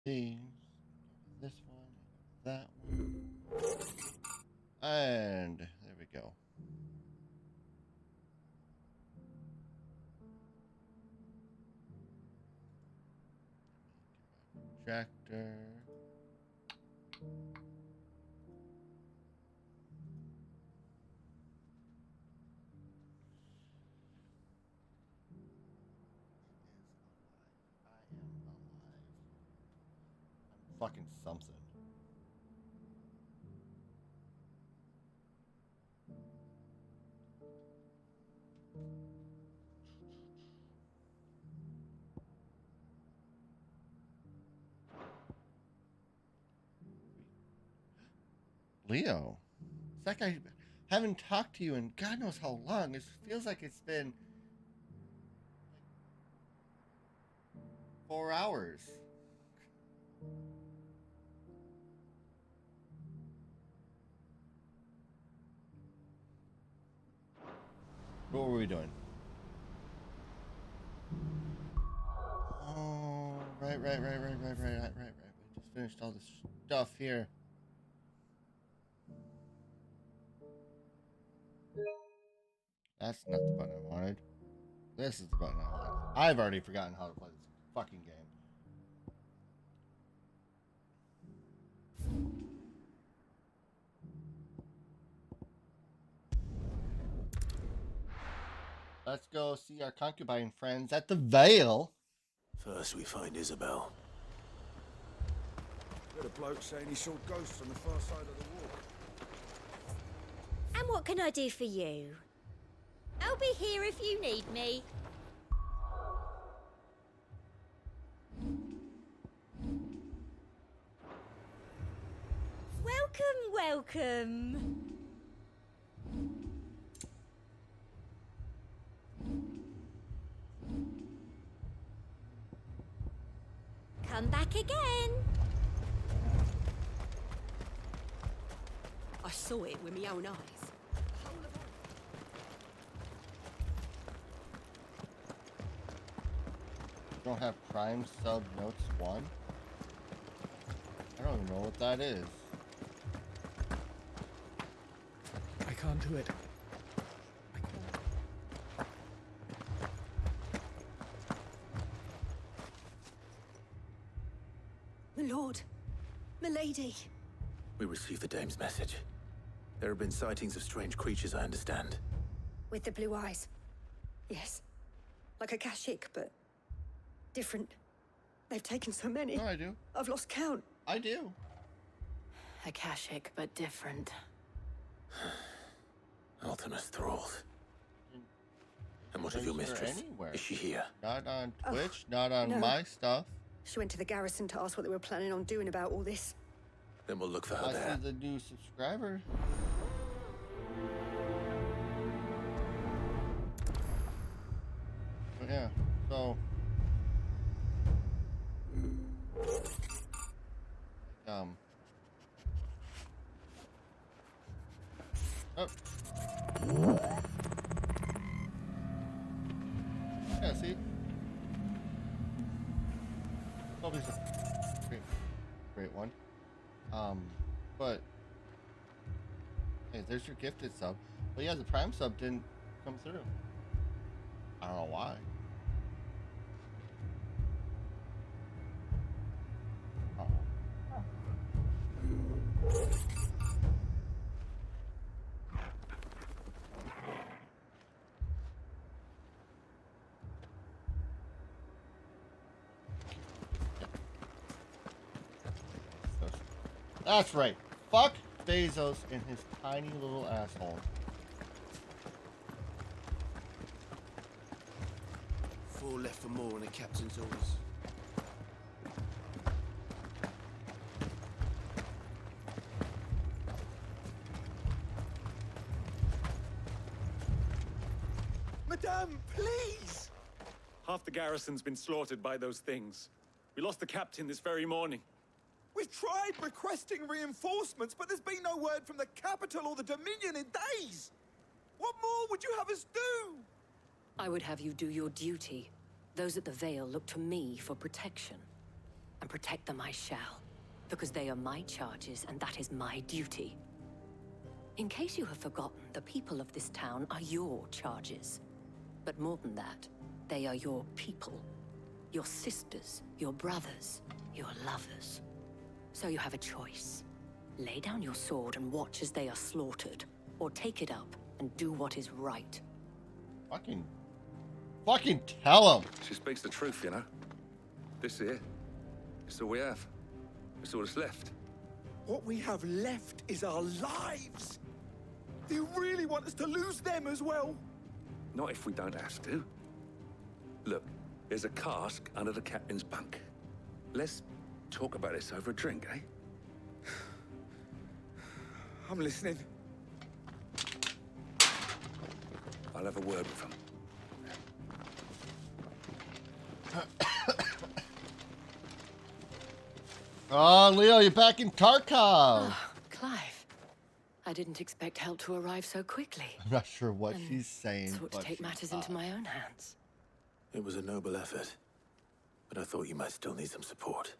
See, this one, that one, and there we go. Tractor. I am alive. I'm fucking something. Leo, it's like I haven't talked to you in God knows how long. It feels like it's been like 4 hours. What were we doing? Oh, right. We just finished all this stuff here. That's not the button I wanted. This is the button I wanted. I've already forgotten how to play this fucking game. Let's go see our concubine friends at the Vale. First we find Isabel. Got a bloke saying he saw ghosts on the far side of the wall. And what can I do for you? I'll be here if you need me. Welcome. Come back again. I saw it with my own eyes. Don't have Prime Sub Notes 1? I don't even know what that is. I can't do it. My lord, milady. We received the dame's message. There have been sightings of strange creatures, I understand. With the blue eyes. Yes. Like a Kashyyyk, but different. They've taken so many. No, I do. I've lost count. I do. Akashic, but different. Ultimus thralls. And what of your Brings her mistress? anywhere. Is she here? Not on Twitch, not on no. my stuff. She went to the garrison to ask what they were planning on doing about all this. Then we'll look for her I there. see the new subscriber. But yeah, so um oh. Yeah, see? Probably a great one. But hey, there's your gifted sub. But yeah, the Prime sub didn't come through. I don't know why. That's right. Fuck Bezos and his tiny little asshole. 4 left for more on the captain's orders. Madame, please! Half the garrison's been slaughtered by those things. We lost the captain this very morning. We've tried requesting reinforcements, but there's been no word from the capital or the Dominion in days! What more would you have us do? I would have you do your duty. Those at the Vale look to me for protection. and protect them I shall. Because they are my charges, and that is my duty. In case you have forgotten, the people of this town are your charges. But more than that, they are your people. Your sisters, your brothers, your lovers. So you have a choice. Lay down your sword and watch as they are slaughtered, or take it up and do what is right. Fucking tell him. She speaks the truth, you know. This here, it's all we have. It's all that's left. What we have left is our lives. Do you really want us to lose them as well? Not if we don't have to. Look, there's a cask under the captain's bunk. Let's talk about this over a drink, eh? I'm listening. I'll have a word with him. Oh, Leo, you're back in Tarkov. Clive, I didn't expect help to arrive so quickly. I'm not sure what she's saying. Sought to but take she- matters into my own hands. It was a noble effort, but I thought you might still need some support.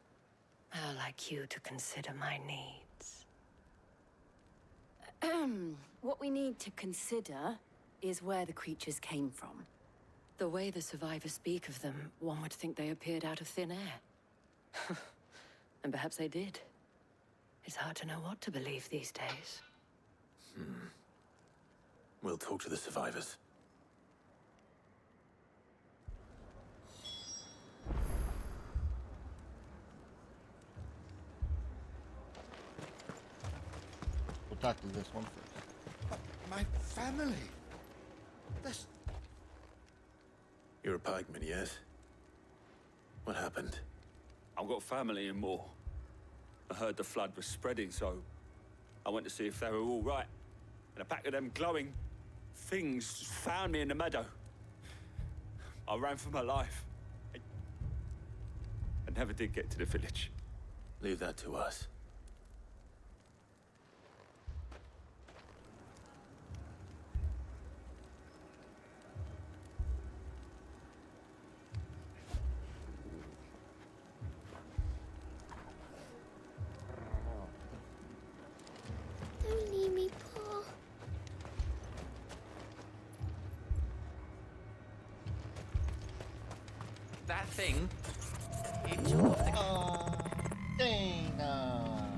I'd like you to consider my needs. What we need to consider is where the creatures came from. The way the survivors speak of them, one would think they appeared out of thin air. And perhaps they did. It's hard to know what to believe these days. We'll talk to the survivors. We'll talk to this one first. My family. That's... You're a pikeman, yes? What happened? I've got family in Moor. I heard the flood was spreading, so I went to see if they were all right. And a pack of them glowing things found me in the meadow. I ran for my life. I never did get to the village. Leave that to us. Don't leave me, Paul. That thing. Dana.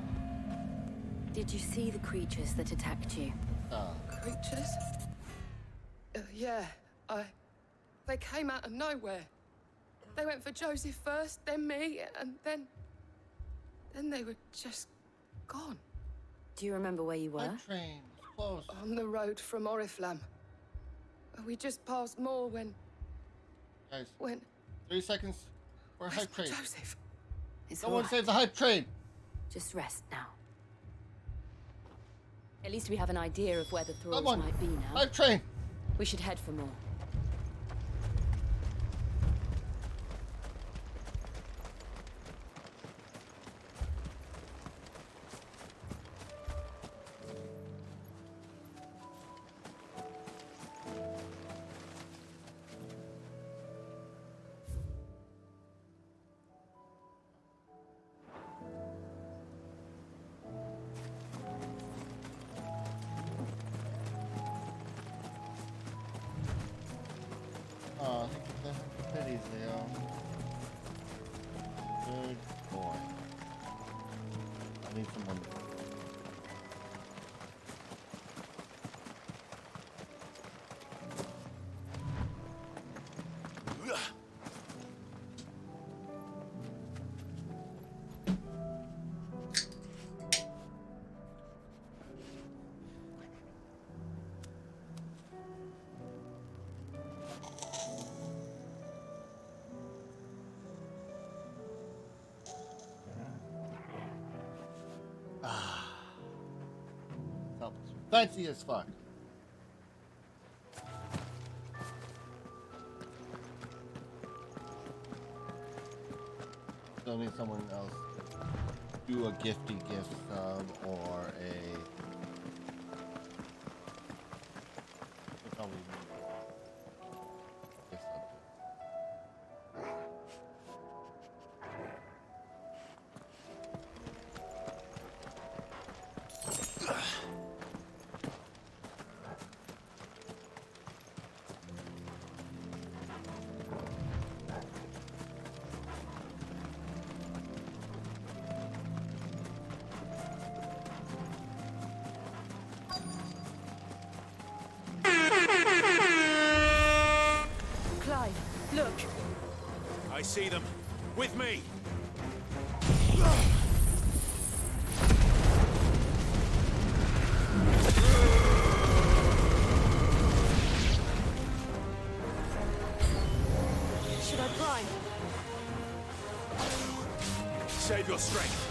Did you see the creatures that attacked you? Creatures? Yeah, they came out of nowhere. They went for Joseph first, then me, and then they were just gone. Do you remember where you were? Train, close. On the road from Oriflamme. We just passed Moor when... Guys, When... 3 seconds. We're Where's hype train. Joseph? It's Someone all right. save the hype train. Just rest now. At least we have an idea of where the thralls Someone. might be now. Hype train. We should head for more. Oh, look at the goodies, Leo. Good boy. I need someone. Fancy as fuck. Still need someone else to do a gifty gift sub or a. What probably gift sub. see them. With me. Should I prime? Save your strength.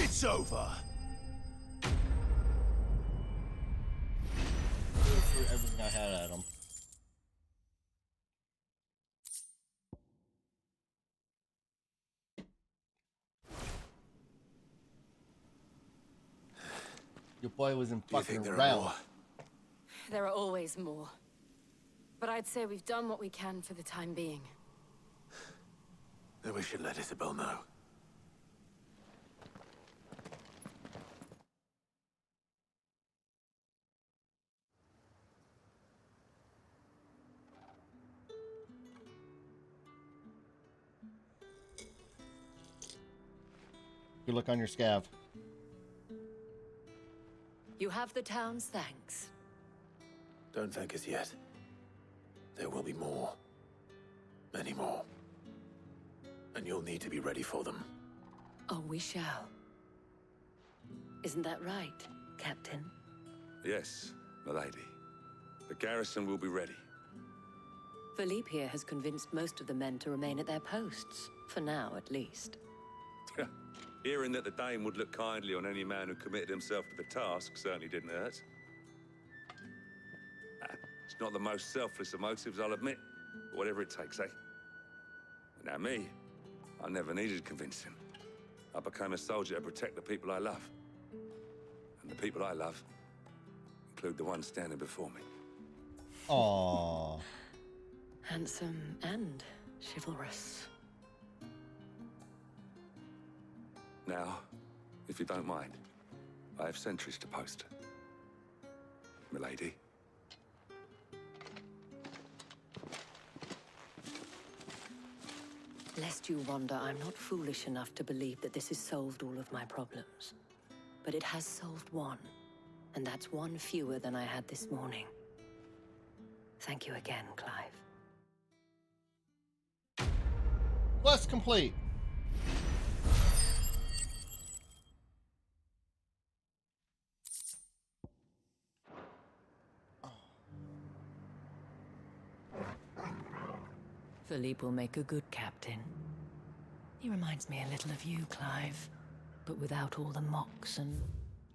It's over. Threw everything I had at him. Your boy was in fucking around. There are always more. But I'd say we've done what we can for the time being. Then we should let Isabel know. Good luck on your scav. You have the town's thanks. Don't thank us yet. There will be more. Many more. And you'll need to be ready for them. Oh, we shall. Isn't that right, Captain? Yes, milady. The garrison will be ready. Philippe here has convinced most of the men to remain at their posts. For now, at least. Hearing that the Dame would look kindly on any man who committed himself to the task certainly didn't hurt. It's not the most selfless of motives, I'll admit. But whatever it takes, eh? Now me, I never needed convincing. I became a soldier to protect the people I love. And the people I love include the ones standing before me. Aww. Handsome and chivalrous. Now, if you don't mind, I have sentries to post. Milady. Lest you wonder, I'm not foolish enough to believe that this has solved all of my problems. But it has solved one, and that's one fewer than I had this morning. Thank you again, Clive. Quest complete. Philippe will make a good captain. He reminds me a little of you, Clive, but without all the mocks and...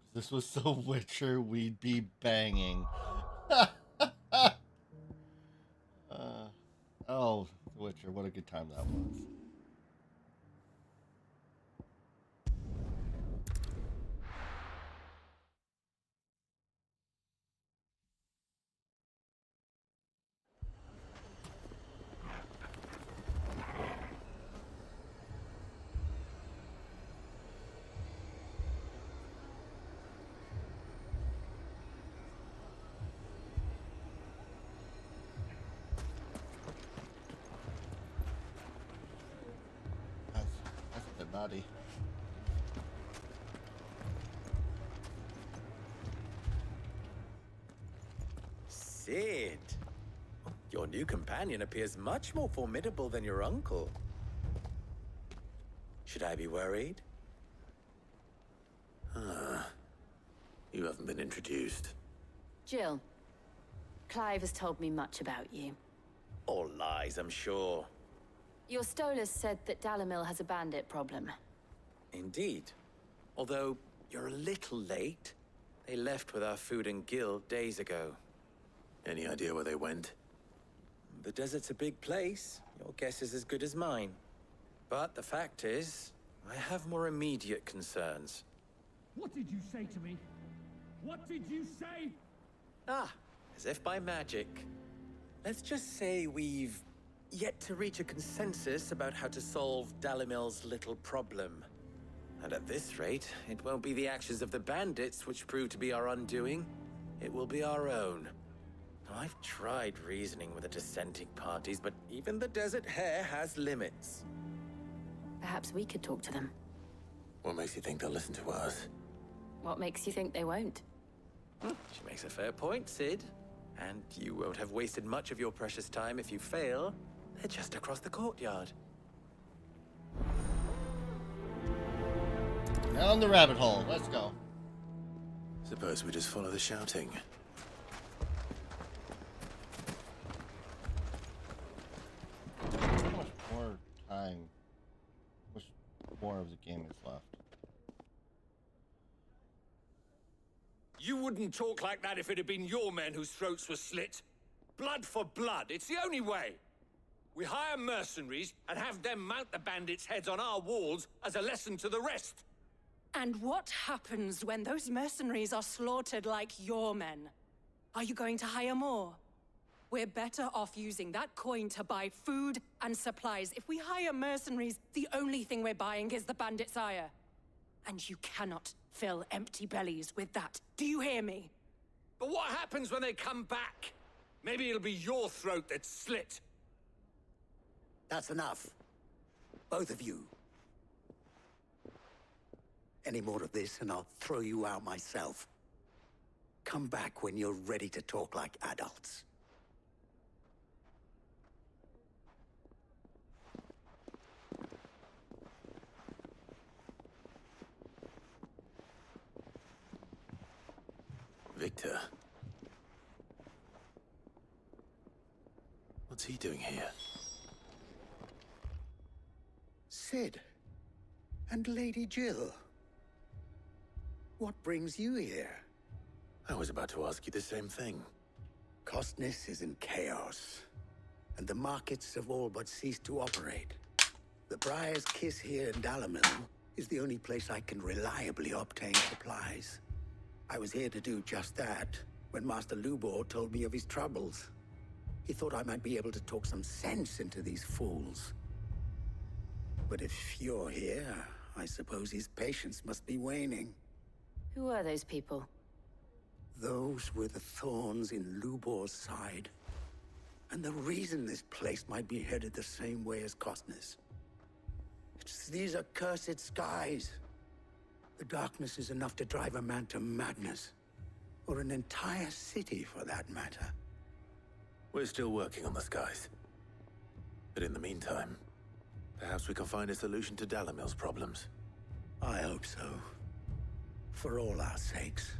If this was so Witcher, we'd be banging. Oh, Witcher, what a good time that was. That's a bit naughty. Sid, your new companion appears much more formidable than your uncle. Should I be worried? You haven't been introduced. Jill, Clive has told me much about you. All lies, I'm sure. Your Stolas said that Dalimil has a bandit problem. Indeed. Although, you're a little late. They left with our food and guild days ago. Any idea where they went? The desert's a big place. Your guess is as good as mine. But the fact is, I have more immediate concerns. What did you say to me? What did you say? Ah, as if by magic. Let's just say we've yet to reach a consensus about how to solve Dalimil's little problem. And at this rate, it won't be the actions of the bandits which prove to be our undoing. It will be our own. I've tried reasoning with the dissenting parties, but even the Desert Hare has limits. Perhaps we could talk to them. What makes you think they'll listen to us? What makes you think they won't? She makes a fair point, Sid. And you won't have wasted much of your precious time if you fail. They're just across the courtyard. Down the rabbit hole. Let's go. Suppose we just follow the shouting. How much more time? How much more of the game is left? You wouldn't talk like that if it had been your men whose throats were slit. Blood for blood, it's the only way. We hire mercenaries and have them mount the bandits' heads on our walls as a lesson to the rest. And what happens when those mercenaries are slaughtered like your men? Are you going to hire more? We're better off using that coin to buy food and supplies. If we hire mercenaries, the only thing we're buying is the bandits' ire. And you cannot fill empty bellies with that. Do you hear me? But what happens when they come back? Maybe it'll be your throat that's slit. That's enough. Both of you. Any more of this and I'll throw you out myself. Come back when you're ready to talk like adults. Victor. What's he doing here? Sid. And Lady Jill. What brings you here? I was about to ask you the same thing. Costness is in chaos, and the markets have all but ceased to operate. The Briar's Kiss here in Dalimil is the only place I can reliably obtain supplies. I was here to do just that when Master Lubor told me of his troubles. He thought I might be able to talk some sense into these fools. But if you're here, I suppose his patience must be waning. Who are those people? Those were the thorns in Lubor's side. And the reason this place might be headed the same way as Costness. It's these accursed skies. The darkness is enough to drive a man to madness. Or an entire city, for that matter. We're still working on the skies. But in the meantime, perhaps we can find a solution to Dalimil's problems. I hope so. For all our sakes.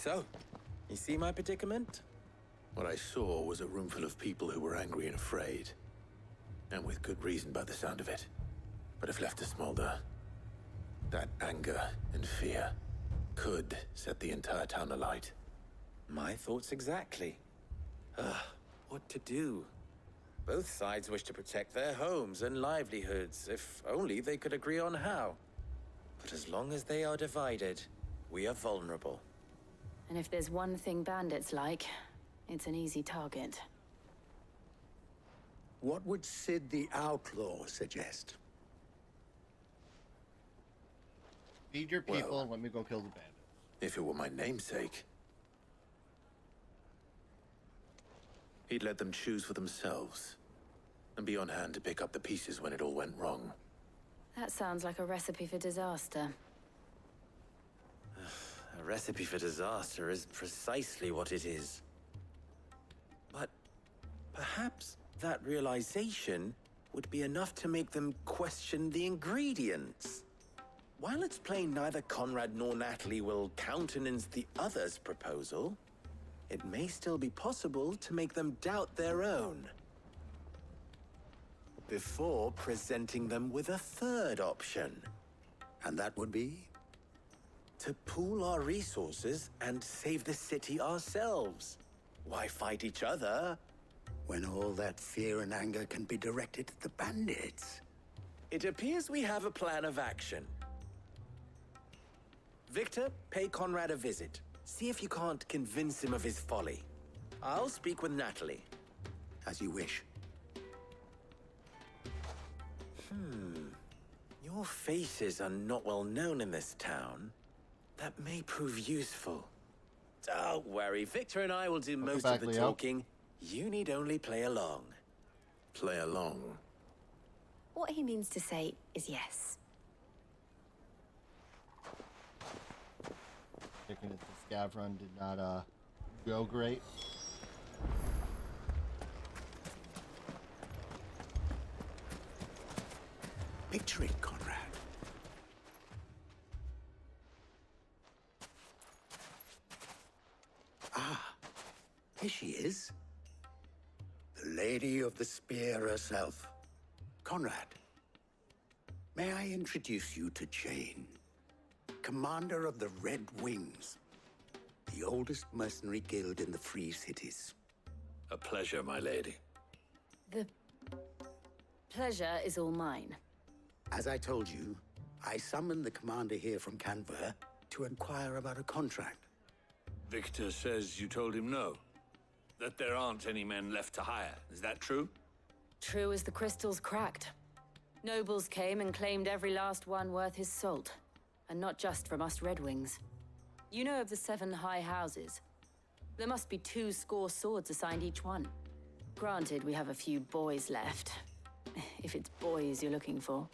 So, you see my predicament? What I saw was a room full of people who were angry and afraid. And with good reason by the sound of it. But if left to smolder, that anger and fear could set the entire town alight. My thoughts exactly. What to do? Both sides wish to protect their homes and livelihoods, if only they could agree on how. But as long as they are divided, we are vulnerable. And if there's one thing bandits like, it's an easy target. What would Sid the Outlaw suggest? Feed your people Well, and let me go kill the bandits. If it were my namesake, he'd let them choose for themselves and be on hand to pick up the pieces when it all went wrong. That sounds like a recipe for disaster. A recipe for disaster is precisely what it is. But perhaps that realization would be enough to make them question the ingredients. While it's plain neither Conrad nor Natalie will countenance the other's proposal, it may still be possible to make them doubt their own. Before presenting them with a third option. And that would be? To pool our resources and save the city ourselves. Why fight each other? When all that fear and anger can be directed at the bandits. It appears we have a plan of action. Victor, pay Conrad a visit. See if you can't convince him of his folly. I'll speak with Natalie. As you wish. Your faces are not well known in this town. That may prove useful. Don't worry, Victor and I will do most back, of the Leo. talking. You need only play along. Play along. What he means to say is yes. Thinking that the scav run did not go great. Picture it, Conrad. Ah, here she is. The Lady of the Spear herself. Conrad, may I introduce you to Jane, commander of the Red Wings, the oldest mercenary guild in the Free Cities. A pleasure, my lady. The pleasure is all mine. As I told you, I summoned the commander here from Canver to inquire about a contract. Victor says you told him no. That there aren't any men left to hire. Is that true? True as the crystals cracked. Nobles came and claimed every last one worth his salt. And not just from us Red Wings. You know of the 7 high houses. There must be 2 swords assigned each one. Granted, we have a few boys left. If it's boys you're looking for.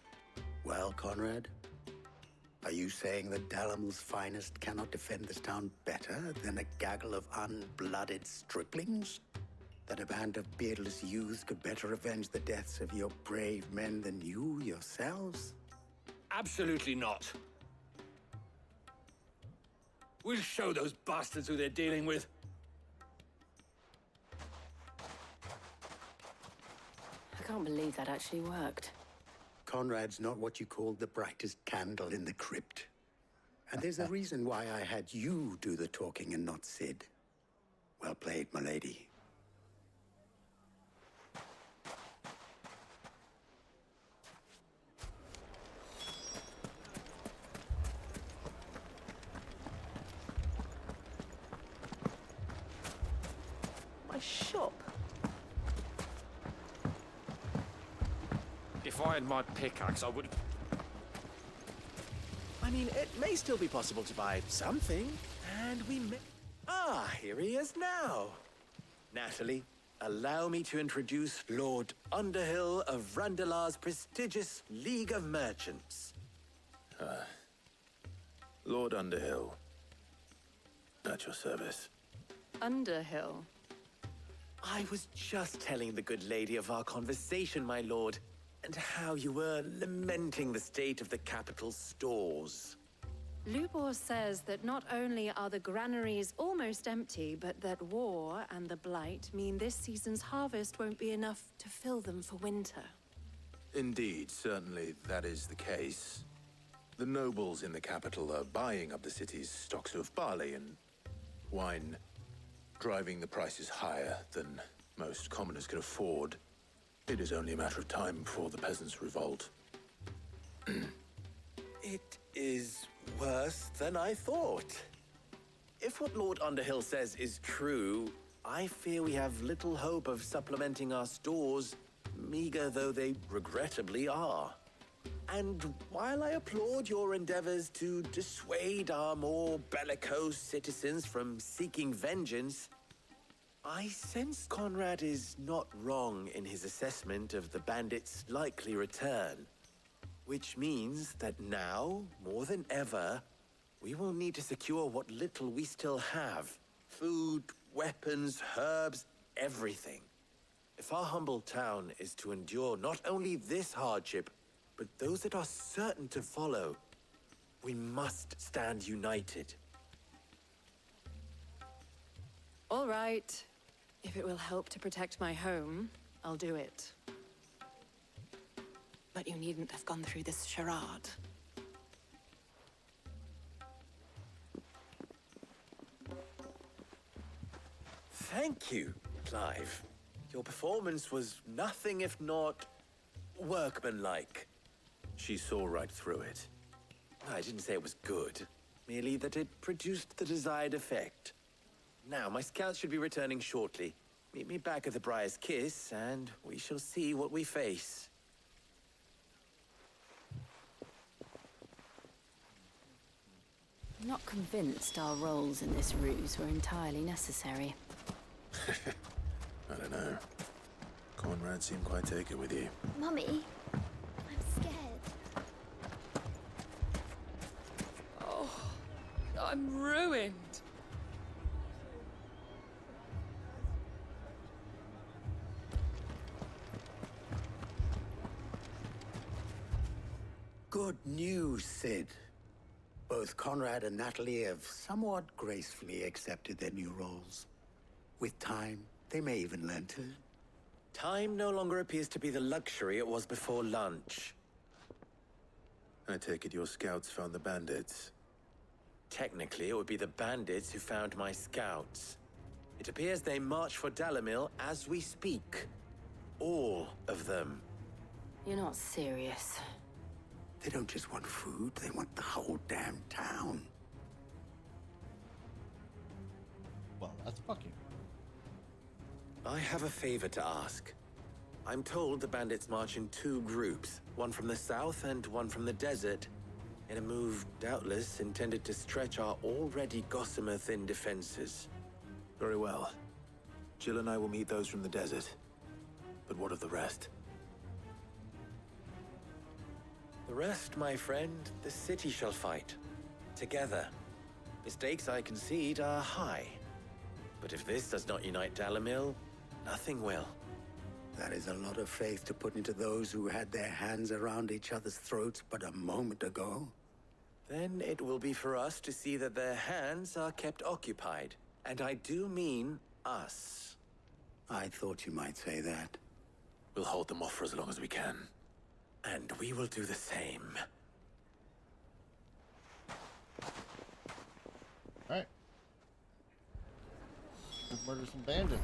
Well, Conrad, are you saying that Dalamel's finest cannot defend this town better than a gaggle of unblooded striplings? That a band of beardless youths could better avenge the deaths of your brave men than you yourselves? Absolutely not. We'll show those bastards who they're dealing with. I can't believe that actually worked. Conrad's not what you called the brightest candle in the crypt. And there's a reason why I had you do the talking and not Sid. Well played, my lady. My shop? If I had my pickaxe, I would... I mean, it may still be possible to buy something, and we may... Ah, here he is now. Natalie, allow me to introduce Lord Underhill of Randalar's prestigious League of Merchants. Lord Underhill. At your service. Underhill? I was just telling the good lady of our conversation, my lord, and how you were lamenting the state of the capital's stores. Lubor says that not only are the granaries almost empty, but that war and the Blight mean this season's harvest won't be enough to fill them for winter. Indeed, certainly that is the case. The nobles in the capital are buying up the city's stocks of barley and wine, driving the prices higher than most commoners can afford. It is only a matter of time before the peasants revolt. It is worse than I thought. If what Lord Underhill says is true, I fear we have little hope of supplementing our stores, meager though they regrettably are. And while I applaud your endeavors to dissuade our more bellicose citizens from seeking vengeance, I sense Conrad is not wrong in his assessment of the bandits' likely return. Which means that now, more than ever, we will need to secure what little we still have. Food, weapons, herbs, everything. If our humble town is to endure not only this hardship, but those that are certain to follow, we must stand united. All right. If it will help to protect my home, I'll do it. But you needn't have gone through this charade. Thank you, Clive. Your performance was nothing if not workmanlike. She saw right through it. I didn't say it was good, merely that it produced the desired effect. Now, my scouts should be returning shortly. Meet me back at the Briar's Kiss, and we shall see what we face. I'm not convinced our roles in this ruse were entirely necessary. I don't know. Conrad seemed quite taken with you. Mummy, I'm scared. Oh, I'm ruined. Good news, Sid. Both Conrad and Natalie have somewhat gracefully accepted their new roles. With time, they may even learn to. Time no longer appears to be the luxury it was before lunch. I take it your scouts found the bandits. Technically, it would be the bandits who found my scouts. It appears they march for Dalimil as we speak. All of them. You're not serious. They don't just want food, they want the whole damn town. Well, that's fucking... I have a favor to ask. I'm told the bandits march in 2 groups, one from the south and one from the desert, in a move doubtless intended to stretch our already gossamer-thin defenses. Very well. Jill and I will meet those from the desert. But what of the rest? The rest, my friend, the city shall fight. Together. The stakes, I concede, are high. But if this does not unite Dalimil, nothing will. That is a lot of faith to put into those who had their hands around each other's throats but a moment ago. Then it will be for us to see that their hands are kept occupied. And I do mean us. I thought you might say that. We'll hold them off for as long as we can. And we will do the same. Alright. Let's murder some bandits.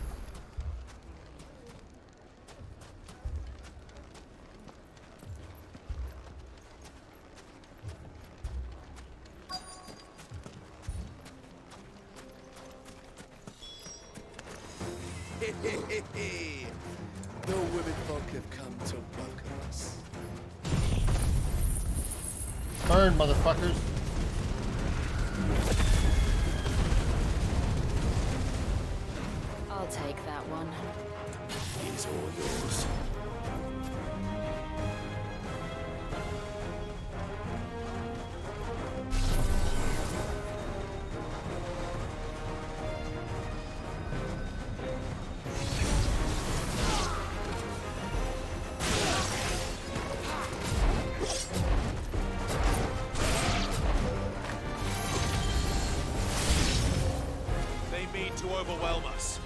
The women folk have come to welcome us. Burn, motherfuckers. I'll take that one. He's all yours. to overwhelm us.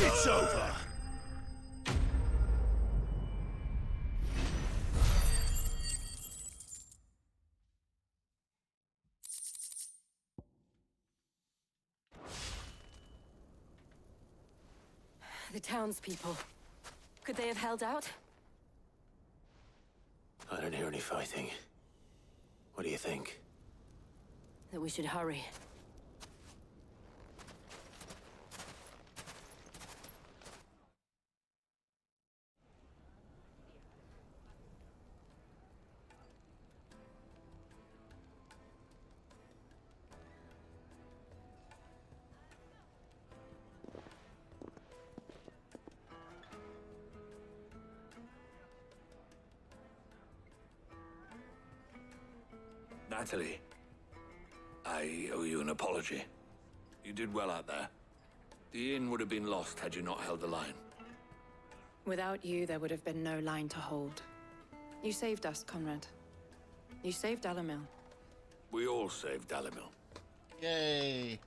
It's over. The townspeople. Could they have held out? I don't hear any fighting. What do you think? That we should hurry. Natalie, I owe you an apology. You did well out there. The inn would have been lost had you not held the line. Without you, there would have been no line to hold. You saved us, Conrad. You saved Dalimil. We all saved Dalimil. Yay.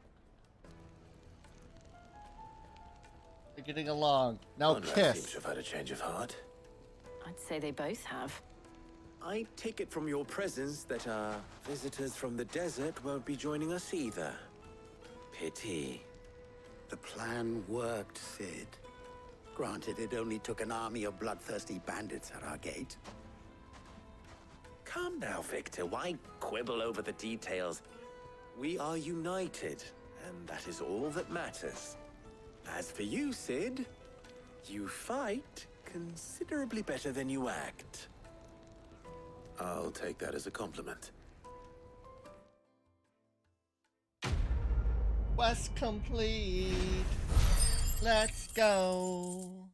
They're getting along. Now Conrad kiss. seems to have had a change of heart. I'd say they both have. I take it from your presence that our visitors from the desert won't be joining us either. Pity. The plan worked, Sid. Granted, it only took an army of bloodthirsty bandits at our gate. Calm now, Victor. Why quibble over the details? We are united, and that is all that matters. As for you, Sid, you fight considerably better than you act. I'll take that as a compliment. Quest complete. Let's go.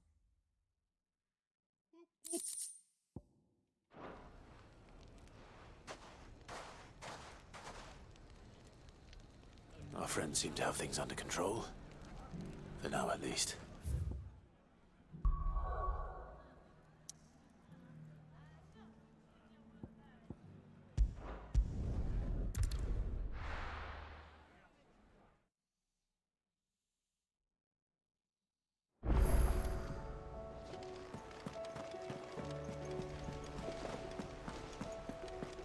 Our friends seem to have things under control. For now, at least.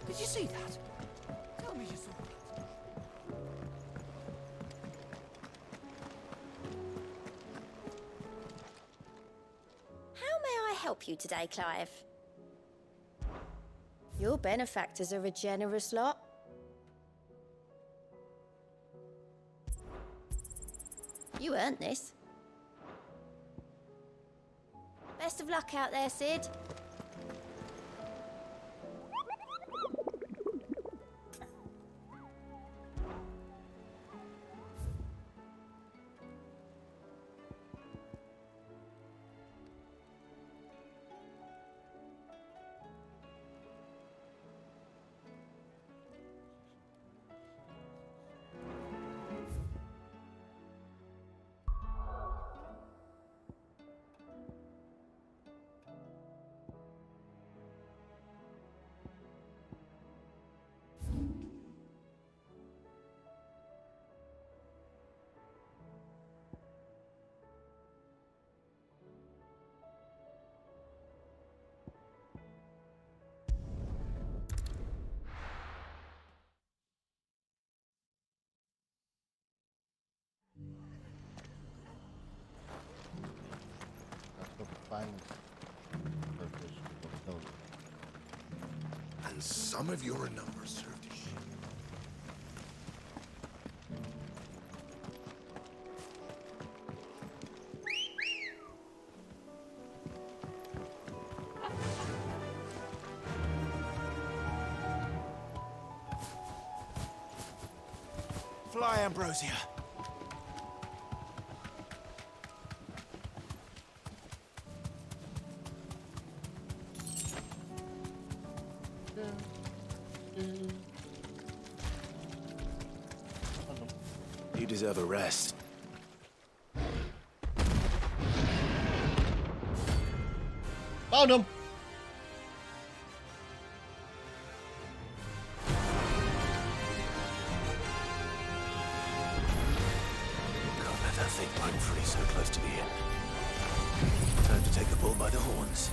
Did you see that? Tell me you saw it. How may I help you today, Clive? Your benefactors are a generous lot. You earned this. Best of luck out there, Sid. And some of your numbers serve to shit. Fly, Ambrosia. You deserve a rest. Found him! Can't let that thing run free so close to the end. Time to take the bull by the horns.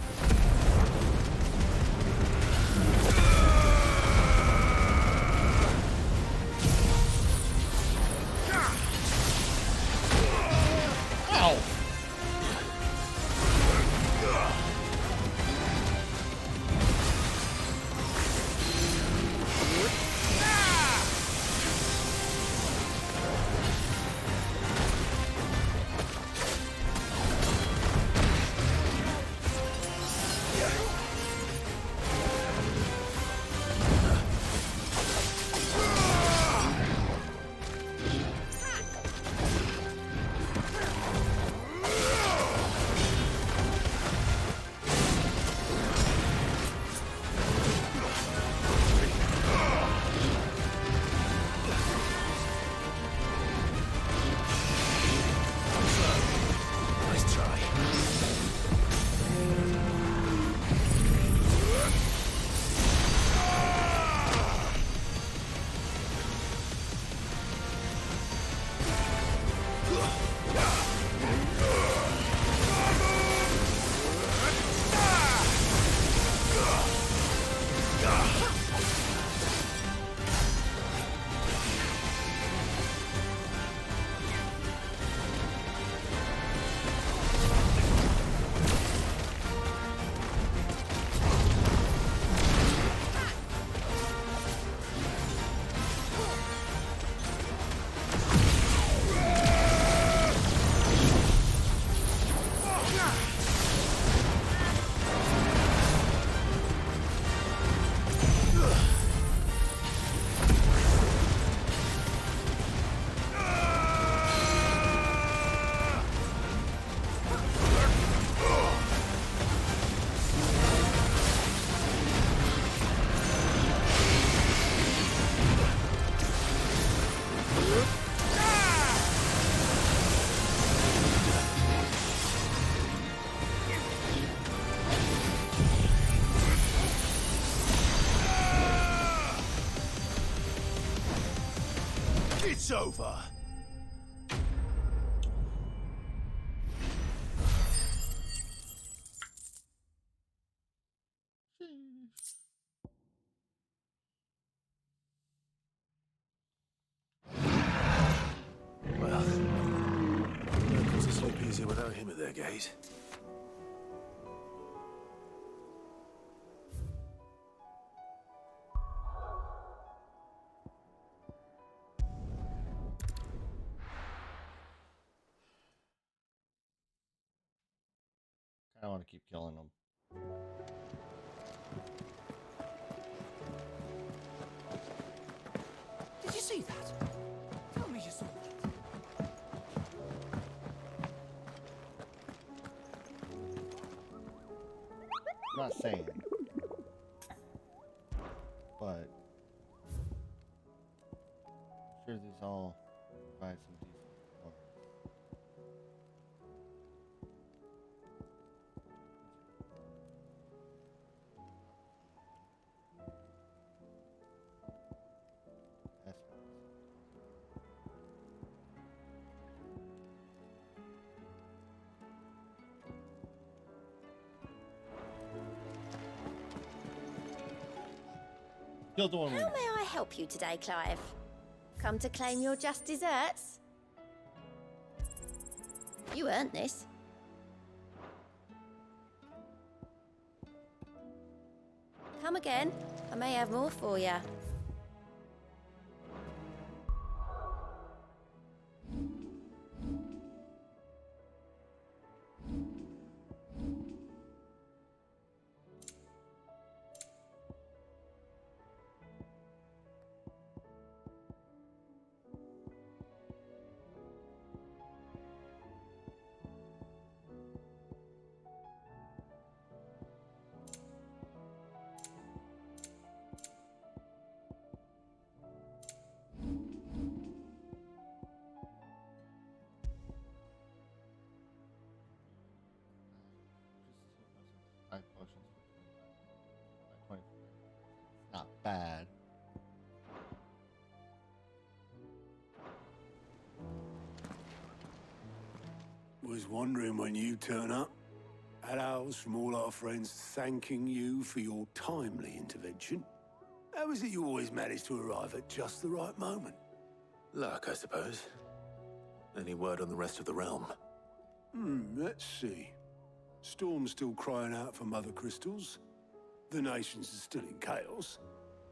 It's over. Well, locals will sleep easier without him at their gate. I want to keep killing them. Did you see that? Tell me you saw that. I'm not saying, but I'm sure these all provide some decent performance. That's Kill the one we How need. may I help you today, Clive? Come to claim your just desserts? You earned this. Come again. I may have more for you. Five potions for 25. Not bad. Was wondering when you turn up. Had owls from all our friends thanking you for your timely intervention. How is it you always manage to arrive at just the right moment? Luck, I suppose. Any word on the rest of the realm? Let's see. Storm's still crying out for Mother Crystals. The nations are still in chaos.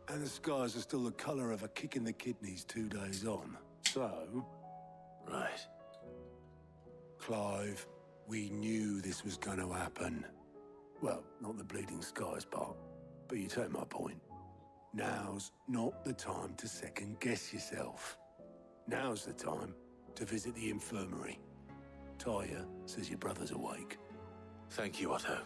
And the skies are still the colour of a kick in the kidneys 2 days on. So... Right. Clive, we knew this was going to happen. Well, not the bleeding skies part, but you take my point. Now's not the time to second-guess yourself. Now's the time to visit the infirmary. Talia says your brother's awake. Thank you, Otto.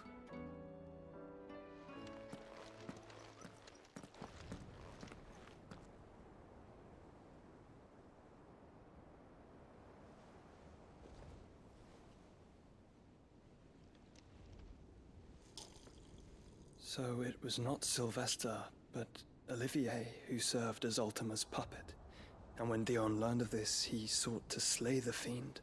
So it was not Sylvester, but Olivier who served as Ultima's puppet. And when Dion learned of this, he sought to slay the fiend.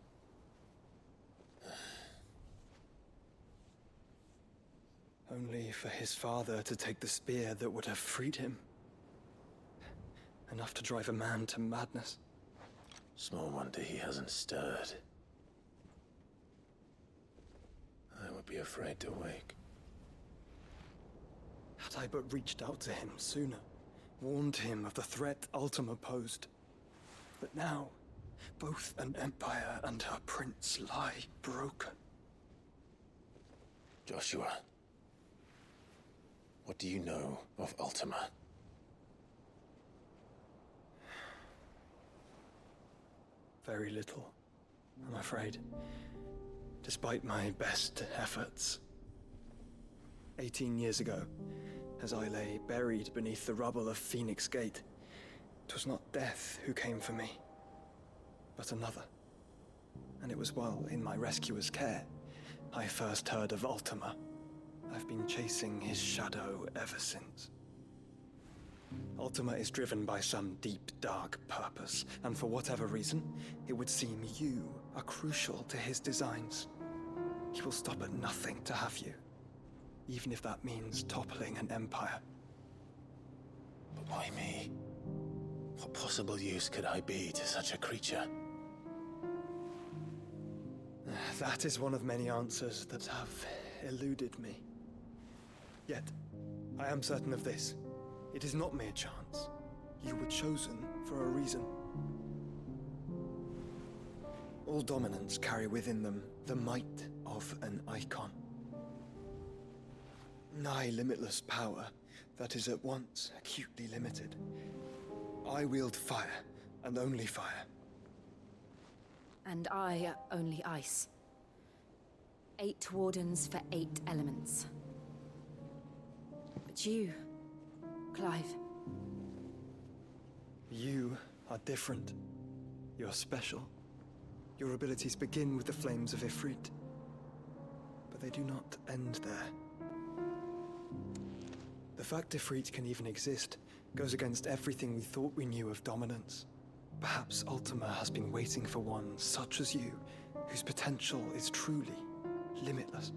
Only for his father to take the spear that would have freed him. Enough to drive a man to madness. Small wonder he hasn't stirred. I would be afraid to wake. Had I but reached out to him sooner, warned him of the threat Ultima posed. But now, both an empire and her prince lie broken. Joshua, what do you know of Ultima? Very little, I'm afraid. Despite my best efforts. 18 years ago, as I lay buried beneath the rubble of Phoenix Gate, 'twas not death who came for me, but another. And it was while in my rescuer's care, I first heard of Ultima. I've been chasing his shadow ever since. Ultima is driven by some deep, dark purpose, and for whatever reason, it would seem you are crucial to his designs. He will stop at nothing to have you, even if that means toppling an empire. But why me? What possible use could I be to such a creature? That is one of many answers that have eluded me. Yet, I am certain of this. It is not mere chance. You were chosen for a reason. All dominants carry within them the might of an icon. nigh limitless power that is at once acutely limited. I wield fire, and only fire. And I only ice. 8 wardens for 8 elements. But you, Clive. You are different. You're special. Your abilities begin with the flames of Ifrit. But they do not end there. The fact Ifrit can even exist goes against everything we thought we knew of dominance. Perhaps Ultima has been waiting for one such as you, whose potential is truly limitless.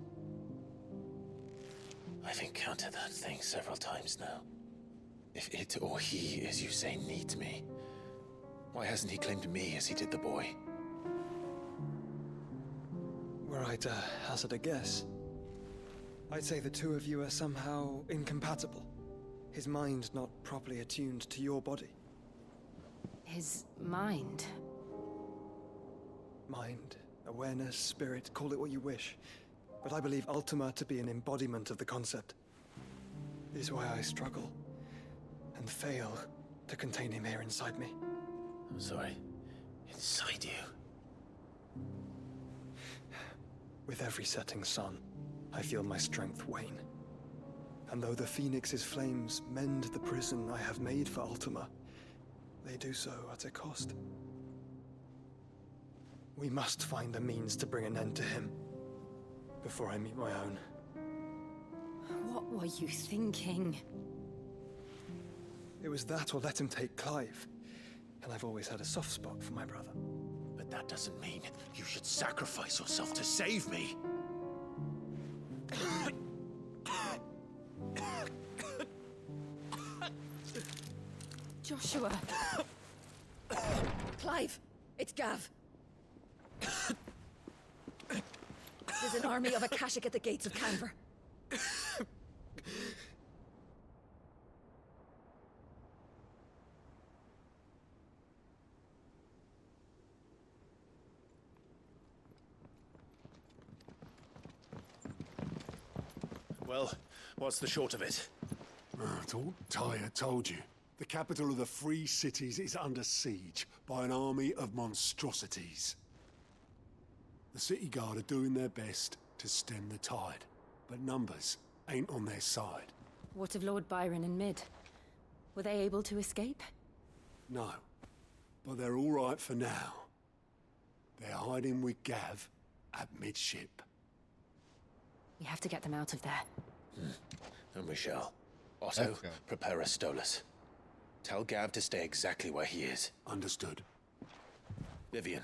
I've encountered that thing several times now. If it or he, as you say, needs me, why hasn't he claimed me as he did the boy? Were I to hazard a guess, I'd say the two of you are somehow incompatible. His mind not properly attuned to your body. His mind? Mind, awareness, spirit, call it what you wish. But I believe Ultima to be an embodiment of the concept. This is why I struggle and fail to contain him here inside me. I'm sorry. Inside you? With every setting sun, I feel my strength wane. And though the Phoenix's flames mend the prison I have made for Ultima, they do so at a cost. We must find a means to bring an end to him before I meet my own. What were you thinking? It was that or let him take Clive. And I've always had a soft spot for my brother. But that doesn't mean you should sacrifice yourself to save me. Joshua! Clive! It's Gav! There's an army of Akashic at the gates of Canver. Well, what's the short of it? I thought Tyre told you. The capital of the Free Cities is under siege by an army of monstrosities. The city guard are doing their best to stem the tide, but numbers ain't on their side. What of Lord Byron and Mid? Were they able to escape? No, but they're all right for now. They're hiding with Gav at midship. We have to get them out of there. And we shall. Otto, prepare a Stolas. Tell Gav to stay exactly where he is. Understood. Vivian,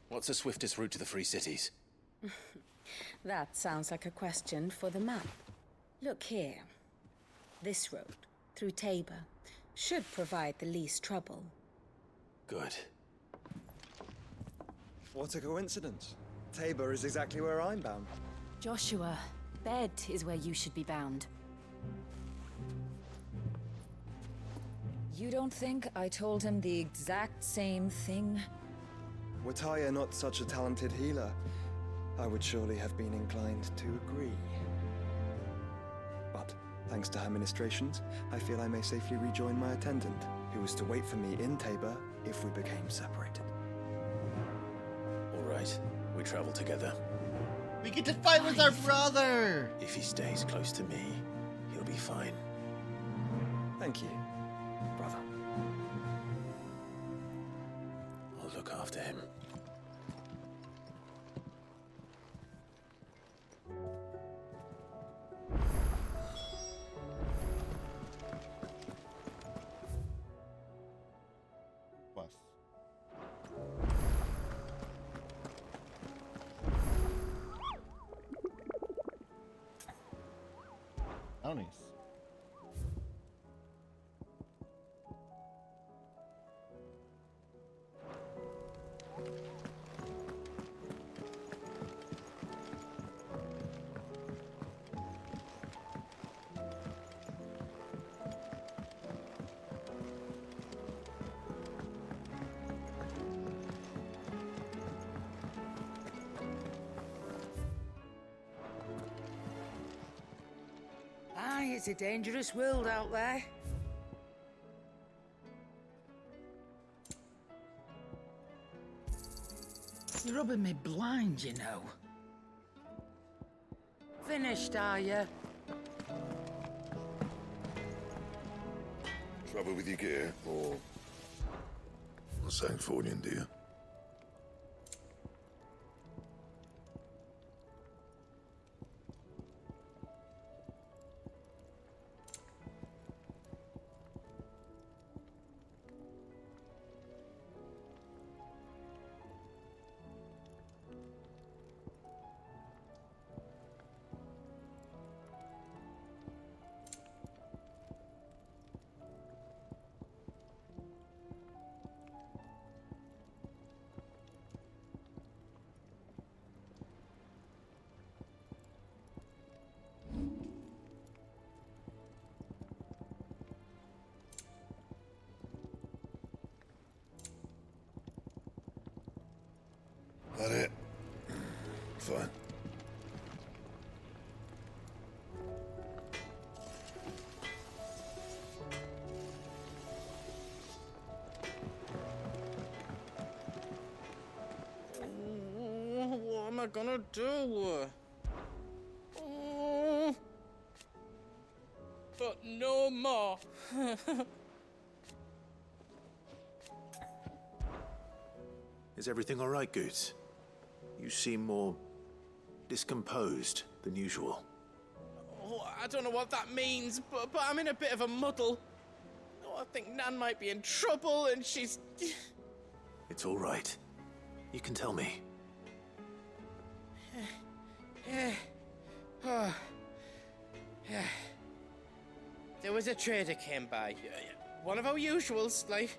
what's the swiftest route to the Free Cities? That sounds like a question for the map. Look here. This road, through Tabor, should provide the least trouble. Good. What a coincidence. Tabor is exactly where I'm bound. Joshua, Bed is where you should be bound. You don't think I told him the exact same thing? Were Tyre not such a talented healer, I would surely have been inclined to agree. But, thanks to her ministrations, I feel I may safely rejoin my attendant, who was to wait for me in Tabor if we became separated. All right, we travel together. We get to fight with our brother! If he stays close to me, he'll be fine. Thank you, brother. I'll look after him. Plus. Bounties. It's a dangerous world out there. You're rubbing me blind, you know. Finished, are you? Trouble with your gear, or Sangfordian, do you? That it? Fine. What am I gonna do? But no more. Is everything all right, Goetz? You seem more discomposed than usual. Oh, I don't know what that means, but I'm in a bit of a muddle. Oh, I think Nan might be in trouble, and she's... It's all right. You can tell me. Oh. There was a trader came by. One of our usuals, like.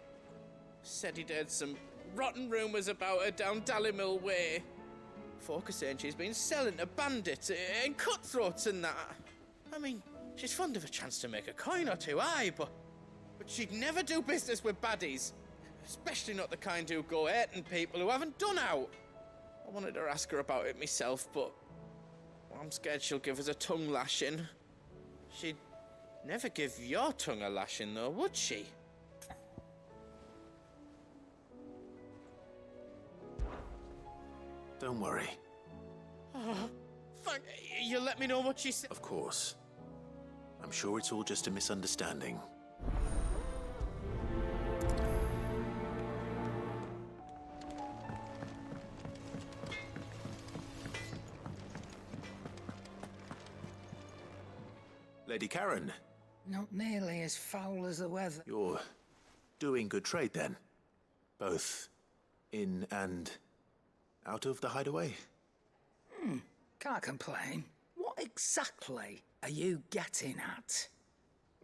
Said he'd heard some rotten rumours about her down Dalimil Way. Folk are saying she's been selling to bandits and cutthroats and that. I mean, she's fond of a chance to make a coin or two, aye, but she'd never do business with baddies. Especially not the kind who go hurting people who haven't done out. I wanted to ask her about it myself, but I'm scared she'll give us a tongue lashing. She'd never give your tongue a lashing, though, would she? Don't worry. Oh, thank you. Let me know what she said. Of course. I'm sure it's all just a misunderstanding. Lady Karen. Not nearly as foul as the weather. You're doing good trade then? Both in and out of the hideaway? Can't complain. What exactly are you getting at?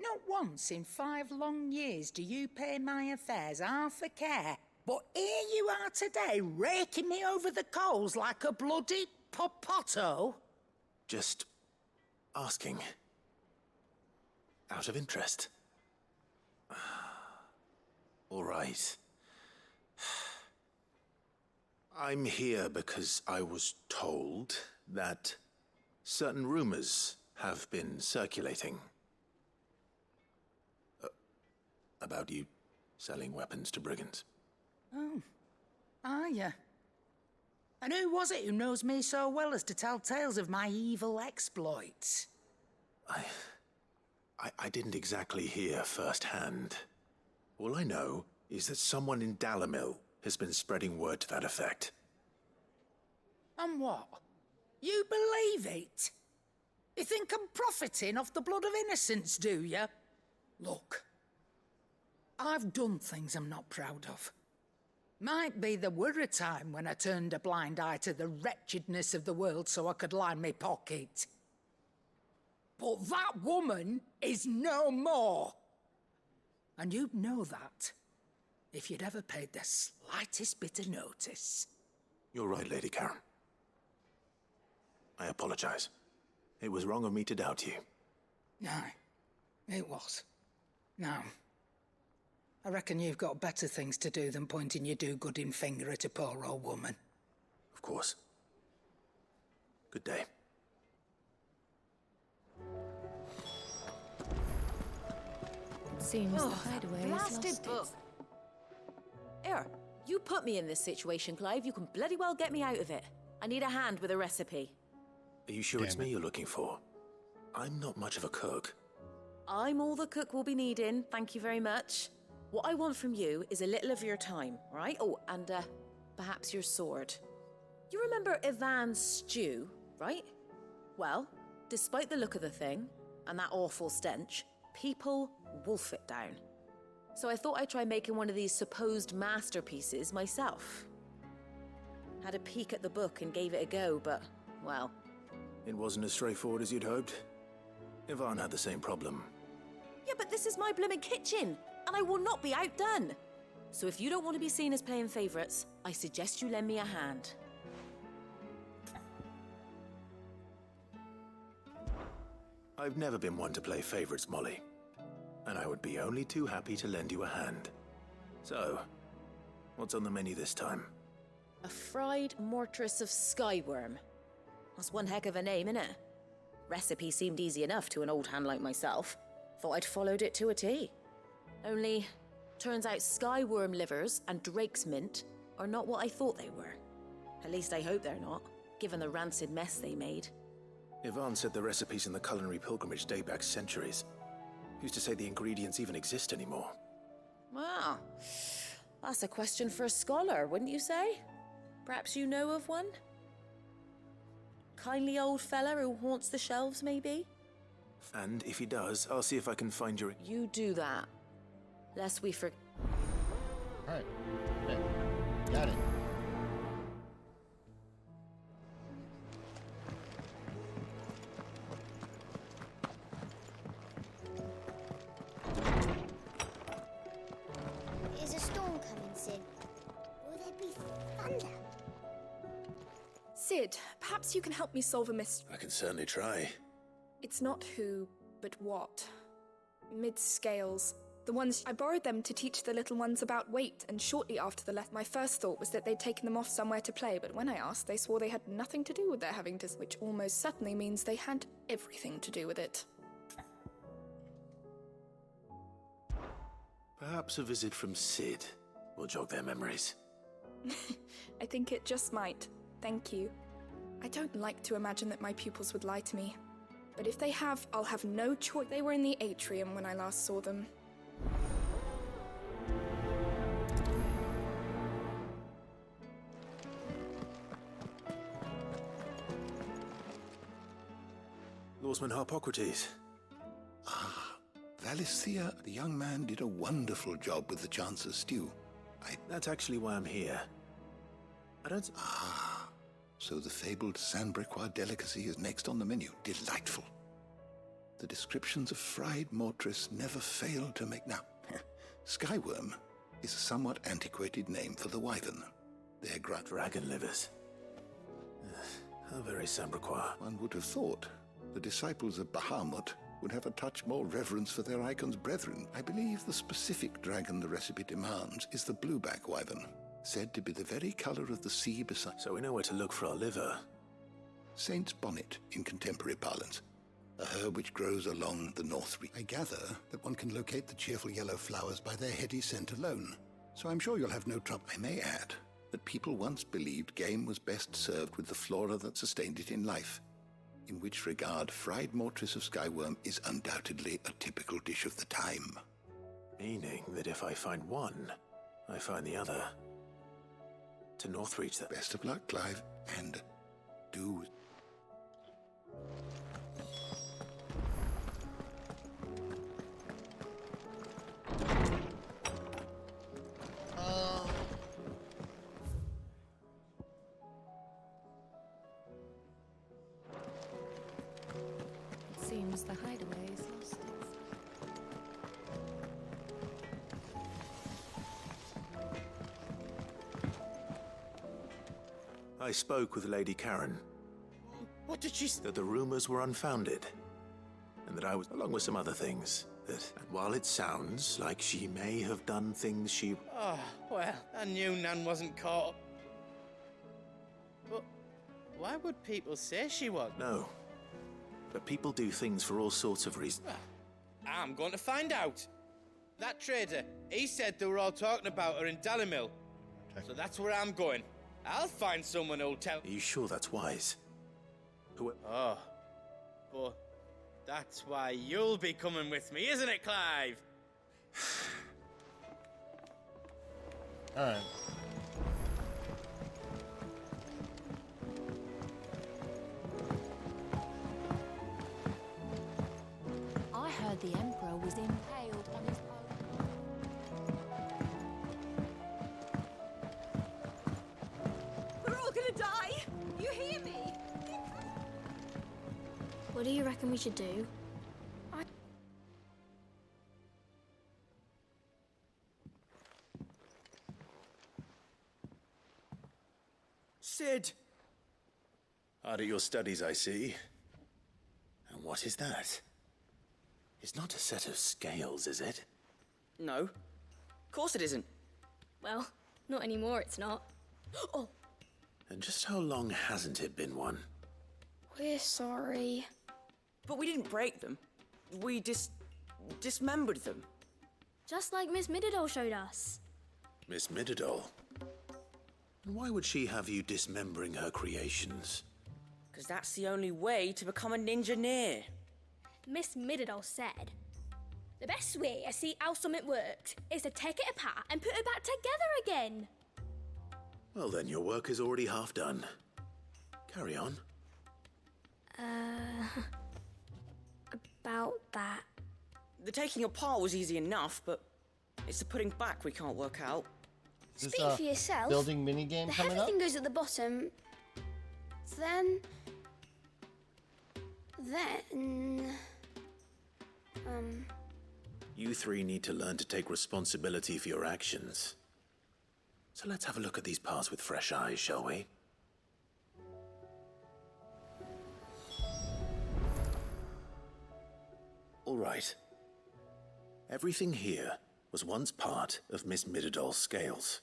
Not once in 5 long years do you pay my affairs half a care. But here you are today, raking me over the coals like a bloody popoto. Just asking. Out of interest. All right. I'm here because I was told that certain rumors have been circulating. About you selling weapons to brigands. Oh, are you? And who was it who knows me so well as to tell tales of my evil exploits? I didn't exactly hear firsthand. All I know is that someone in Dalimil has been spreading word to that effect. And what? You believe it? You think I'm profiting off the blood of innocents, do you? Look, I've done things I'm not proud of. Might be there were a time when I turned a blind eye to the wretchedness of the world so I could line my pocket. But that woman is no more. And you'd know that if you'd ever paid the slightest bit of notice. You're right, Lady Karen. I apologize. It was wrong of me to doubt you. Aye, it was. Now, I reckon you've got better things to do than pointing your do-gooding finger at a poor old woman. Of course. Good day. It seems the Oh, hideaway has blasted lost book. its... Here, you put me in this situation, Clive. You can bloody well get me out of it. I need a hand with a recipe. Are you sure it's me you're looking for? I'm not much of a cook. I'm all the cook will be needing, thank you very much. What I want from you is a little of your time, right? Oh, and perhaps your sword. You remember Ivan's stew, right? Well, despite the look of the thing, and that awful stench, people wolf it down. So I thought I'd try making one of these supposed masterpieces myself. Had a peek at the book and gave it a go, but, well... It wasn't as straightforward as you'd hoped. Ivan had the same problem. Yeah, but this is my blimmin' kitchen, and I will not be outdone. So if you don't want to be seen as playing favourites, I suggest you lend me a hand. I've never been one to play favorites, Molly. And I would be only too happy to lend you a hand. So, what's on the menu this time? A fried mortress of skyworm. That's one heck of a name, innit? Recipe seemed easy enough to an old hand like myself. Thought I'd followed it to a T. Only, turns out skyworm livers and drake's mint are not what I thought they were. At least I hope they're not, given the rancid mess they made. Ivan said the recipes in the culinary pilgrimage date back centuries. Who's to say the ingredients even exist anymore? Well, that's a question for a scholar, wouldn't you say? Perhaps you know of one? Kindly old fella who haunts the shelves, maybe? And if he does, I'll see if I can find your... You do that. Lest we forget. Alright. Okay. Got it. Is a storm coming, Sid? Will there be thunder? Sid, perhaps you can help me solve a mystery. I can certainly try. It's not who, but what. Mid-scales. The ones I borrowed them to teach the little ones about weight, and shortly after the my first thought was that they'd taken them off somewhere to play, but when I asked, they swore they had nothing to do with their having to, which almost certainly means they had everything to do with it. Perhaps a visit from Sid will jog their memories. I think it just might. Thank you. I don't like to imagine that my pupils would lie to me. But if they have, I'll have no choice. They were in the atrium when I last saw them. Lawsman Harpocrates. Valisthea, the young man did a wonderful job with the Chance's stew. That's actually why I'm here. I don't... So the fabled Sanbriquois delicacy is next on the menu. Delightful. The descriptions of fried mortress never fail to make... Now, skyworm is a somewhat antiquated name for the wyvern. They're dragon livers. How very Sanbriquois. One would have thought the disciples of Bahamut would have a touch more reverence for their icon's brethren. I believe the specific dragon the recipe demands is the blueback wyvern, said to be the very color of the sea beside... So we know where to look for our liver. Saint's bonnet, in contemporary parlance. A herb which grows along the north reach. I gather that one can locate the cheerful yellow flowers by their heady scent alone. So I'm sure you'll have no trouble. I may add that people once believed game was best served with the flora that sustained it in life. In which regard, fried mortress of skyworm is undoubtedly a typical dish of the time. Meaning that if I find one, I find the other. To Northreach, then. Best of luck, Clive, and do... It seems the hideaway is lost its... I spoke with Lady Karen. What did she say? That the rumors were unfounded. And that I was, along with some other things, that while it sounds like she may have done things she... Oh, well, I knew Nan wasn't caught. But why would people say she was? No. But people do things for all sorts of reasons. Well, I'm going to find out. That trader, he said they were all talking about her in Dalimil. So that's where I'm going. I'll find someone who'll tell... Are you sure that's wise? Oh. But that's why you'll be coming with me, isn't it, Clive? Alright. I heard the Emperor was impaled on his own. We're all gonna die! You hear me? What do you reckon we should do? Cid! Hard at your studies, I see. And what is that? It's not a set of scales, is it? No. Of course it isn't. Well, not anymore, it's not. Oh, And just how long hasn't it been one? we're sorry. But we didn't break them. We dismembered them. Just like Miss Mididol showed us. Miss Mididol? And why would she have you dismembering her creations? Because that's the only way to become a ninja-neer. Miss Mididol said, the best way to see how something works is to take it apart and put it back together again. Well then, your work is already half done. Carry on. About that. The taking apart was easy enough, but it's the putting back we can't work out. Is this Speak a for yourself. building minigame The coming heavy up? thing goes at the bottom. Then... You three need to learn to take responsibility for your actions. So let's have a look at these parts with fresh eyes, shall we? All right. Everything here was once part of Miss Mididol's scales.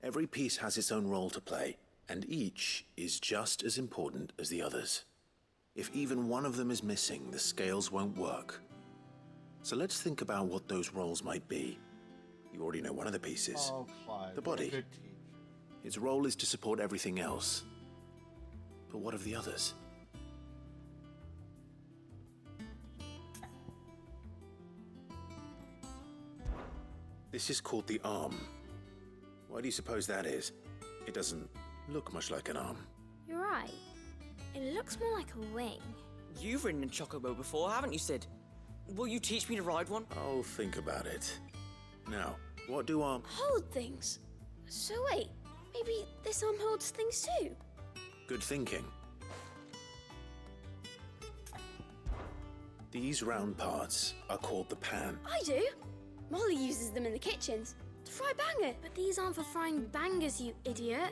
Every piece has its own role to play, and each is just as important as the others. If even one of them is missing, the scales won't work. So let's think about what those roles might be. You already know one of the pieces. Oh, Clive, the what a body. good teacher. Its role is to support everything else. But what of the others? This is called the arm. Why do you suppose that is? It doesn't look much like an arm. You're right. It looks more like a wing. You've ridden a chocobo before, haven't you, Cid? Will you teach me to ride one? I'll think about it. Now, what do arms... Hold things. So wait, maybe this arm holds things too? Good thinking. These round parts are called the pan. I do. Molly uses them in the kitchens to fry banger. But these aren't for frying bangers, you idiot.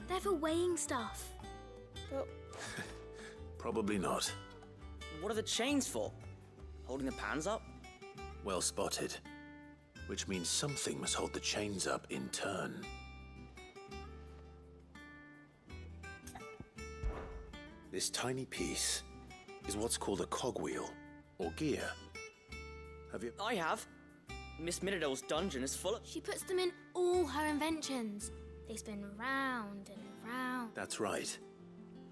They're for weighing stuff. But Probably not. What are the chains for? Holding the pans up? Well spotted. Which means something must hold the chains up in turn. This tiny piece is what's called a cogwheel, or gear. Have you... I have. Miss Mididol's dungeon is full of... she puts them in all her inventions. They spin round and round. That's right.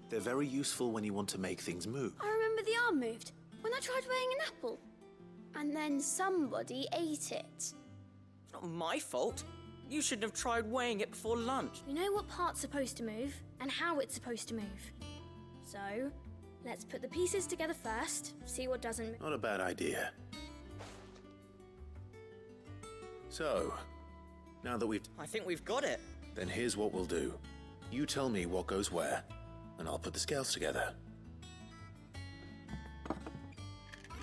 They're very useful when you want to make things move. I remember the arm moved when I tried weighing an apple. And then somebody ate it. It's not my fault. You shouldn't have tried weighing it before lunch. We know what part's supposed to move and how it's supposed to move. So, let's put the pieces together first, see what doesn't move. Not a bad idea. So, now that we've... I think we've got it. Then here's what we'll do. You tell me what goes where, and I'll put the scales together.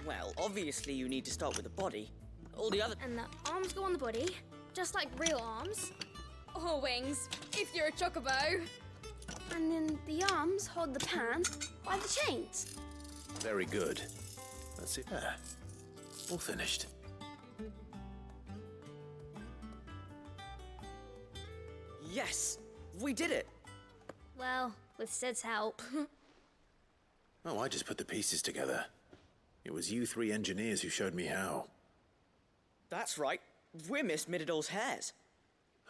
Well, obviously you need to start with the body. All the other... And the arms go on the body, just like real arms. Or wings, if you're a chocobo. And then the arms hold the pan by the chains. Very good. That's it there. All finished. Yes! We did it! Well, with Sid's help. Oh, I just put the pieces together. It was you three engineers who showed me how. That's right. We're Miss Mididol's heirs.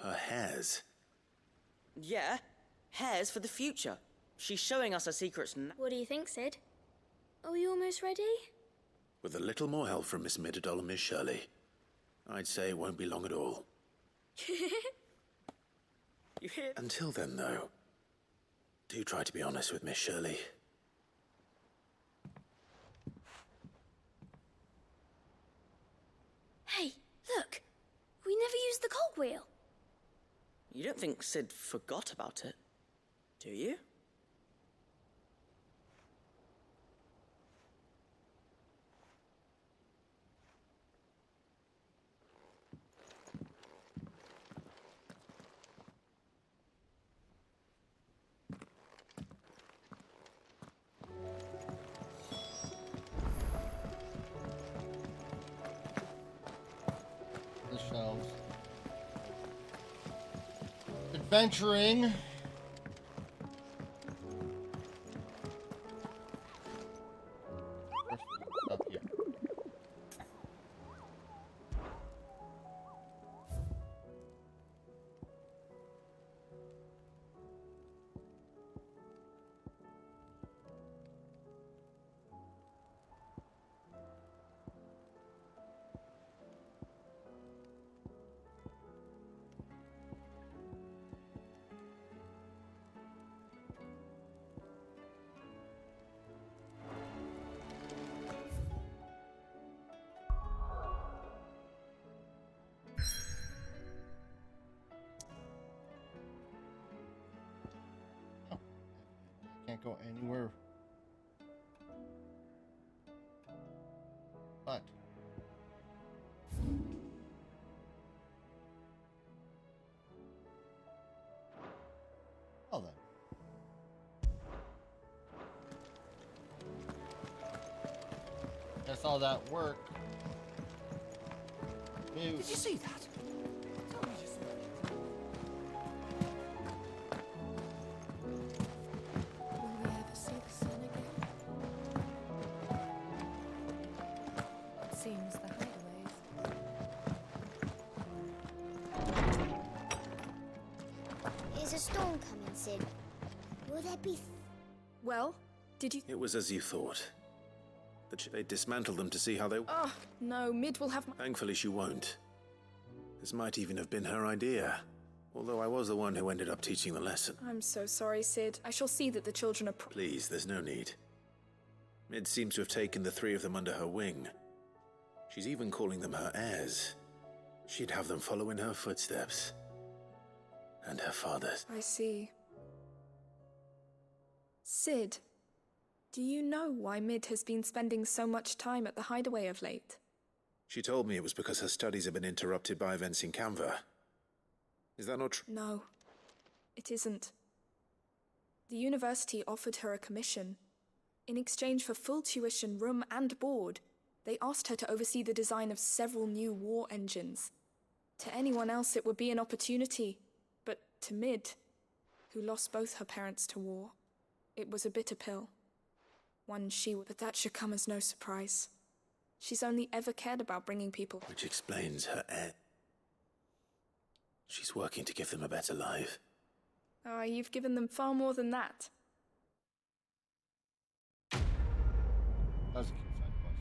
Her heirs? Yeah, heirs for the future. She's showing us her secrets now. What do you think, Sid? Are you almost ready? With a little more help from Miss Mididol and Miss Shirley, I'd say it won't be long at all. You hear? Until then, though, do try to be honest with Miss Shirley. Hey, look! We never used the cogwheel. You don't think Sid forgot about it, do you? The shelves. Adventuring. Up here. Can't go anywhere. But well then. Guess all that work. Did you see that? Will we ever see the sun again? It seems the hideaways. Is a storm coming, Sid? Will there be... Well, did you... It was as you thought. That they dismantled them to see how they... Oh, no, Mid will have... Thankfully she won't. This might even have been her idea. Although I was the one who ended up teaching the lesson. I'm so sorry, Sid. I shall see that the children are... Please, there's no need. Mid seems to have taken the three of them under her wing. She's even calling them her heirs. She'd have them follow in her footsteps. And her father's. I see. Sid, do you know why Mid has been spending so much time at the hideaway of late? She told me it was because her studies have been interrupted by events in Canva. Is that not true? No, it isn't. The university offered her a commission. In exchange for full tuition, room and board, they asked her to oversee the design of several new war engines. To anyone else it would be an opportunity, but to Mid, who lost both her parents to war, it was a bitter pill. One she would... But that should come as no surprise. She's only ever cared about bringing people... Which explains her heir. She's working to give them a better life. Ah, you've given them far more than that. That was a cute side quest.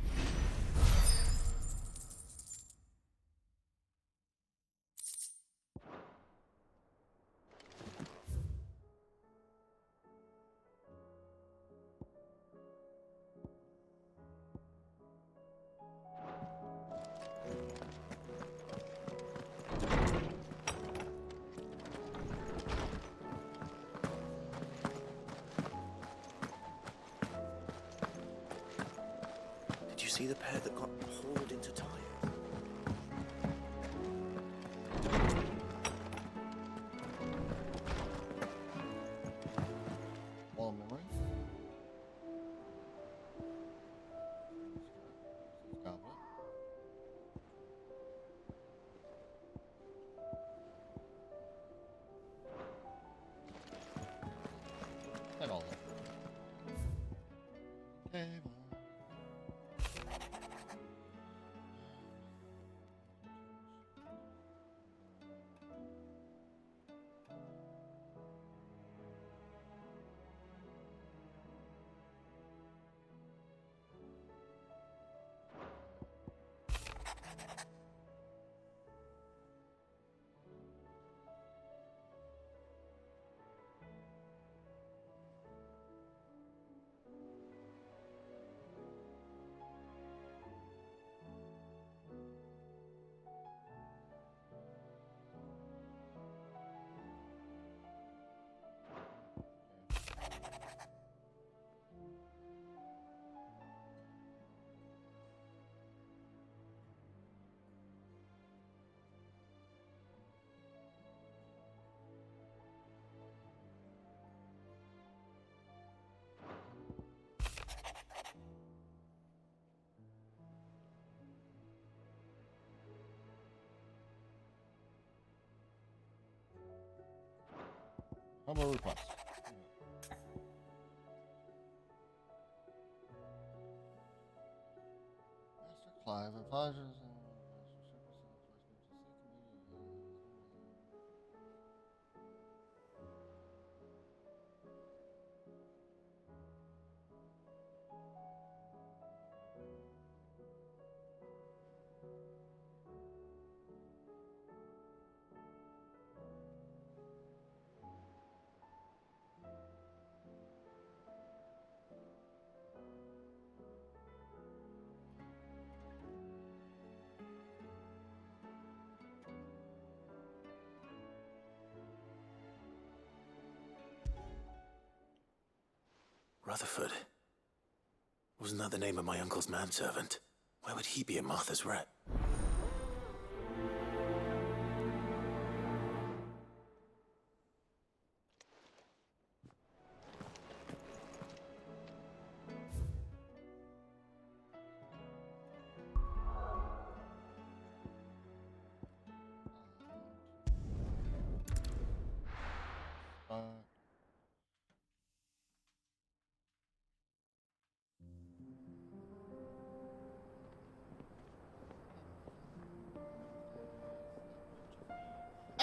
Did you see the pair that got hauled into tires? Wall of memory. Goblet. And all that. Table. Humble request. Master Clive apologizes. Rutherford. Wasn't that the name of my uncle's manservant? Why would he be in Martha's rat?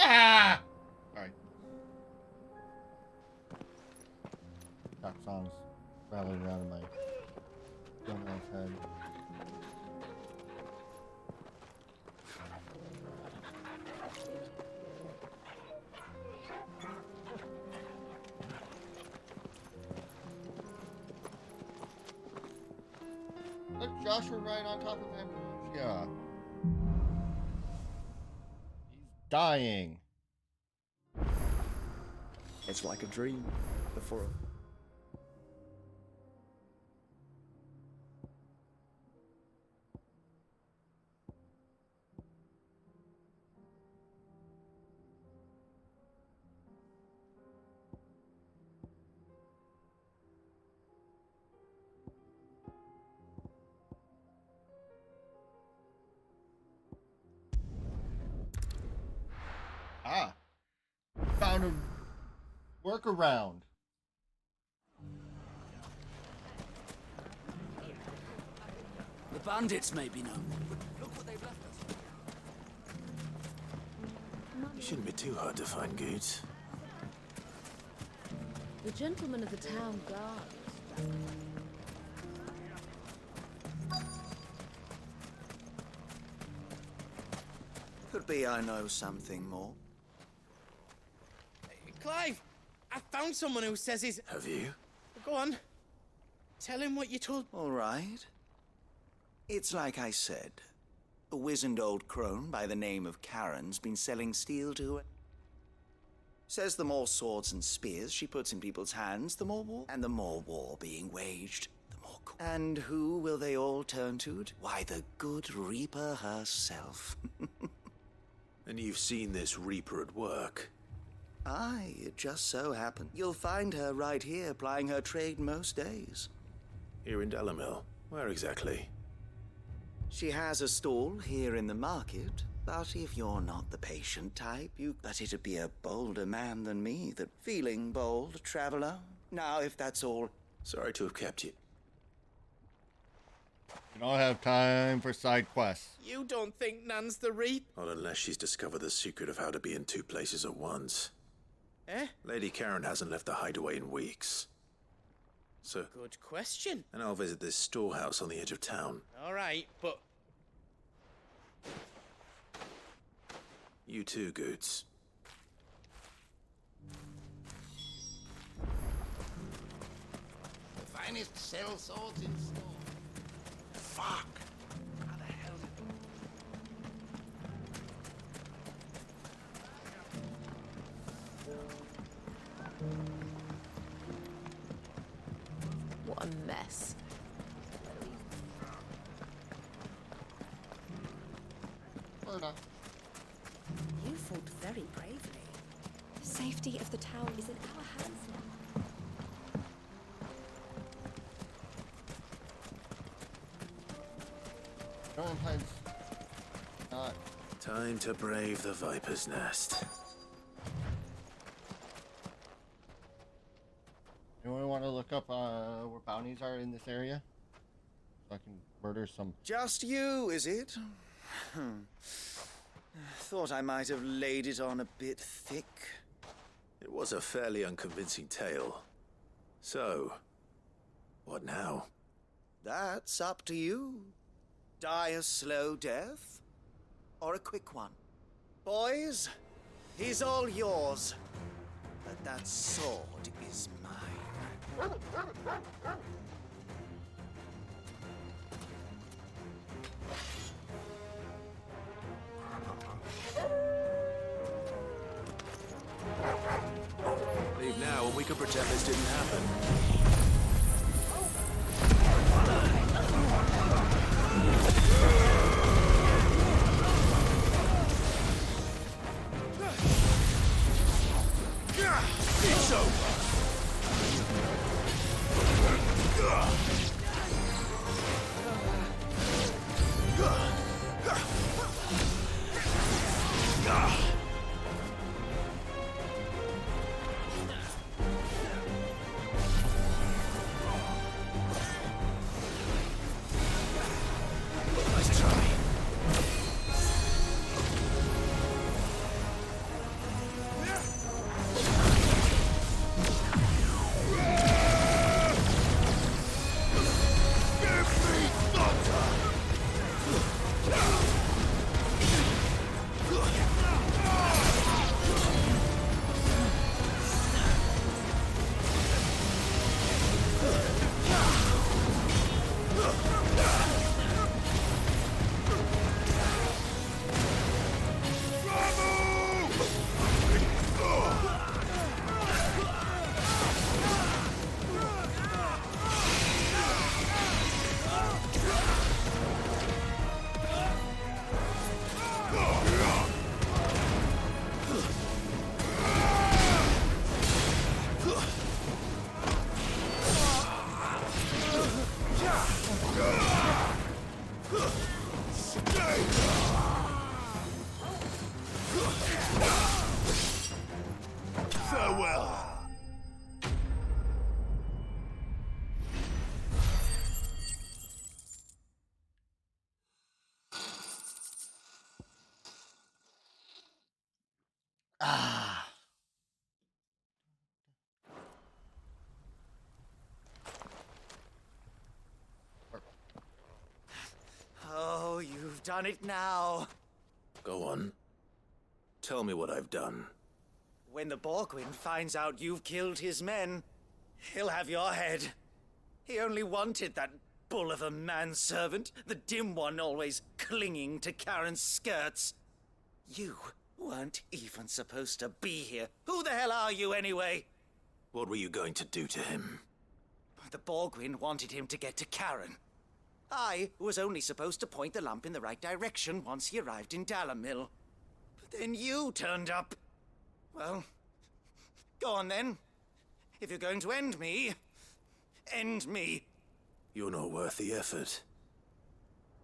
Ah! Alright. That song's rattling around in my young man's head. Look, Joshua right on top of Ambrosia. He's dying. It's like a dream before. Ah. Found a workaround. The bandits may be known. Look what they've left us. You shouldn't be too hard to find, Goods. The gentleman of the town guard. Could be I know something more. Clive, I found someone who says he's... Have you? Go on. Tell him what you told... All right. It's like I said. A wizened old crone by the name of Karen's been selling steel to her. Says the more swords and spears she puts in people's hands, the more war. And the more war being waged, the more... And who will they all turn to? Why, the good Reaper herself. And you've seen this Reaper at work? Aye, it just so happened. You'll find her right here plying her trade most days. Here in Dalimil? Where exactly? She has a stall here in the market, but if you're not the patient type, but it'd be a bolder man than me that... Feeling bold, traveler? Now, if that's all... Sorry to have kept you. You don't have time for side quests. You don't think Nan's the Reap? Not unless she's discovered the secret of how to be in two places at once. Eh? Lady Karen hasn't left the hideaway in weeks. So... Good question. And I'll visit this storehouse on the edge of town. All right, but... You too, Goods. The finest sell swords in store. Fuck! How the hell did... What a mess. You fought very bravely. The safety of the town is in our hands now. Valentine's not. Time to brave the Viper's Nest. Anyone want to look up where bounties are in this area? So I can murder some. Just you, is it? Thought I might have laid it on a bit thick. It was a fairly unconvincing tale. So, what now? That's up to you. Die a slow death, or a quick one. Boys, he's all yours. But that sword is mine. Leave now and we can pretend this didn't happen. It's over. Nice try. Farewell. Oh, you've done it now. Go on. Tell me what I've done. When the Borgwyn finds out you've killed his men, he'll have your head. He only wanted that bull of a manservant, the dim one always clinging to Karen's skirts. You weren't even supposed to be here. Who the hell are you anyway? What were you going to do to him? The Borgwyn wanted him to get to Karen. I was only supposed to point the lamp in the right direction once he arrived in Dalamil. But then you turned up. Well, go on then. If you're going to end me, end me. You're not worth the effort.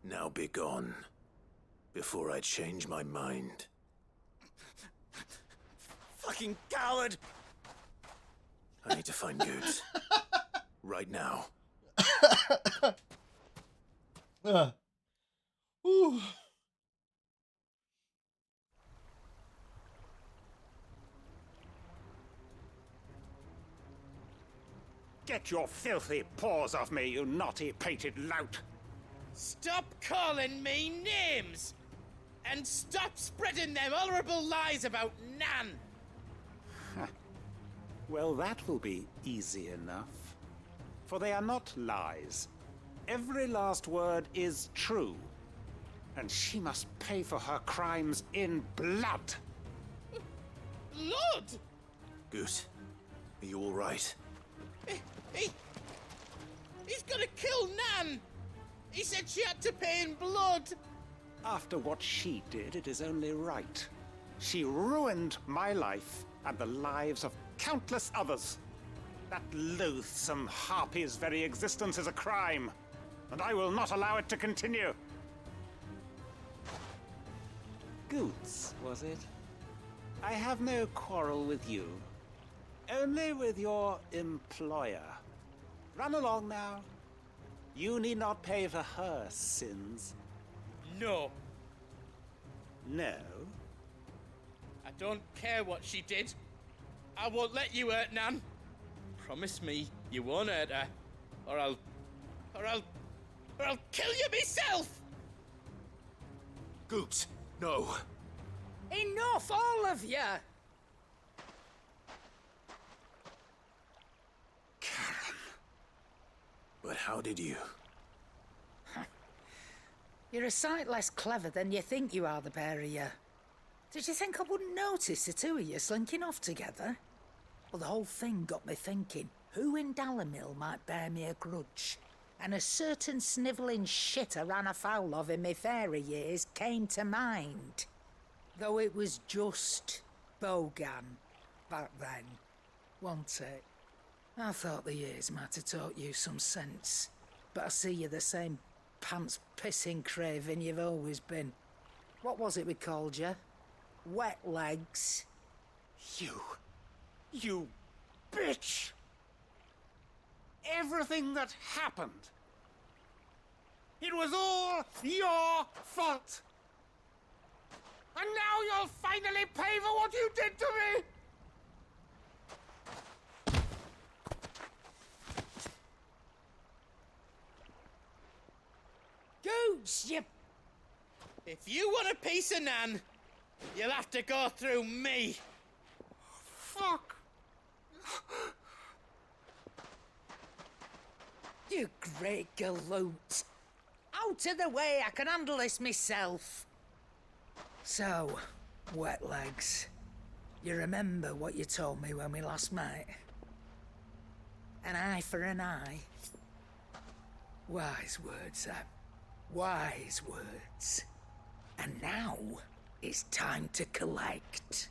Now be gone, before I change my mind. Fucking coward! I need to find Goetz. Right now. Ooh. Get your filthy paws off me, you naughty-pated lout! Stop calling me names! And stop spreading them horrible lies about Nan! Well, that will be easy enough. For they are not lies. Every last word is true. And she must pay for her crimes in blood. Blood? Goetz, are you all right? He's gonna kill Nan! He said she had to pay in blood! After what she did, it is only right. She ruined my life and the lives of countless others. That loathsome harpy's very existence is a crime, and I will not allow it to continue. Goetz, was it? I have no quarrel with you. Only with your employer. Run along now. You need not pay for her sins. No. No? I don't care what she did. I won't let you hurt Nan. Promise me you won't hurt her, or I'll kill you myself. Goops, no. Enough, all of you! But how did you? You're a sight less clever than you think you are, the pair of you. Did you think I wouldn't notice the two of you slinking off together? Well, the whole thing got me thinking, who in Dalimil might bear me a grudge? And a certain snivelling shit I ran afoul of in my fairy years came to mind. Though it was just Bogan back then, wasn't it? I thought the years might have taught you some sense, but I see you're the same pants-pissing craven you've always been. What was it we called you? Wet legs? You bitch! Everything that happened, it was all your fault! And now you'll finally pay for what you did to me! Gooch, you... If you want a piece of Nan, you'll have to go through me. Fuck! You great galoot! Out of the way, I can handle this myself. So, wet legs, you remember what you told me when we last met? An eye for an eye. Wise words, Sam. Wise words. And now, it's time to collect.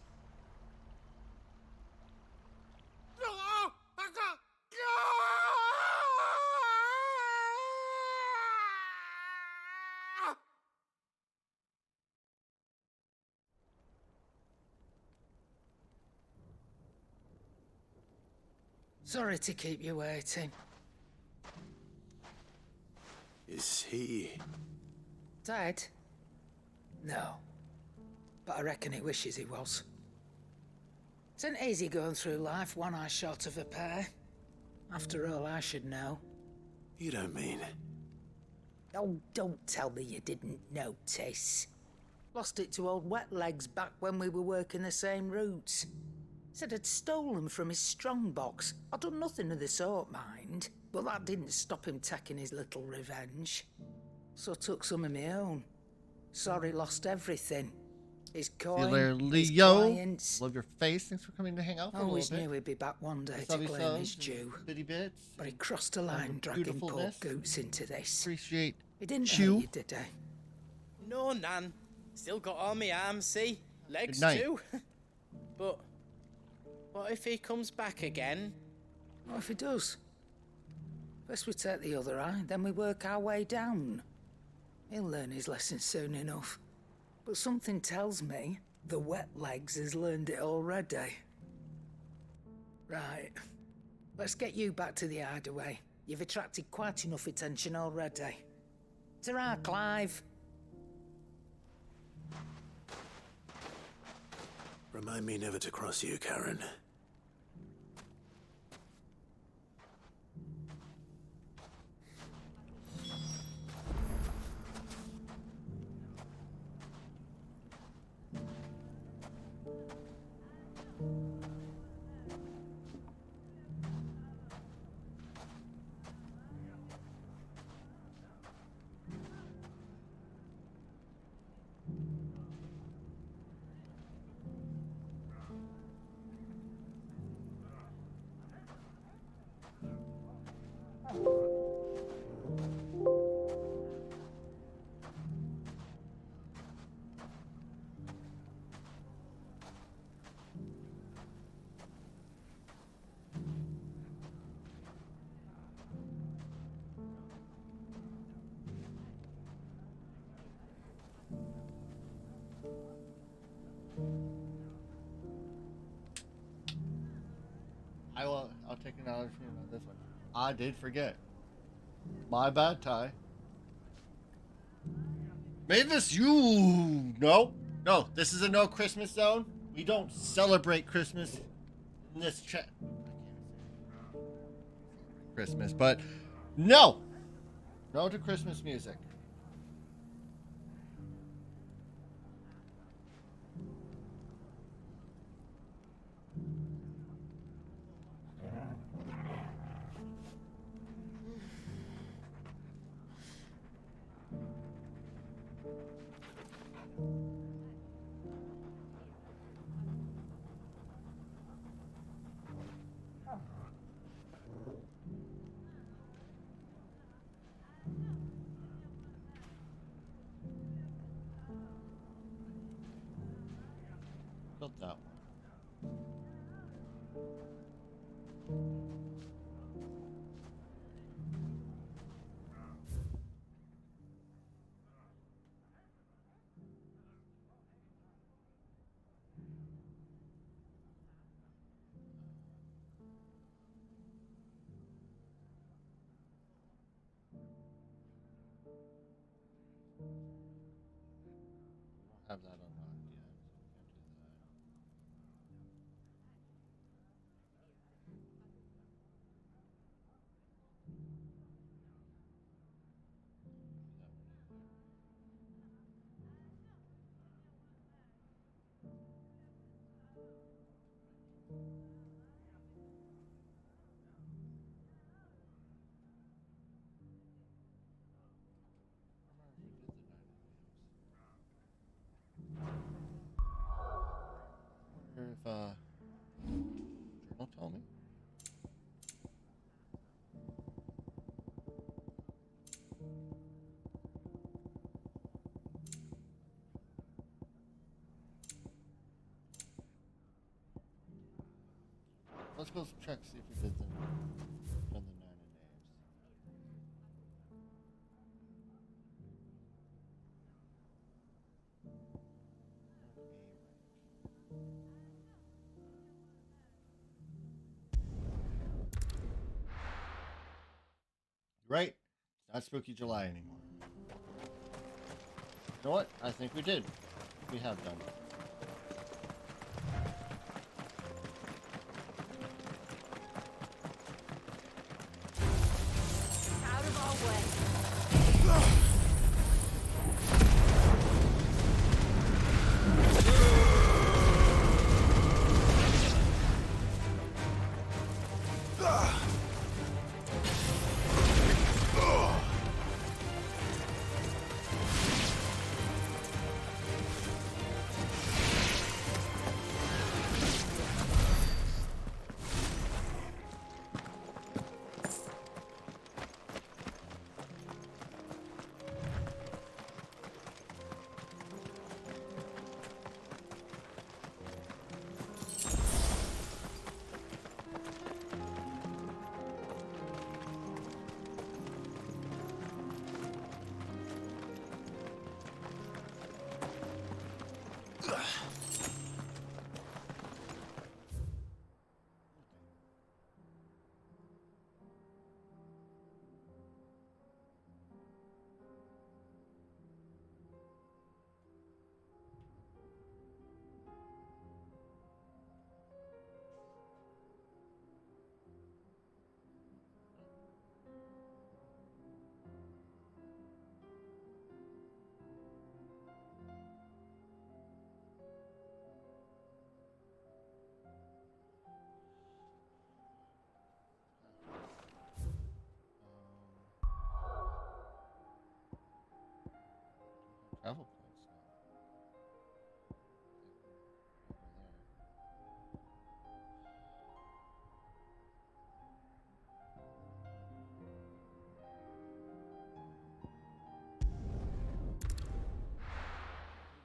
Sorry to keep you waiting. Is he... Dead? No. But I reckon he wishes he was. It isn't easy going through life one eye short of a pair. After all, I should know. You don't mean... Oh, don't tell me you didn't notice. Lost it to old Wet Legs back when we were working the same routes. Said I'd stolen from his strongbox. I'd done nothing of the sort, mind. But that didn't stop him taking his little revenge. So I took some of my own. Sorry, lost everything. His coin, See you later, his Leo. clients. Love your face. Thanks for coming to hang out for a Always little bit. knew he'd be back one day Let's to have you claim some his due. bitty bits. But he crossed a line dragging poor beautifulness. Goots into this. Appreciate He didn't you. hurt you, did he? No, Nan. Still got all my arms, see? Legs Good night. too. But what if he comes back again? What if he does? First we take the other eye, then we work our way down. He'll learn his lesson soon enough. But something tells me the Wet Legs has learned it already. Right. Let's get you back to the hideaway. You've attracted quite enough attention already. Ta-ra, Clive. Remind me never to cross you, Karen. take acknowledgement on this one. I did forget. My bad, Ty. Mavis, you... No, this is a no Christmas zone. We don't celebrate Christmas in this chat. Christmas, but no to Christmas music. Built that one. I don't have that unlocked yet. If Journal tell me. Let's go check, see if we did done the 9 of names. Right? It's not Spooky July anymore. You know what? I think we did. We have done it. Out of our way. Travel points now.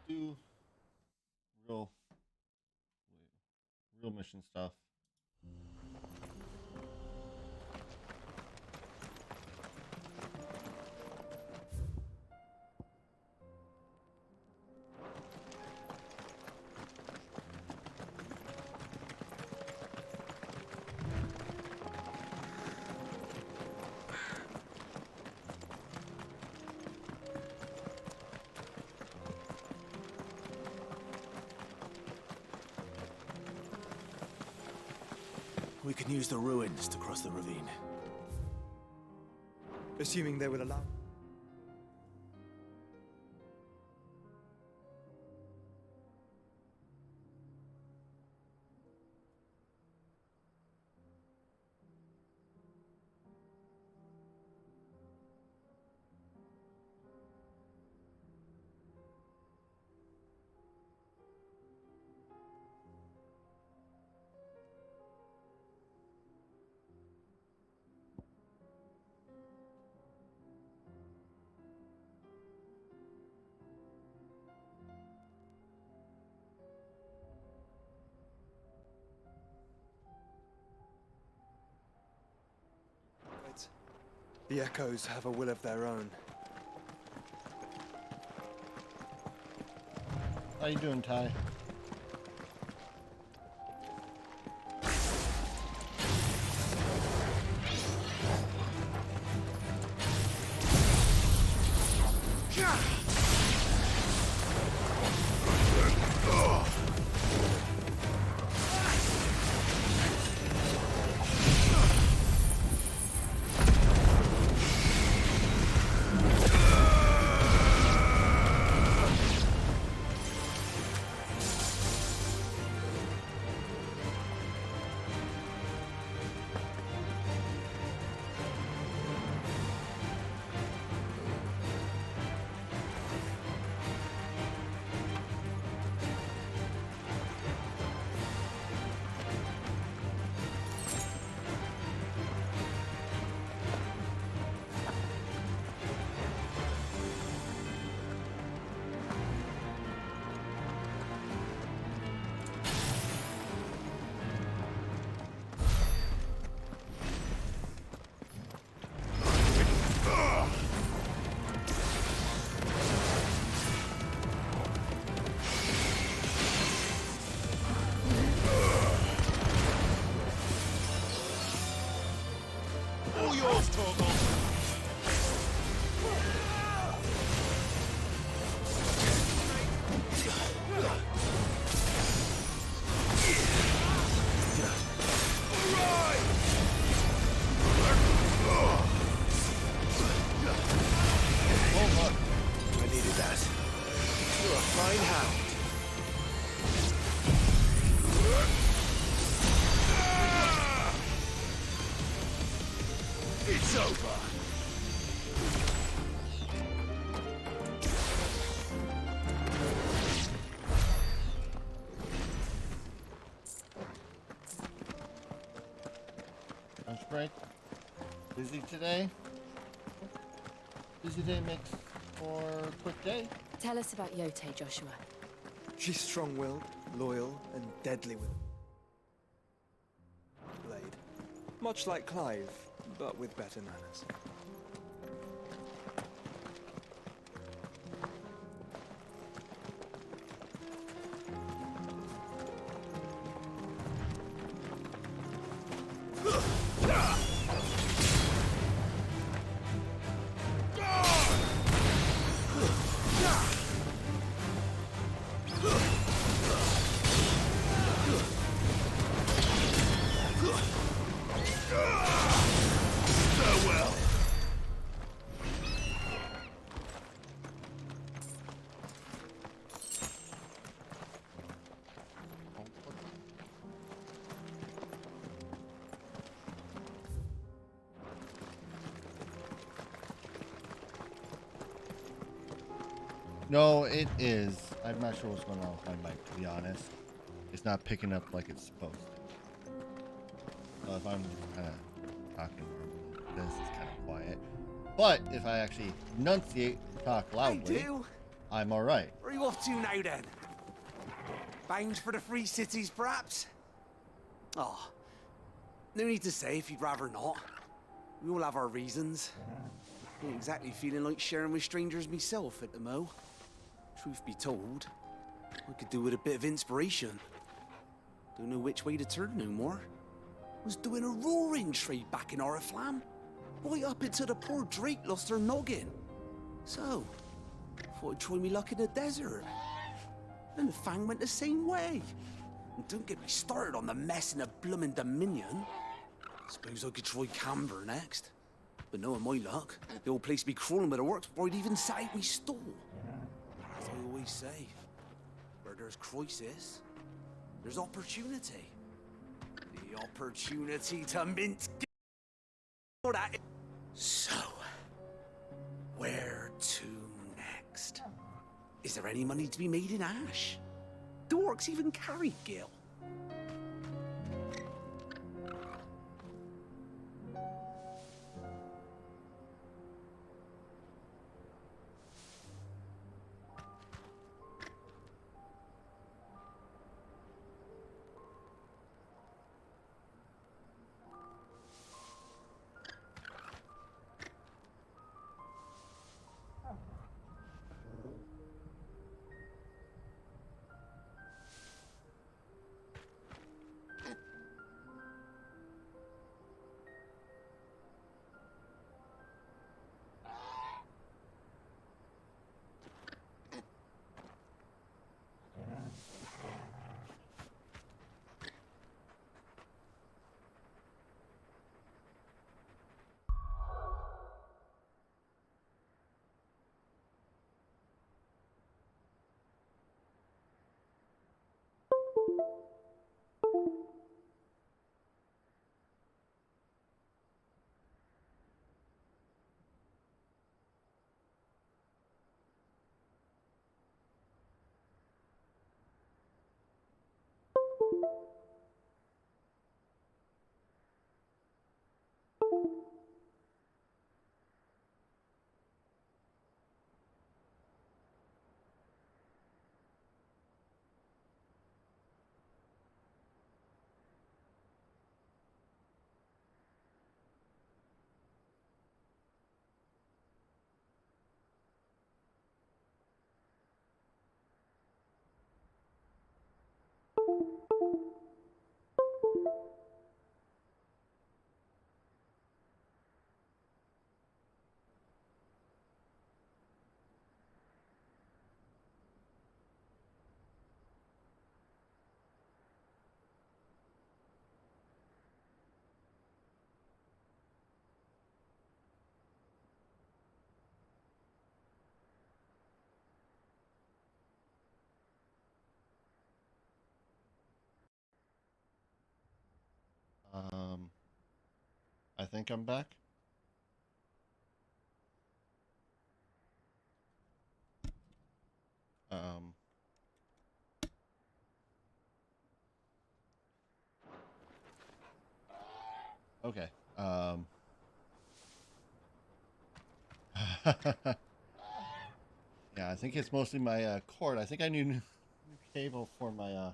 Do real mission stuff. We can use the ruins to cross the ravine. Assuming they will allow. The echoes have a will of their own. How you doing, Ty? It's over. Lunch break. Busy today? Busy day makes for a quick day. Tell us about Yote, Joshua. She's strong-willed, loyal, and deadly with blade. Much like Clive, but with better manners. No, it is. I'm not sure what's going on with my mic, to be honest. It's not picking up like it's supposed to. So if I'm kind of talking, this is kind of quiet. But if I actually enunciate, talk loudly, I'm all right. Where are you off to now, then? Bound for the Free Cities, perhaps? Oh, no need to say if you'd rather not. We all have our reasons. Ain't exactly feeling like sharing with strangers myself at the mo. Truth be told, I could do with a bit of inspiration. Don't know which way to turn no more. Was doing a roaring trade back in Oriflamme. Right up into the poor Drake lost her noggin. So, thought I'd try me luck in the desert. And the Fang went the same way. And don't get me started on the mess in the bloomin' Dominion. Suppose I could try Canberra next. But knowing my luck, the old place be crawling with the works before I'd even set out my stall. As I always say, where there's crisis, there's opportunity. The opportunity to mint. So, where to next? Is there any money to be made in Ash? Do orcs even carry gil? I think I'm back. Okay. Yeah, I think it's mostly my cord. I think I need new cable for my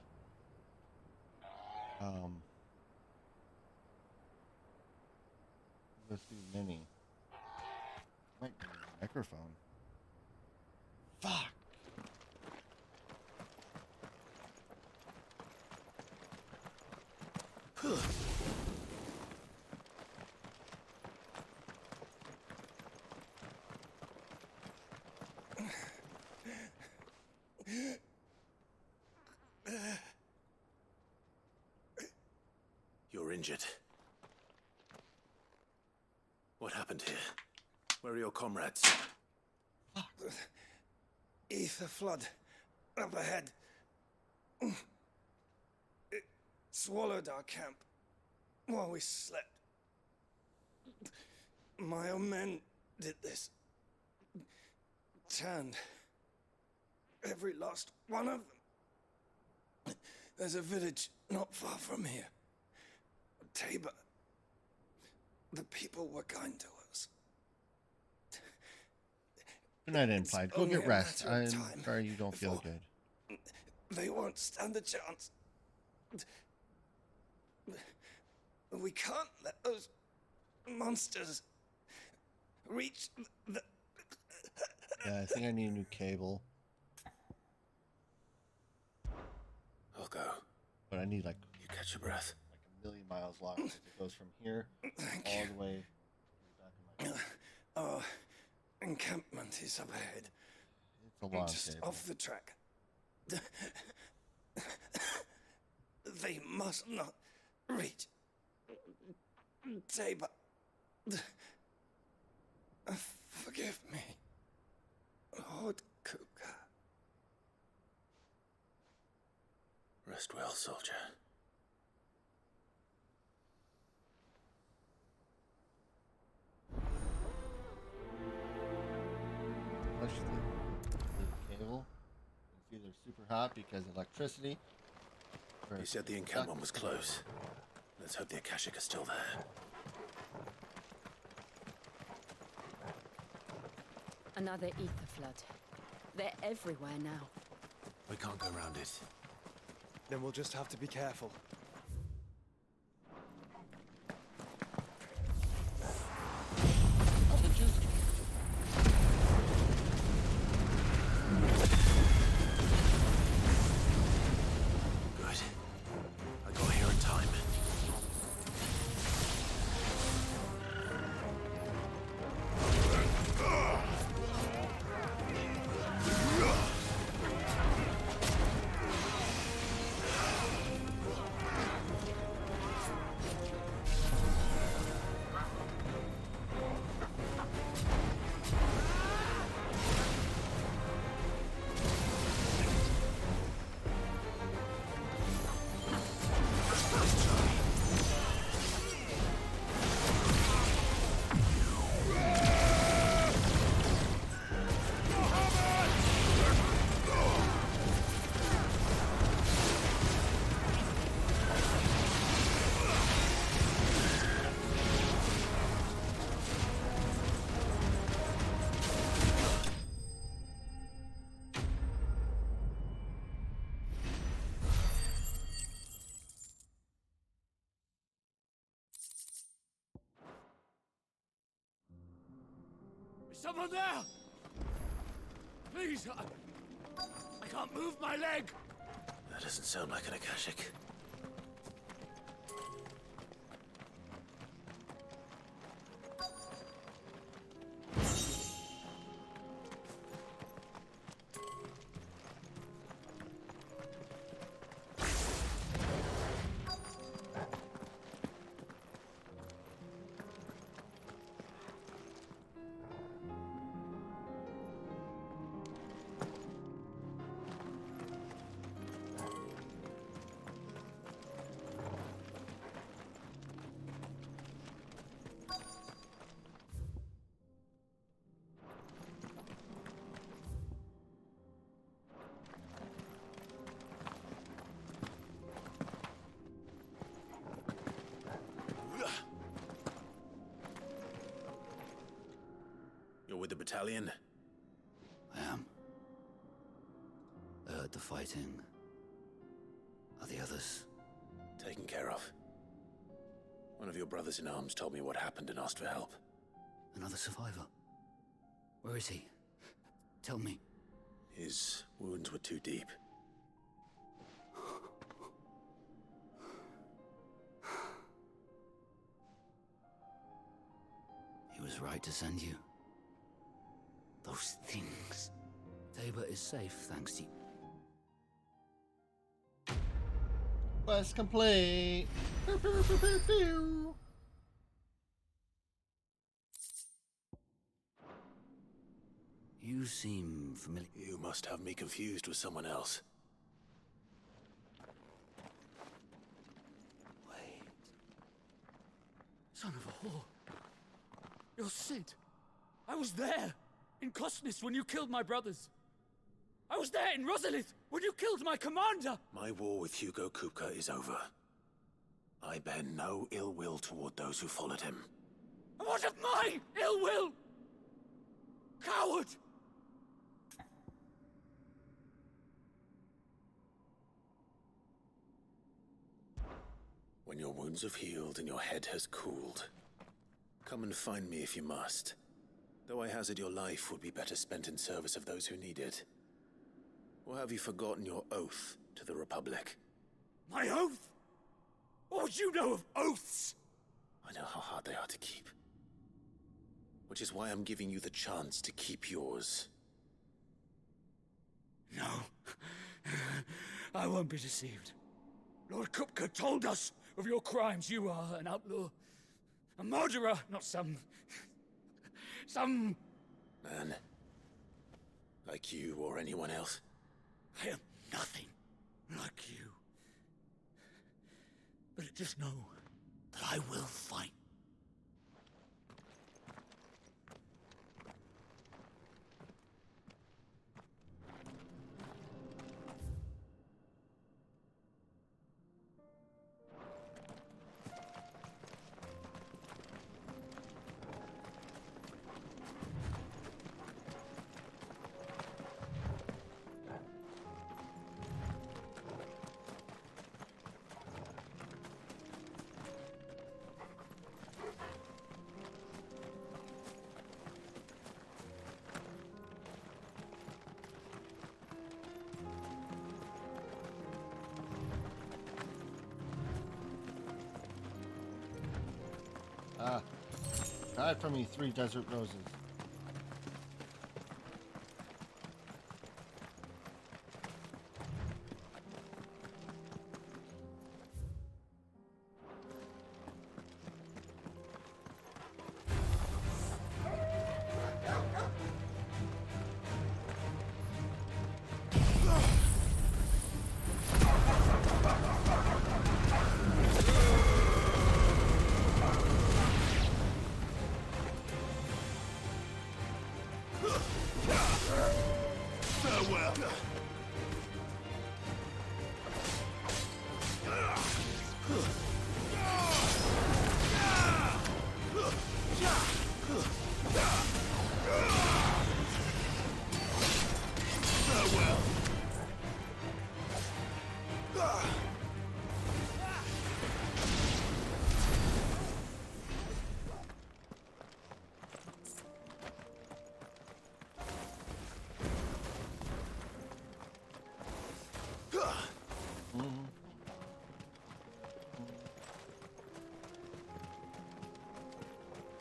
USB Mini. Might be a microphone. Fuck. You're injured. What happened here? Where are your comrades? Ether flood. Up ahead. It swallowed our camp while we slept. My own men did this. Turned every last one of them. There's a village not far from here. Tabor. The people were kind to us. Good night, Implied. Go get rest. I'm sorry you don't feel good. They won't stand a chance. We can't let those monsters reach the... Yeah, I think I need a new cable. I'll go. But I need like... You catch your breath. Like 1,000,000 miles long. It goes from here all the way to the back of my... Our encampment is up ahead. It's a long just cable. off the track. They must not reach Tabor. Forgive me, Lord Kuka. Rest well, soldier. Push the cable. It's either super hot because of electricity. You said the encampment was close. Let's hope the Akashic is still there. Another ether flood. They're everywhere now. We can't go around it. Then we'll just have to be careful. Good. I got here in time. Is someone there? Please, I can't move my leg. That doesn't sound like an Akashic. You're with the battalion? I am. I heard the fighting. Are the others? Taken care of. One of your brothers in arms told me what happened and asked for help. Another survivor? Where is he? Tell me. His wounds were too deep. He was right to send you. Those things. Tabor is safe, thanks to you. Quest complete. Pew, pew, pew, pew, pew. You seem familiar. You must have me confused with someone else. Wait. Son of a whore. You're Sid. I was there in Kosnis when you killed my brothers. I was there in Rosalith when you killed my commander. My war with Hugo Kupka is over. I bear no ill will toward those who followed him. And what of my ill will? Coward! When your wounds have healed and your head has cooled, come and find me if you must. Though I hazard your life would be better spent in service of those who need it. Or have you forgotten your oath to the Republic? My oath? What would you know of oaths? I know how hard they are to keep. Which is why I'm giving you the chance to keep yours. No. I won't be deceived. Lord Kupka told us of your crimes. You are an outlaw. A murderer, not some... Man. Like you or anyone else. I am nothing like you. But just know that I will fight. Hide from me, 3 desert roses.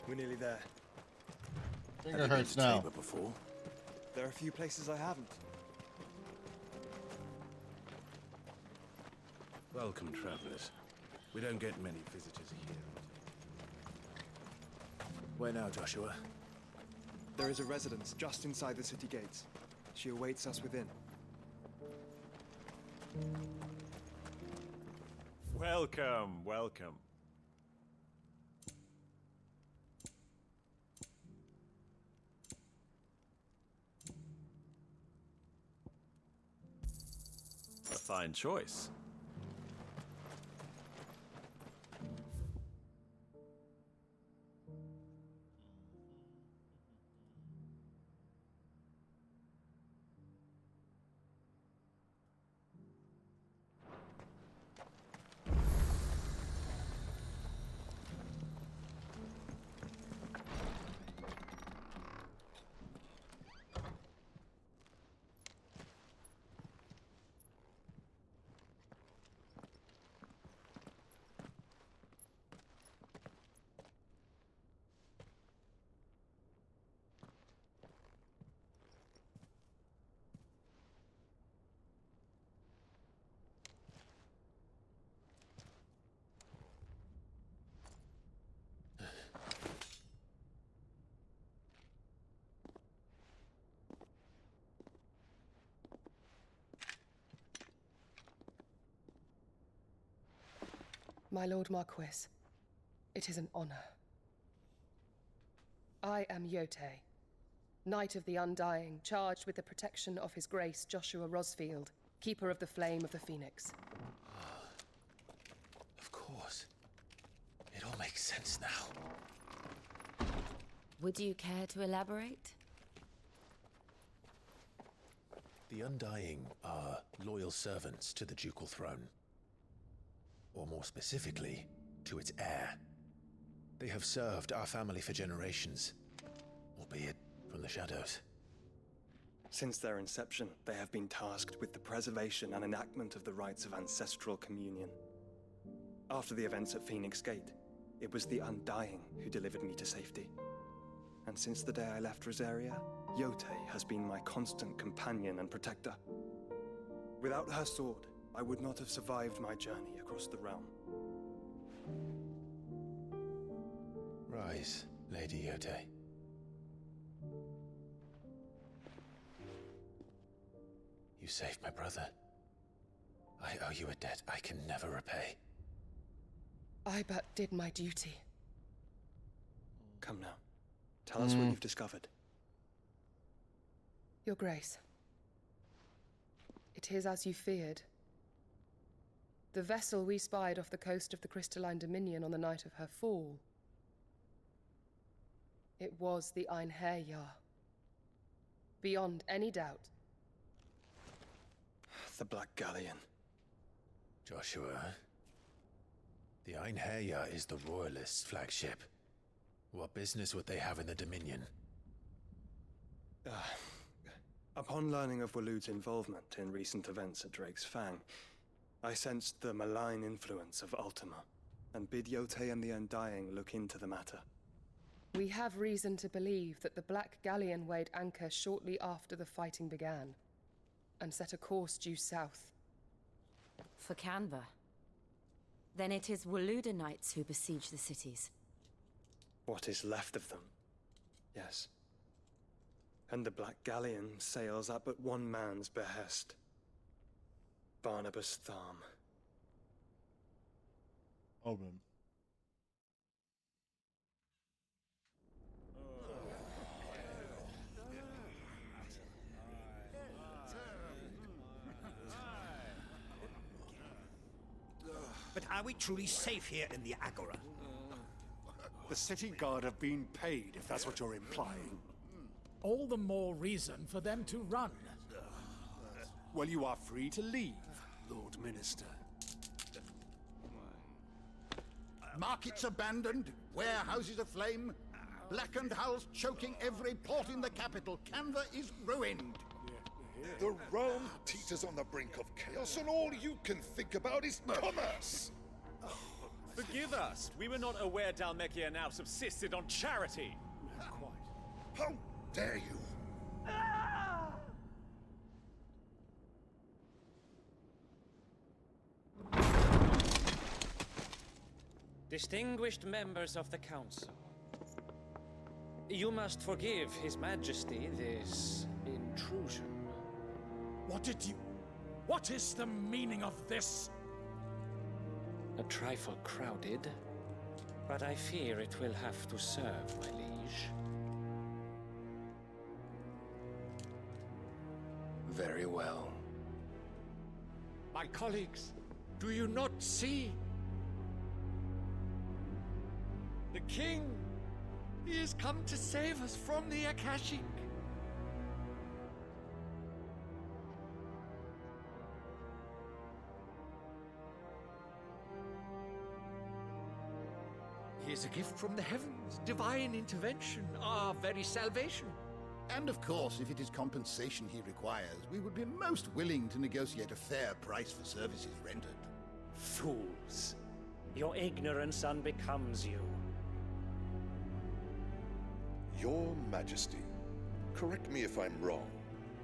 We're nearly there. Finger hurts now. Before? There are a few places I haven't. Welcome, travelers. We don't get many visitors here. Where now, Joshua? There is a residence just inside the city gates. She awaits us within. Welcome, welcome. A fine choice. My Lord Marquis, it is an honor. I am Yote, Knight of the Undying, charged with the protection of His Grace Joshua Rosfield, Keeper of the Flame of the Phoenix. Of course. It all makes sense now. Would you care to elaborate? The Undying are loyal servants to the ducal throne. Or more specifically, to its heir. They have served our family for generations, albeit from the shadows. Since their inception, they have been tasked with the preservation and enactment of the rites of ancestral communion. After the events at Phoenix Gate, it was the Undying who delivered me to safety. And since the day I left Rosaria, Yote has been my constant companion and protector. Without her sword, I would not have survived my journey across the realm. Rise, Lady Yote. You saved my brother. I owe you a debt I can never repay. I but did my duty. Come now. Tell us what you've discovered. Your Grace. It is as you feared. The vessel we spied off the coast of the Crystalline Dominion on the night of her fall. It was the Einherjar. Beyond any doubt. The Black Galleon. Joshua, the Einherjar is the Royalists' flagship. What business would they have in the Dominion? Upon learning of Waloed's involvement in recent events at Drake's Fang, I sensed the malign influence of Ultima, and bid Yote and the Undying look into the matter. We have reason to believe that the Black Galleon weighed anchor shortly after the fighting began, and set a course due south. For Canva. Then it is Waloeda Knights who besiege the cities. What is left of them? Yes. And the Black Galleon sails at but one man's behest. Barnabas Tharm. Omen. But are we truly safe here in the Agora? The city guard have been paid, if that's what you're implying. All the more reason for them to run. Well, you are free to leave, Lord Minister. Markets abandoned, warehouses aflame, blackened hulls choking every port in the capital. Canva is ruined. The realm teeters on the brink of chaos, and all you can think about is commerce. Forgive us. We were not aware Dhalmekia now subsisted on charity. How dare you? Distinguished members of the Council, you must forgive His Majesty this intrusion. What is the meaning of this? A trifle crowded, but I fear it will have to serve, my liege. Very well. My colleagues, do you not see? The king! He has come to save us from the Akashic! He is a gift from the heavens, divine intervention, our very salvation. And of course, if it is compensation he requires, we would be most willing to negotiate a fair price for services rendered. Fools! Your ignorance unbecomes you. Your Majesty, correct me if I'm wrong,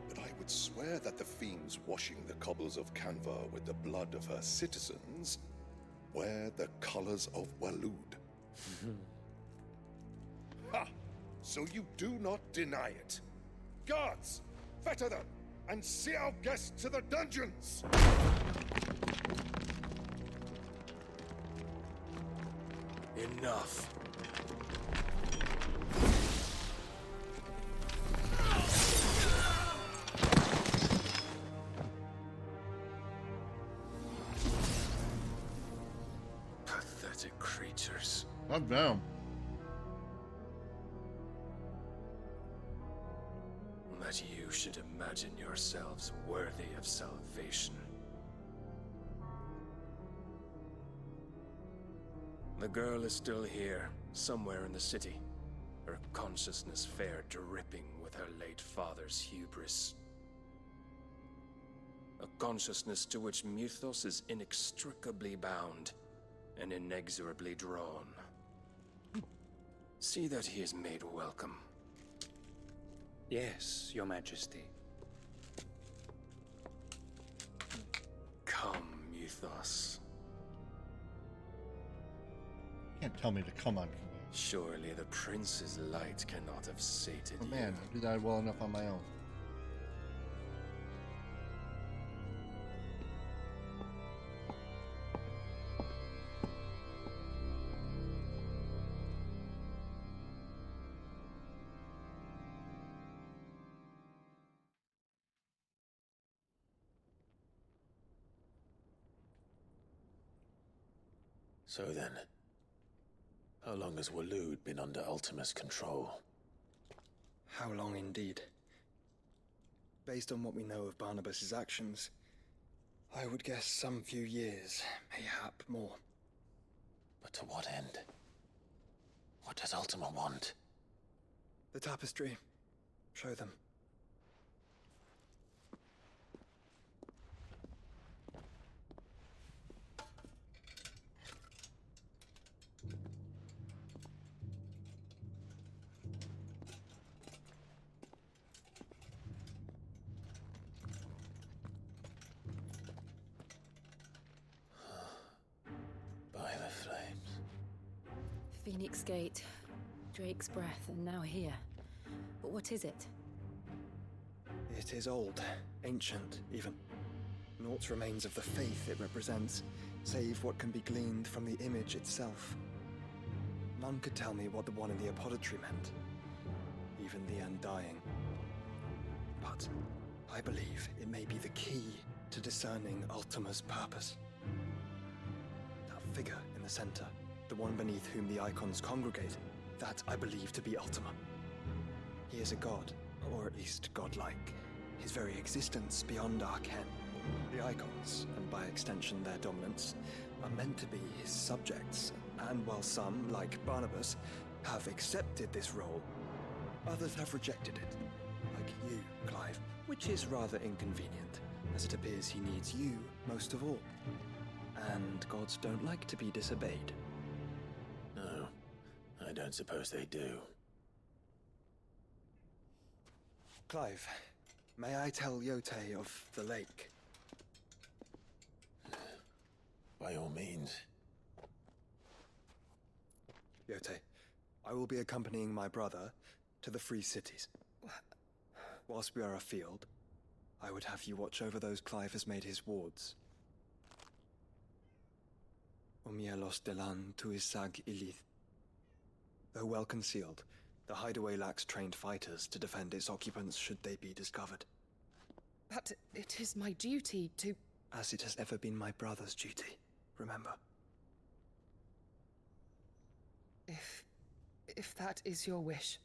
but I would swear that the fiends washing the cobbles of Canva with the blood of her citizens wear the colors of Waloed. Ha! So you do not deny it. Guards, fetter them, and see our guests to the dungeons! Enough. Pathetic creatures. I'm down. That you should imagine yourselves worthy of salvation. The girl is still here, somewhere in the city. Her consciousness fair dripping with her late father's hubris. A consciousness to which Mythos is inextricably bound and inexorably drawn. See that he is made welcome. Yes, Your Majesty. Come. beneath us. You can't tell me to come on. Surely the prince's light cannot have sated Oh you. man, I do that well enough on my own. So then, how long has Waloed been under Ultima's control? How long indeed? Based on what we know of Barnabas's actions, I would guess some few years, mayhap more. But to what end? What does Ultima want? The tapestry. Show them. By the flames. Phoenix Gate, Drake's Breath, and now here. But what is it? It is old, ancient, even. Naught remains of the faith it represents, save what can be gleaned from the image itself. None could tell me what the one in the apothecary meant, even the Undying. But I believe it may be the key to discerning Ultima's purpose. That figure in the center, the one beneath whom the icons congregate, that I believe to be Ultima. He is a god, or at least godlike. His very existence beyond our ken. The icons, and by extension their dominance, are meant to be his subjects, and while some, like Barnabas, have accepted this role, others have rejected it. Like you, Clive, which is rather inconvenient, as it appears he needs you most of all. And gods don't like to be disobeyed. No, I don't suppose they do. Clive, may I tell Yote of the lake? By all means. Yote, I will be accompanying my brother to the Free Cities. Whilst we are afield, I would have you watch over those Clive has made his wards. Omielos delan tuisag ilith. Though well concealed, the hideaway lacks trained fighters to defend its occupants should they be discovered. But it is my duty to... As it has ever been my brother's duty, remember. If that is your wish,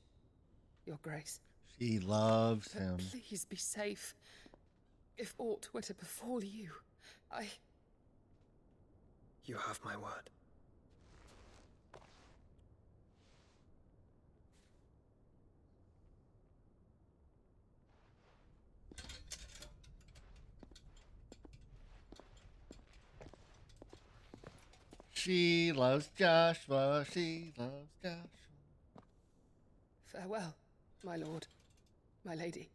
Your Grace. She loves But him. please be safe. If aught were to befall you, You have my word. She loves Joshua. She loves Joshua. Farewell, my lord, my lady.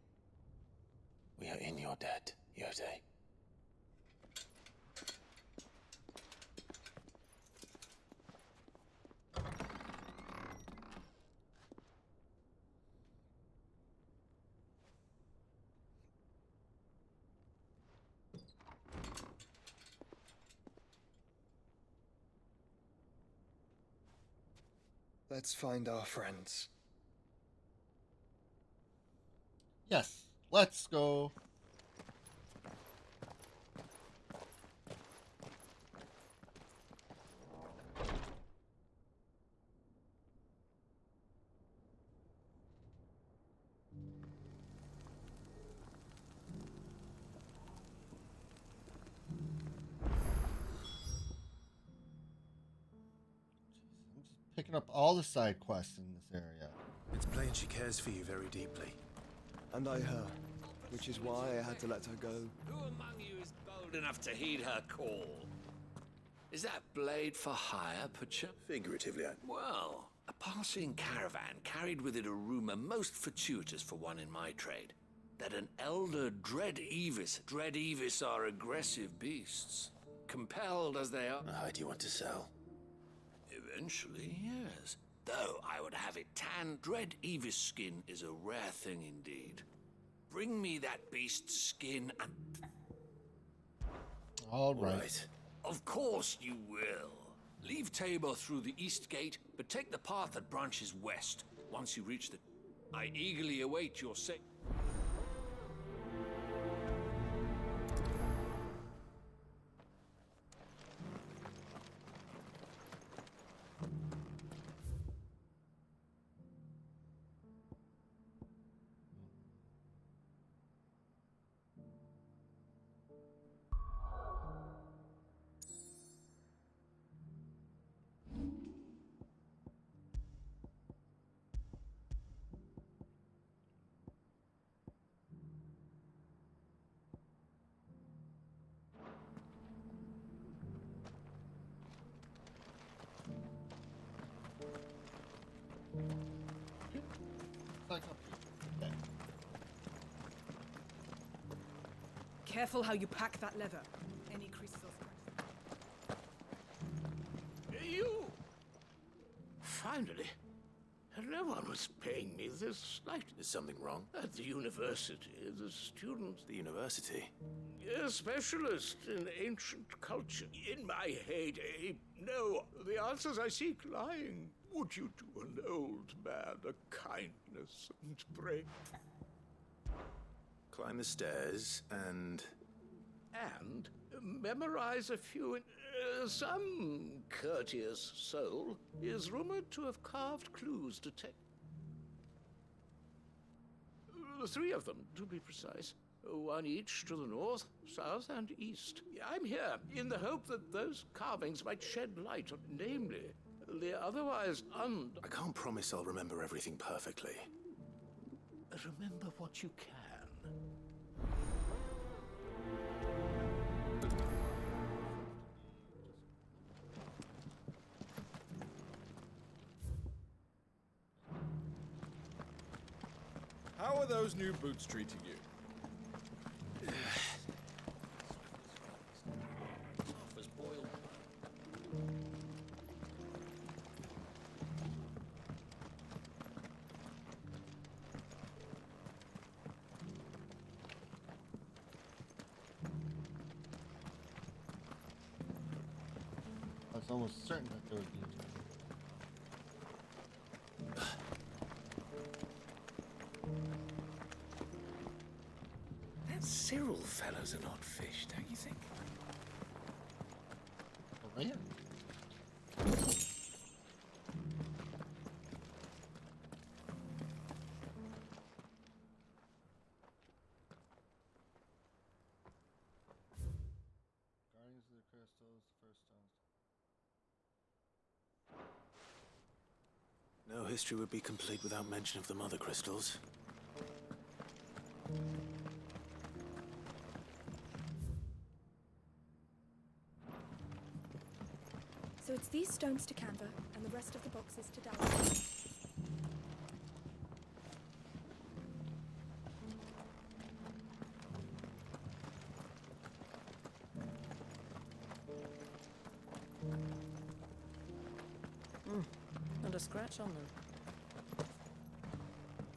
We are in your debt, Yote. Let's find our friends. Yes, let's go. Picking up all the side quests in this area. It's plain she cares for you very deeply. And I her, which is why I had to let her go. Who among you is bold enough to heed her call? Is that blade for hire, perchance? Figuratively, Well, a passing caravan carried with it a rumor most fortuitous for one in my trade. That an elder Dread Evis are aggressive beasts, compelled as they are. How do you want to sell? Eventually, yes. Though I would have it tanned, Dread Evis skin is a rare thing indeed. Bring me that beast's skin and... All right. Of course you will. Leave Tabor through the east gate, but take the path that branches west. Once you reach the... I eagerly await your Careful how you pack that leather. Any creases or scratches. You! Finally. No one was paying me this slight. Is something wrong? At the university, the students... The university? A specialist in ancient culture. In my heyday, no, the answers I seek lying. Would you do an old man a kindness and pray? Climb the stairs and... And memorize a few... some courteous soul is rumored to have carved clues to take... 3 of them, to be precise. 1 each to the north, south, and east. I'm here in the hope that those carvings might shed light on, namely, the otherwise I can't promise I'll remember everything perfectly. Remember what you can. How are those new boots treating you? Offers boiled. I was almost certain that there would be. That Cyril fellow's an odd fish, don't you think? Over here. Guardians of the Crystals, first stones. No history would be complete without mention of the mother crystals. So it's these stones to Canva, and the rest of the boxes to Dallas. Not a scratch on them.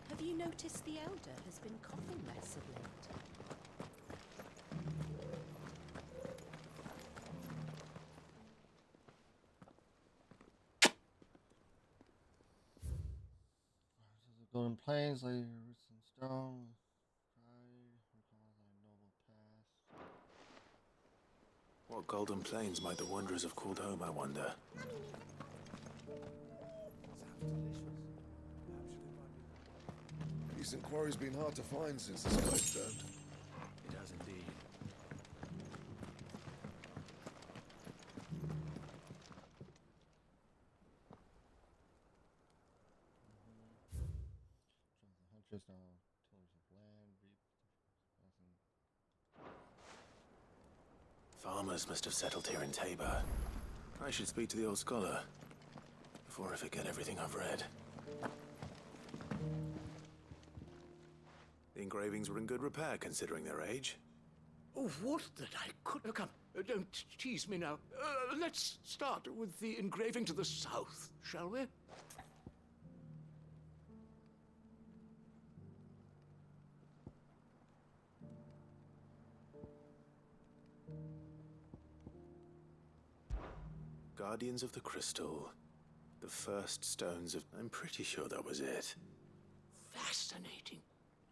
Have you noticed the Elder has been coughing less of late? Golden Plains, lay your roots in stone. Pride, recall thy noble past. What golden plains might the wanderers have called home, I wonder? Decent quarry's been hard to find since the sky's turned. It has indeed. Hunters now tillers of land, reap. Farmers must have settled here in Tabor. I should speak to the old scholar before I forget everything I've read. The engravings were in good repair considering their age. Oh, what that I could... Come, Don't tease me now. Let's start with the engraving to the south, shall we? Guardians of the Crystal. The first stones of... I'm pretty sure that was it. Fascinating.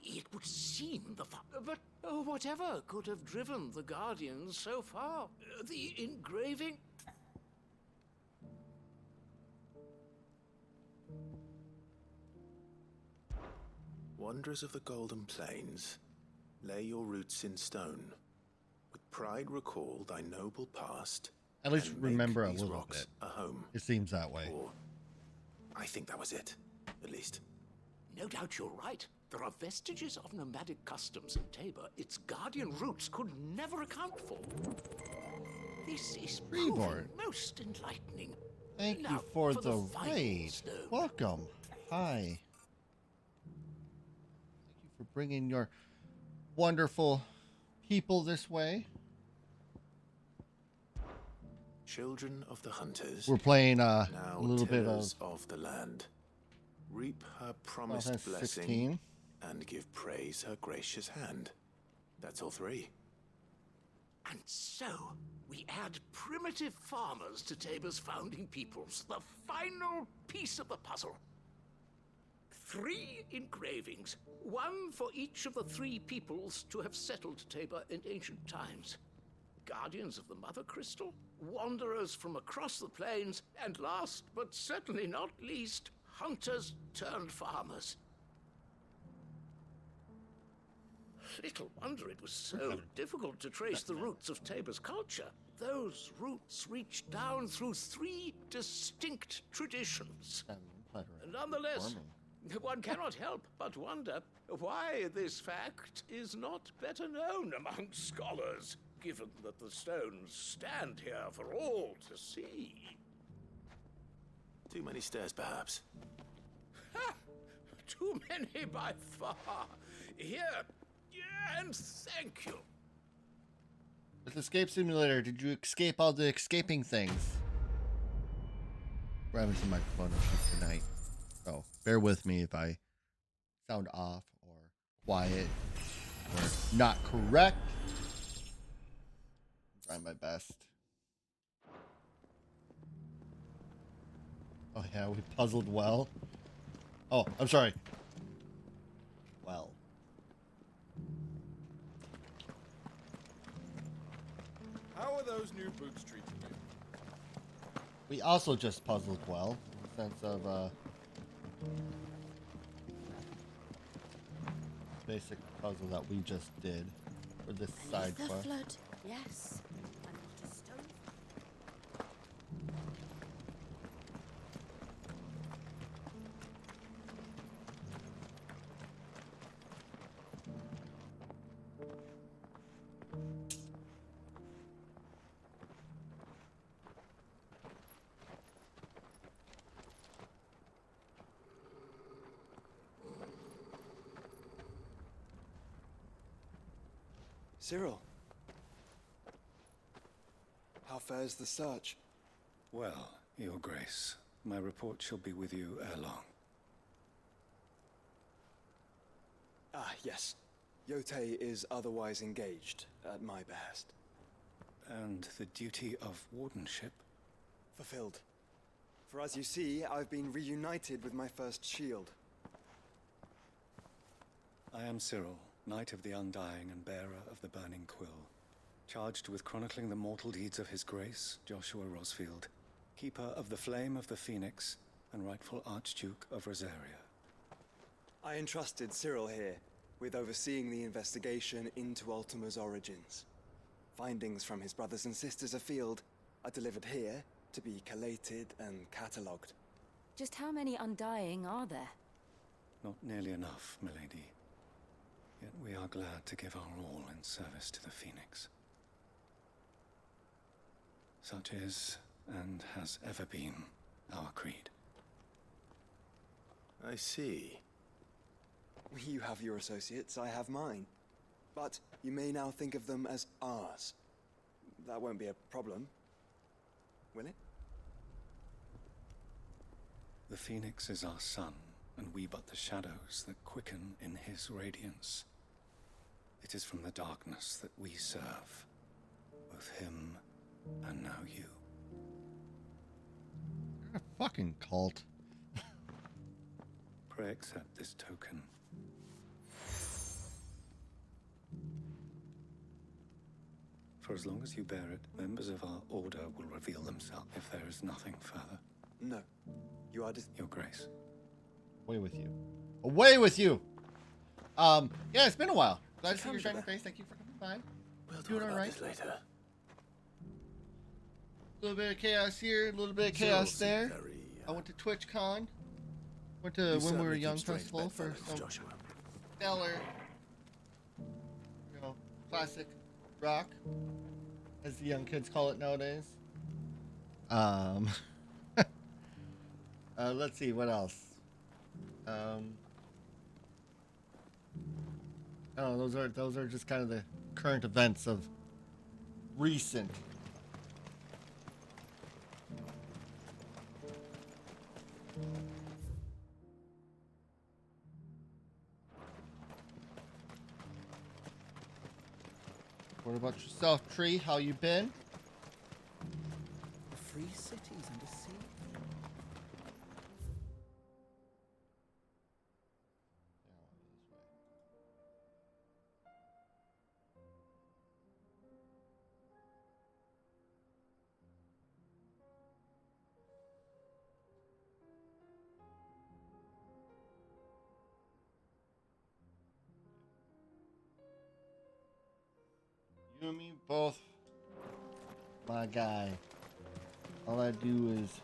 It would seem but whatever could have driven the Guardians so far? The engraving? Wanderers of the Golden Plains, lay your roots in stone. With pride recall thy noble past. At least and remember a make these little rocks bit. A home. It seems that way. Or, I think that was it, at least. No doubt you're right. There are vestiges of nomadic customs in Tabor its guardian roots could never account for. This is proving most enlightening. Thank Now, you for the the final raid. stone. Welcome. Hi. Thank you for bringing your wonderful people this way. Children of the hunters. We're playing now a little bit of the land. Reap her promised Final Fantasy blessing 16. and give praise her gracious hand. That's all three. And so, we add primitive farmers to Tabor's founding peoples, the final piece of the puzzle. 3 engravings, one for each of the 3 peoples to have settled Tabor in ancient times. Guardians of the Mother Crystal, wanderers from across the plains, and last but certainly not least, hunters turned farmers. Little wonder it was so difficult to trace the roots of Tabor's culture. Those roots reach down through 3 distinct traditions. Nonetheless, one cannot help but wonder why this fact is not better known among scholars, given that the stones stand here for all to see. Too many stairs, perhaps. Ha! Too many by far. Here, and thank you. With Escape Simulator, did you escape all the escaping things? We're having some microphone issues tonight, so bear with me if I sound off or quiet or not correct. I'm trying my best. Oh yeah, we puzzled well. Oh, I'm sorry. Well. How are those new boots treating you? We also just puzzled well, in the sense of basic puzzle that we just did for this side The quest. flood, yes. And not a stone. Cyril. How fares the search? Well, Your Grace, my report shall be with you ere long. Ah, yes. Yotei is otherwise engaged, at my behest. And the duty of wardenship? Fulfilled. For as you see, I've been reunited with my first shield. I am Cyril, Knight of the Undying and bearer of the Burning Quill, charged with chronicling the mortal deeds of His Grace, Joshua Rosfield, Keeper of the Flame of the Phoenix and rightful Archduke of Rosaria. I entrusted Cyril here with overseeing the investigation into Ultima's origins. Findings from his brothers and sisters afield are delivered here to be collated and catalogued. Just how many Undying are there? Not nearly enough, milady. Yet we are glad to give our all in service to the Phoenix. Such is, and has ever been, our creed. I see. You have your associates, I have mine. But you may now think of them as ours. that won't be a problem, will it? The Phoenix is our sun, and we but the shadows that quicken in his radiance. It is from the darkness that we serve, both him and now you. You're a fucking cult. Pray accept this token. For as long as you bear it, members of our order will reveal themselves if there is nothing further. No. You are Your Grace. Away with you. Away with you! Yeah, it's been a while. Glad to see your shining face. Thank you for coming by. We'll Doing talk all about right. this later. A little bit of chaos here, a little bit of chaos there. I went to TwitchCon. Went to When We Were Young Festival for some stellar, classic rock, as the young kids call it nowadays. Let's see, what else? Oh, those are just kind of the current events of recent. What about yourself, Tree? How you been? Free cities and a sea. You and me both, my guy. All I do is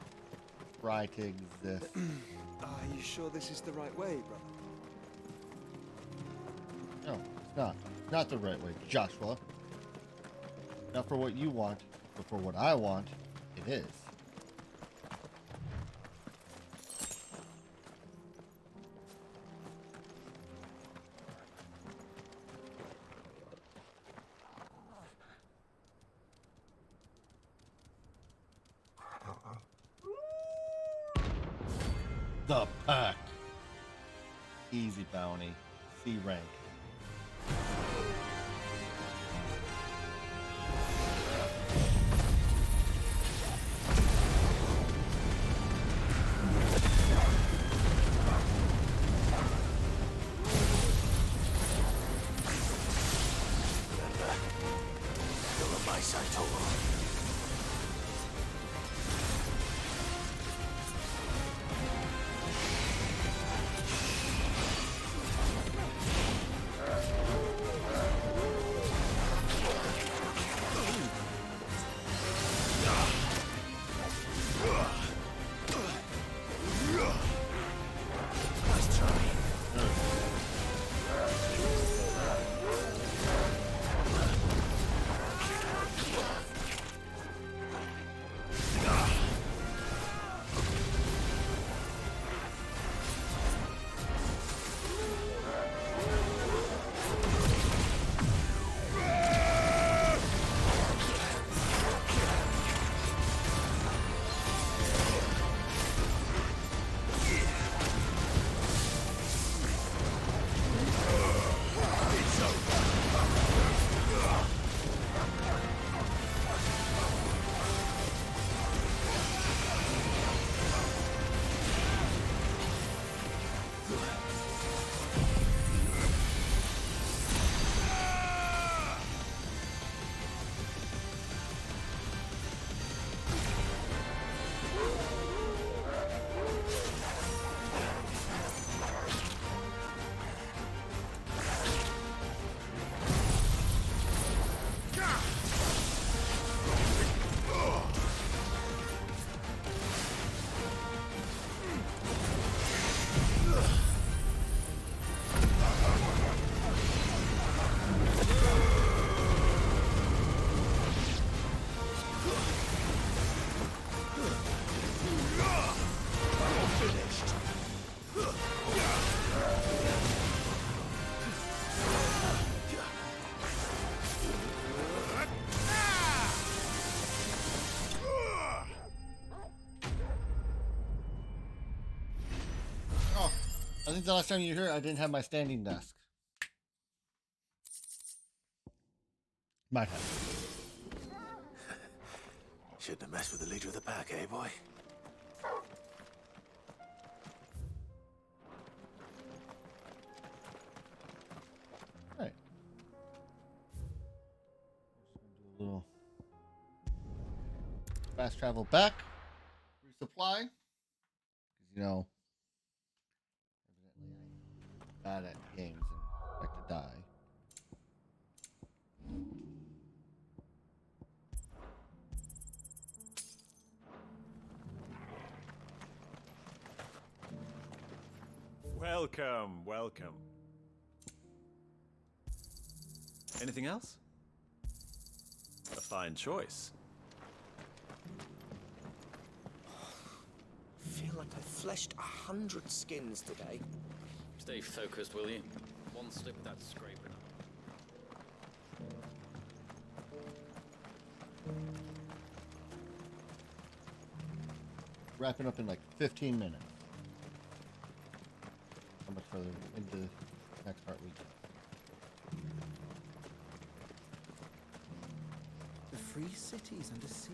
try to exist. Are you sure this is the right way, brother? No, it's not. It's not the right way, Joshua. Not for what you want, but for what I want, it is. The Pack. Easy bounty. C rank. Still on my side, Toro. I think the last time you were here, I didn't have my standing desk. Might have. Shouldn't have messed with the leader of the pack, eh, boy? Right. Do a little fast travel back, resupply. Because you know, evidently I'm bad at games and like to die. Welcome, welcome. Anything else? A fine choice. I feel like I've fleshed 100 skins today. Stay focused, will you? One slip without scraping up. Wrapping up in like 15 minutes. How much further into the next part we go? The free cities under sea.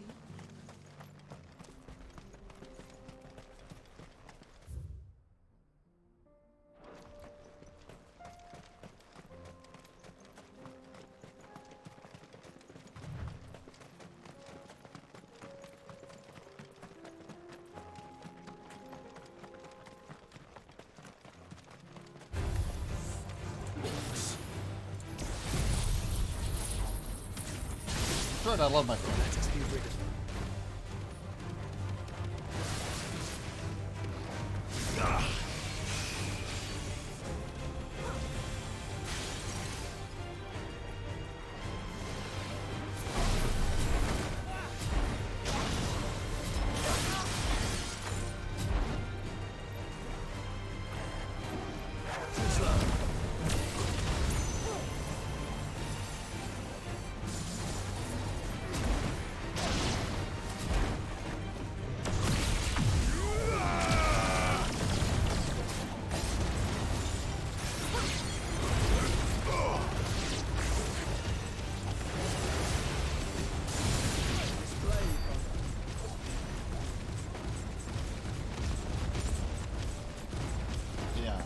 I love my friend. Let us be rid of them.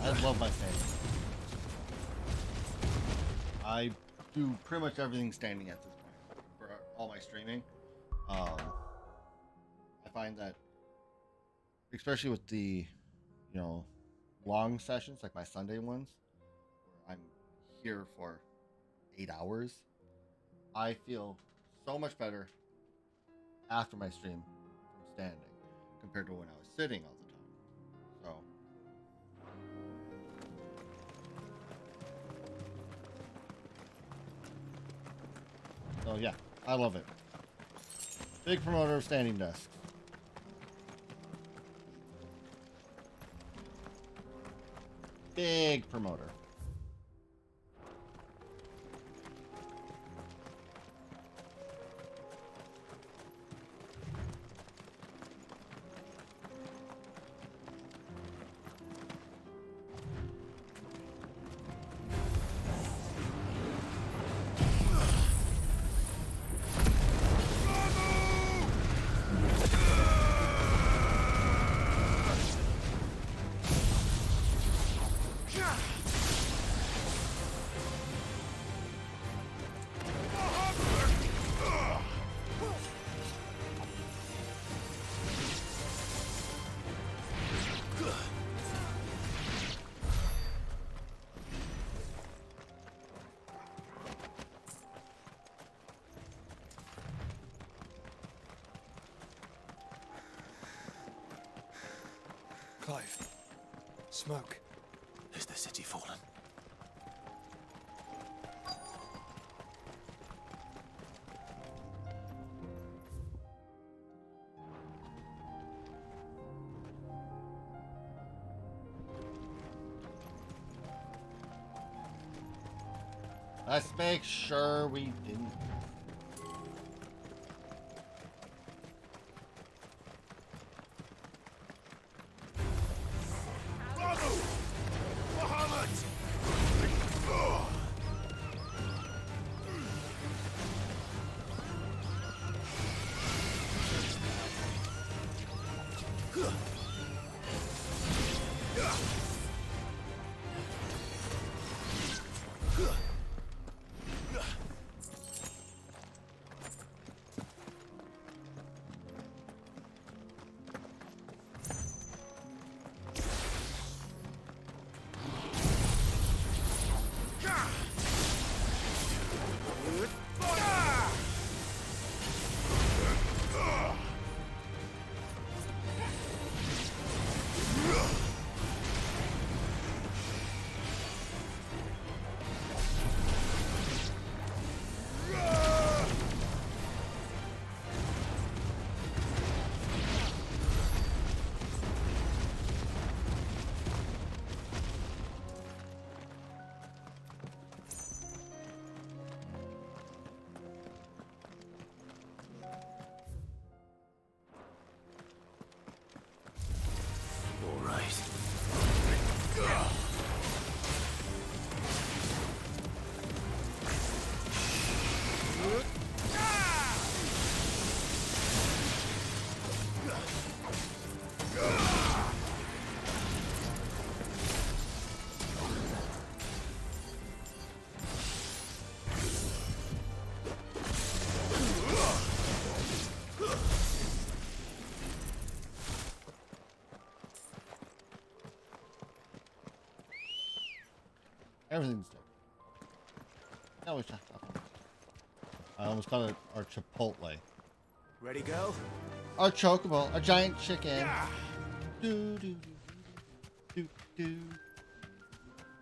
I love my standing. I do pretty much everything standing at this point for all my streaming. I find that, especially with the, long sessions like my Sunday ones, where I'm here for 8 hours, I feel so much better after my stream from standing compared to when I was sitting all the time. So yeah, I love it. Big promoter of standing desks. Big promoter. Clive. Smoke. Is the city fallen? Let's make sure we didn't. Everything's different. Now we talk about it. I almost called it our Chipotle. Ready, go? Our chocobo, a giant chicken. Do do do do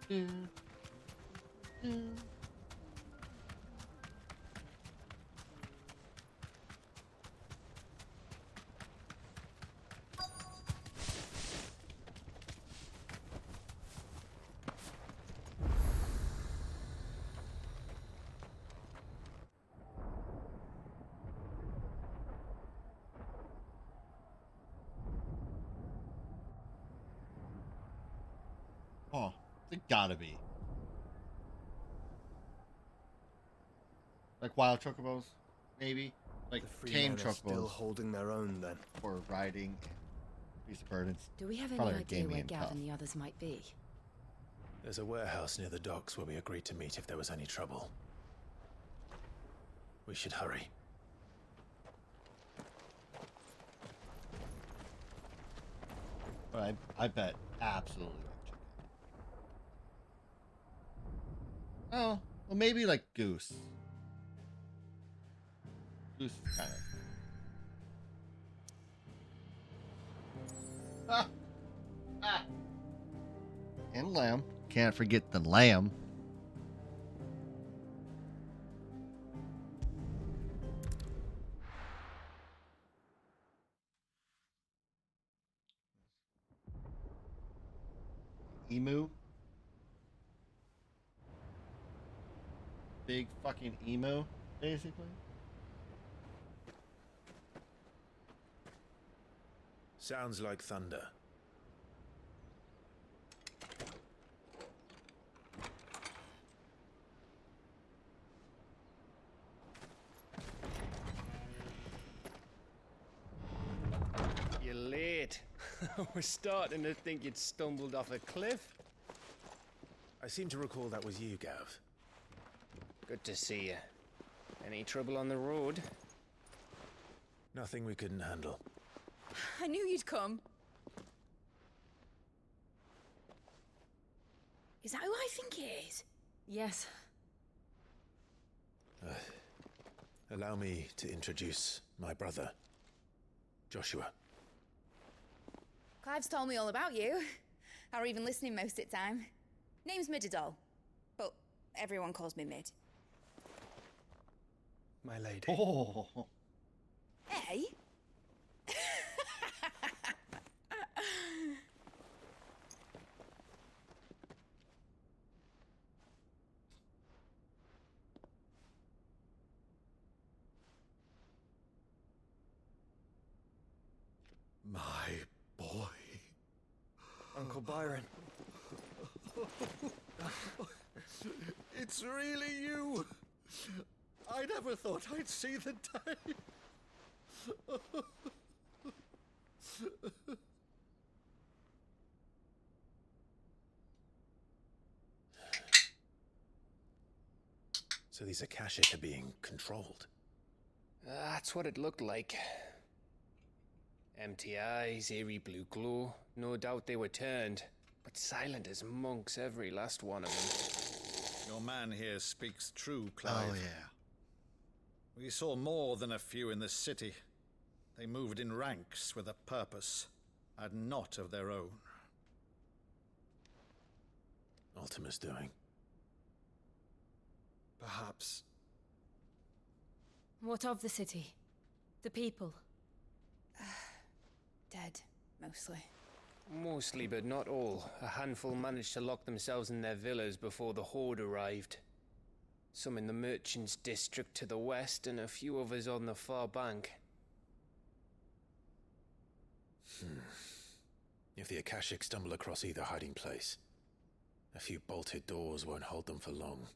do do. Oh, it gotta be. Like wild chocobos, maybe? Like tame Freemen are still chocobos holding their own then. for riding beast of burdens. Do we have any Probably are idea gamey where and Gav tough. and the others might be? There's a warehouse near the docks where we agreed to meet if there was any trouble. We should hurry. But I bet absolutely. Oh, well, maybe like Goose. Goose is kind of. Ah. Ah. And lamb. Can't forget the lamb. Emu. Big fucking emo, basically. Sounds like thunder. You're late. We're starting to think you'd stumbled off a cliff. I seem to recall that was you, Gav. Good to see you. Any trouble on the road? Nothing we couldn't handle. I knew you'd come. Is that who I think it is? Yes. Allow me to introduce my brother, Joshua. Clive's told me all about you. Or even listening most of the time. Name's Midadol, but everyone calls me Mid. My lady. Oh. Hey? My boy. Uncle Byron. It's really you. I never thought I'd see the day. So these Akashic are being controlled. That's what it looked like. Empty eyes, eerie blue glow. No doubt they were turned, but silent as monks, every last one of them. Your man here speaks true, Clive. Oh, yeah. We saw more than a few in the city. They moved in ranks with a purpose, and not of their own. Ultima's doing. Perhaps. What of the city? The people? Dead, mostly. Mostly, but not all. A handful managed to lock themselves in their villas before the Horde arrived. Some in the Merchants' District to the west, and a few others on the far bank. If the Akashic stumble across either hiding place, a few bolted doors won't hold them for long.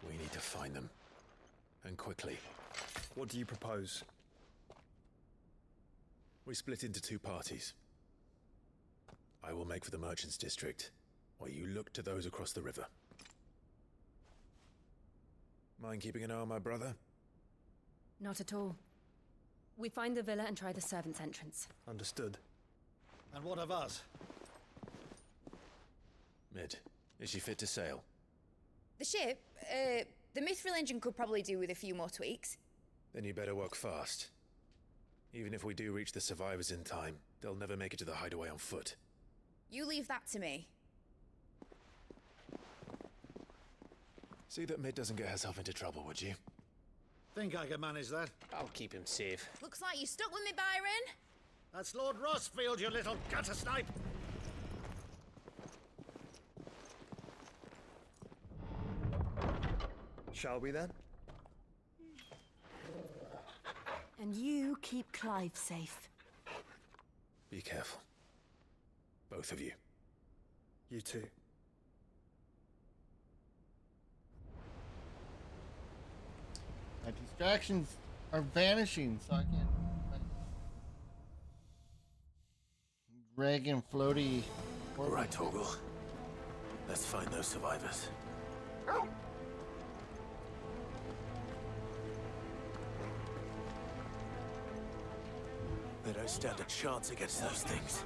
We need to find them. And quickly. What do you propose? We split into two parties. I will make for the Merchants' District, while you look to those across the river. Mind keeping an eye on my brother? Not at all. We find the villa and try the servants' entrance. Understood. And what of us? Mid, is she fit to sail? The ship, the Mithril engine could probably do with a few more tweaks. Then you better work fast. Even if we do reach the survivors in time, they'll never make it to the hideaway on foot. You leave that to me. See that Mid doesn't get herself into trouble, would you? Think I can manage that. I'll keep him safe. Looks like you stuck with me, Byron. That's Lord Rossfield, you little gutter snipe. Shall we then? And you keep Clive safe. Be careful. Both of you. You too. My distractions are vanishing, so I can't. Greg and Floaty. All right, Torgal. Let's find those survivors. They don't stand a chance against those things.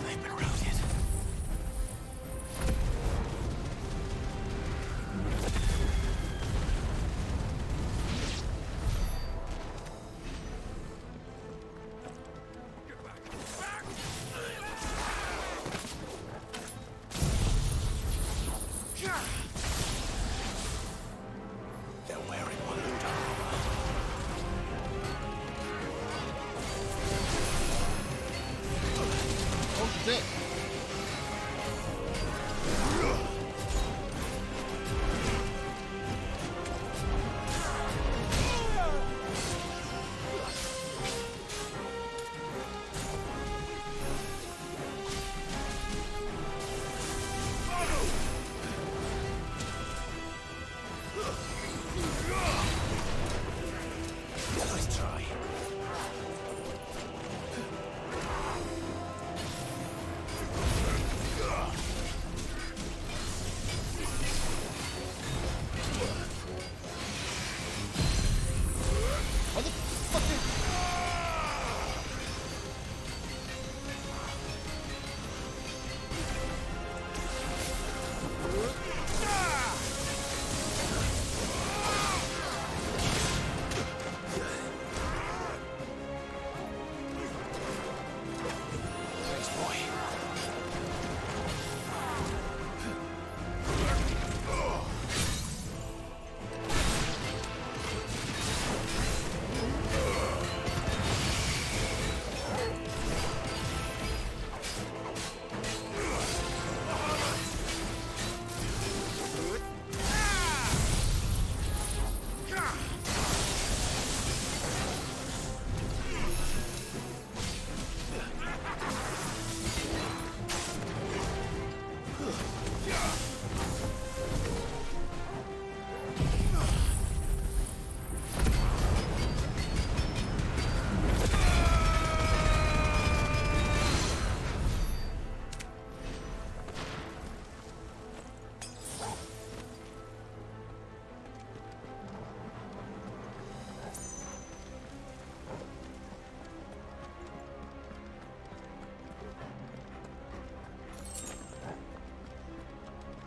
They've been routed. They're wearing Waloed armor. Oh shit! Nice try. Thanks, boy.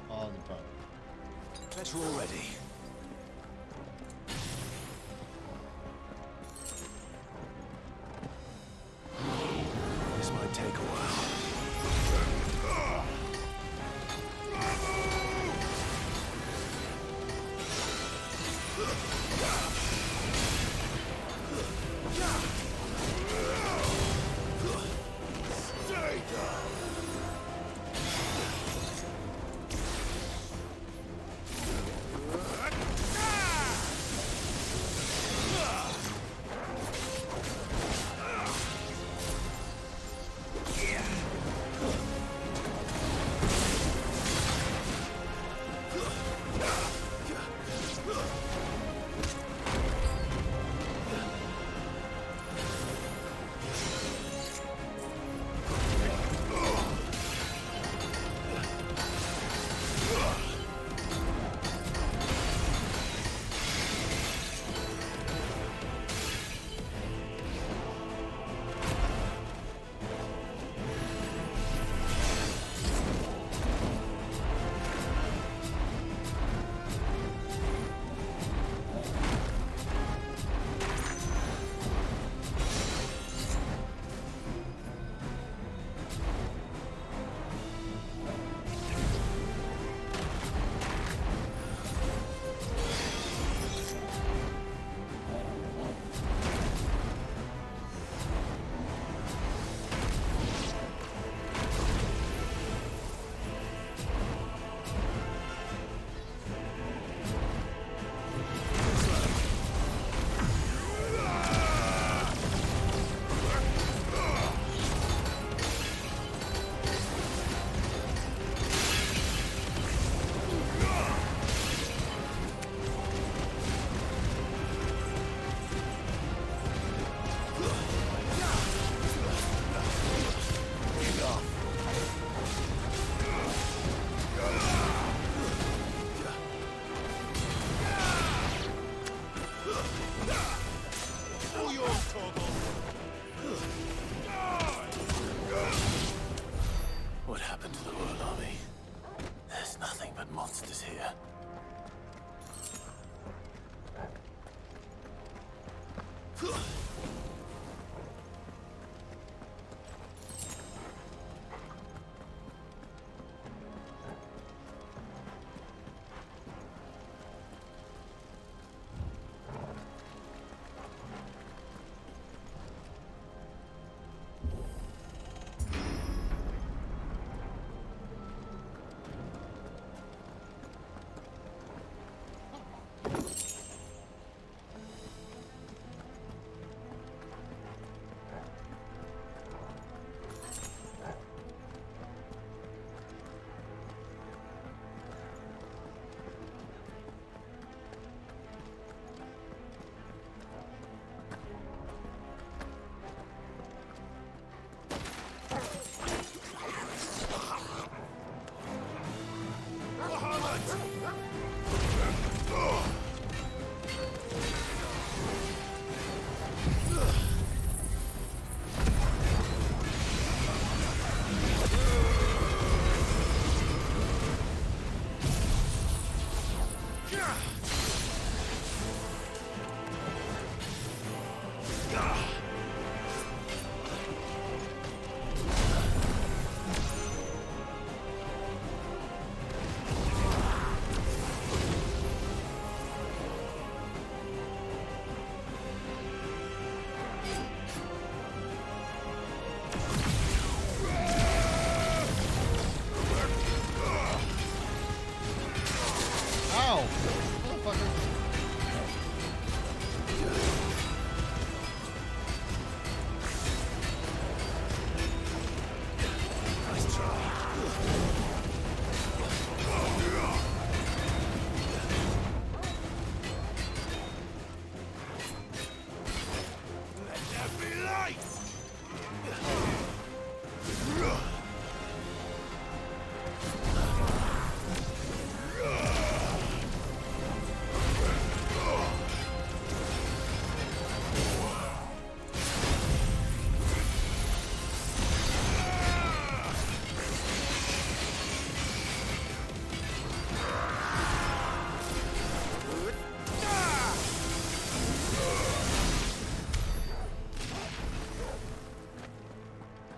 All the time. Better already. This might take a while. Stay down! justice here.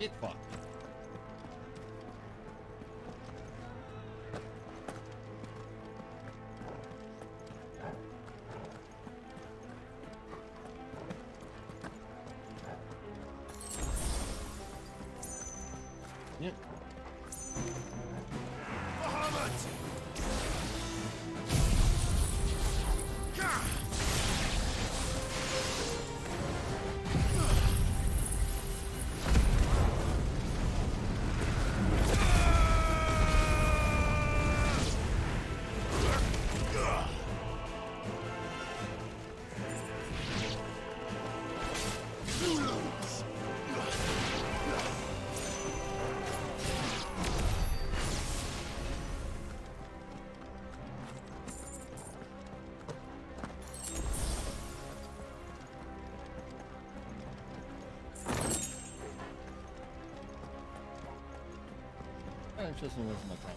Get fucked. Yep. I'm just wasting my time.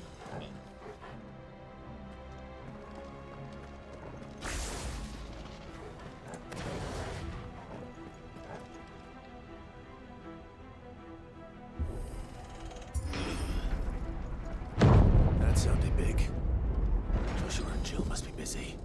That sounded big. Joshua and Jill must be busy.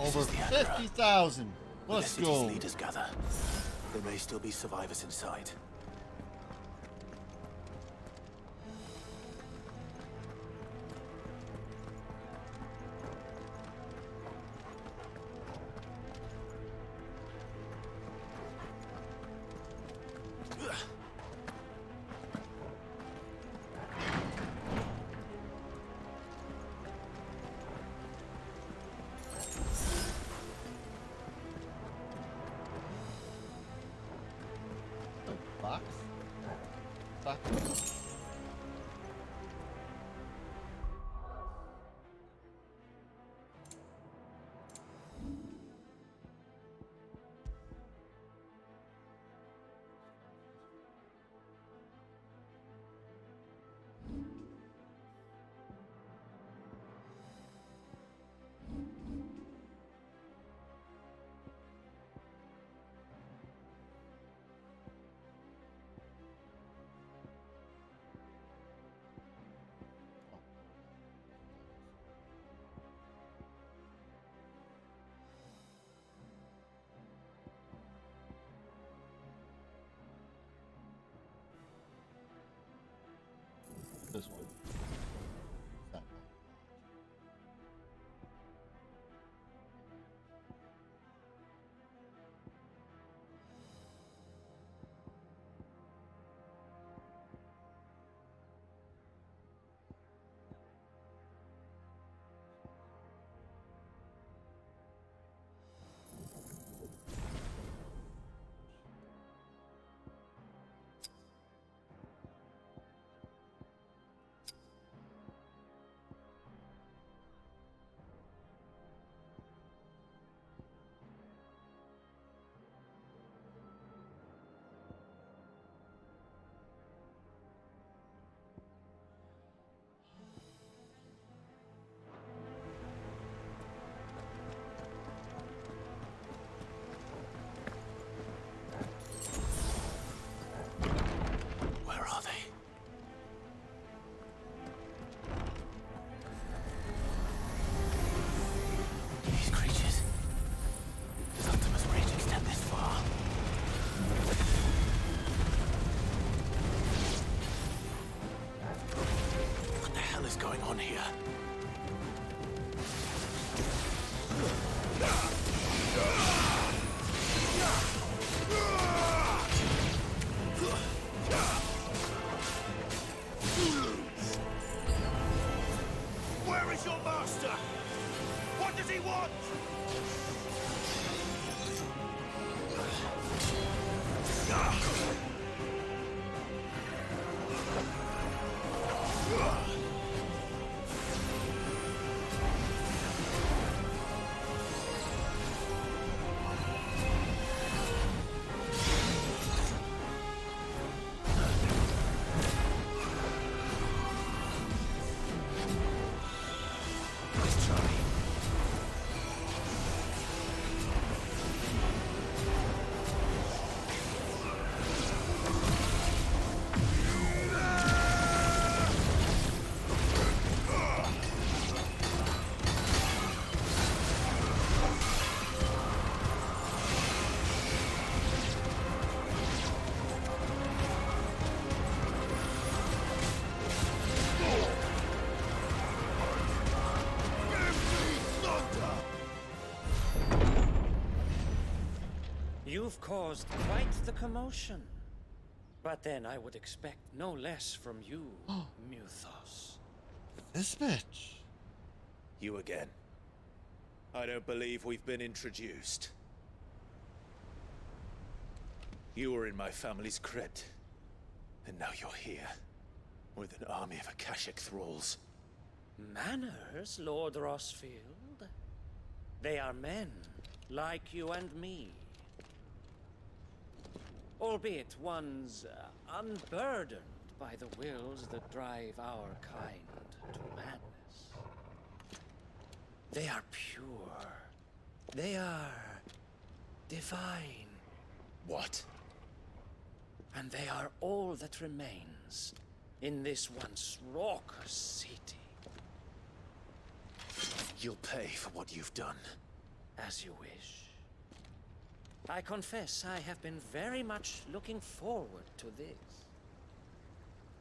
Over 50,000. Let's Where the go. city's leaders gather. There may still be survivors inside. Box? Box? This one. That one. Where are they? These creatures. Does Optimus Rage extend this far? What the hell is going on here? Where is your master? What does he want? You've caused quite the commotion. But then I would expect no less from you, Muthos. This bitch. You again. I don't believe we've been introduced. You were in my family's crypt. And now you're here. With an army of Akashic thralls. Manners, Lord Rosfield? They are men, like you and me. Albeit ones unburdened by the wills that drive our kind to madness. They are pure. They are divine. What? And they are all that remains in this once raucous city. You'll pay for what you've done. As you wish. I confess I have been very much looking forward to this.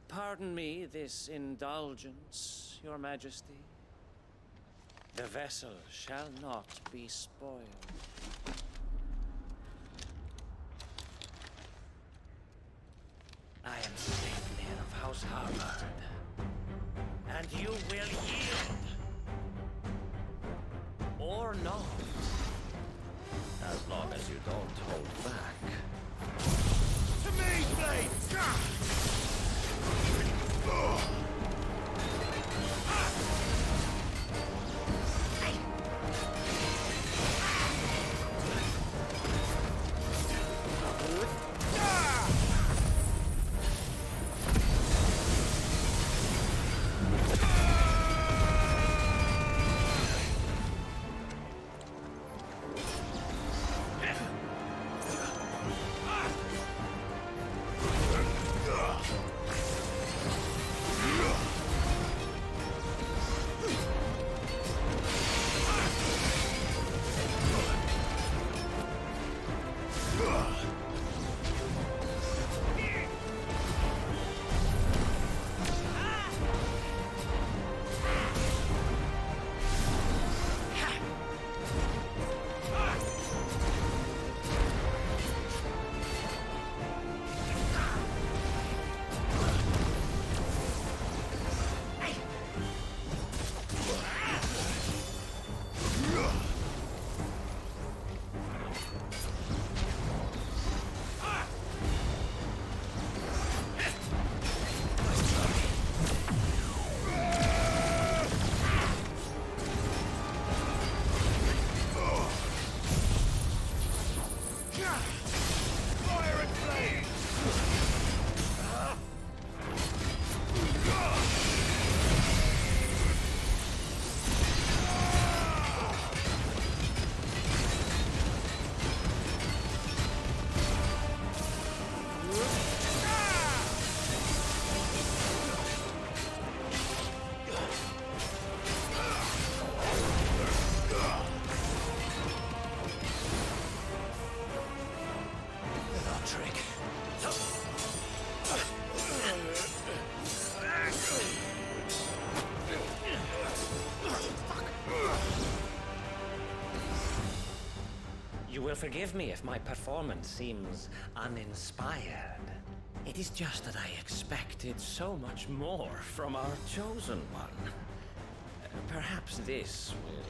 Pardon me this indulgence, Your Majesty. The vessel shall not be spoiled. I am Sleipnir of House Harvard, and you will yield. Or not. As long as you don't hold back. To me, Blade! You will forgive me if my performance seems uninspired. It is just that I expected so much more from our chosen one. Perhaps this will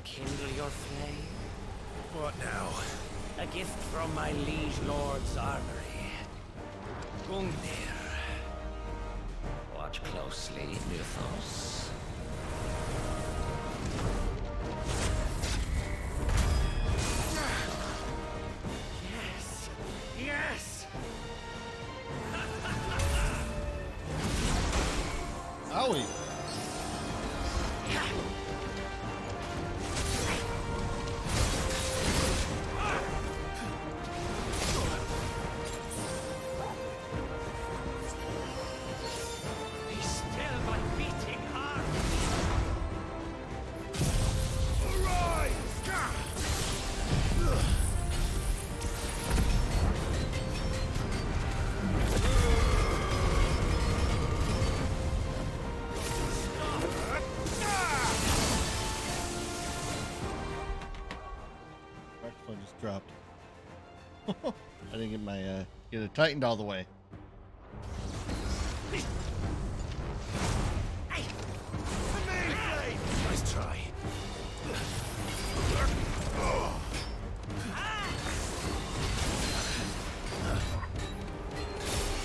kindle your flame? What now? A gift from my liege lord's armory. Gungnir. Watch closely, Muthos. Yes! Yes! Owie! Microphone just dropped. I didn't get my get it tightened all the way. Nice try.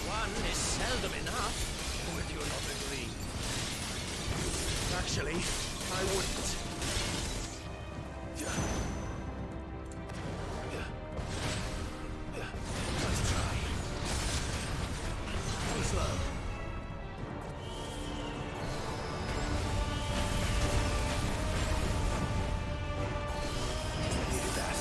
One is seldom enough. Would you not agree? Actually, I wouldn't. Nice try. Too slow. Needed that.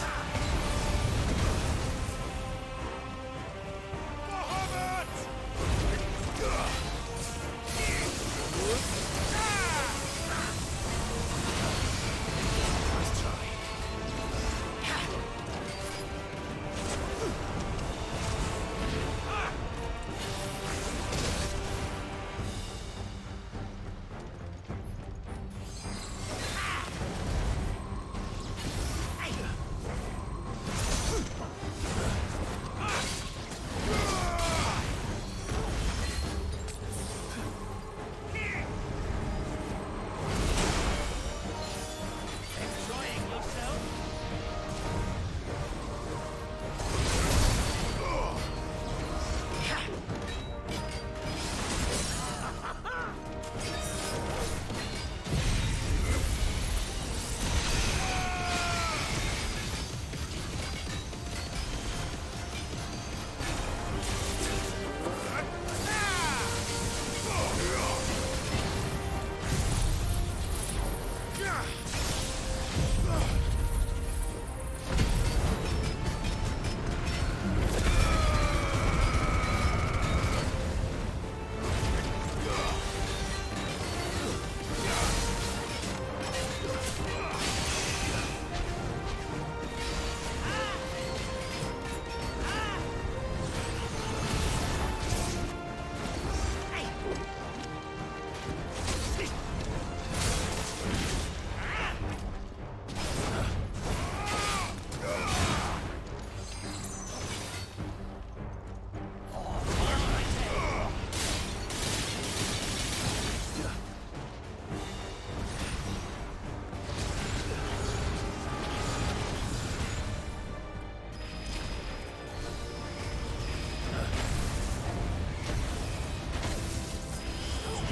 Nice try. Enjoying yourself?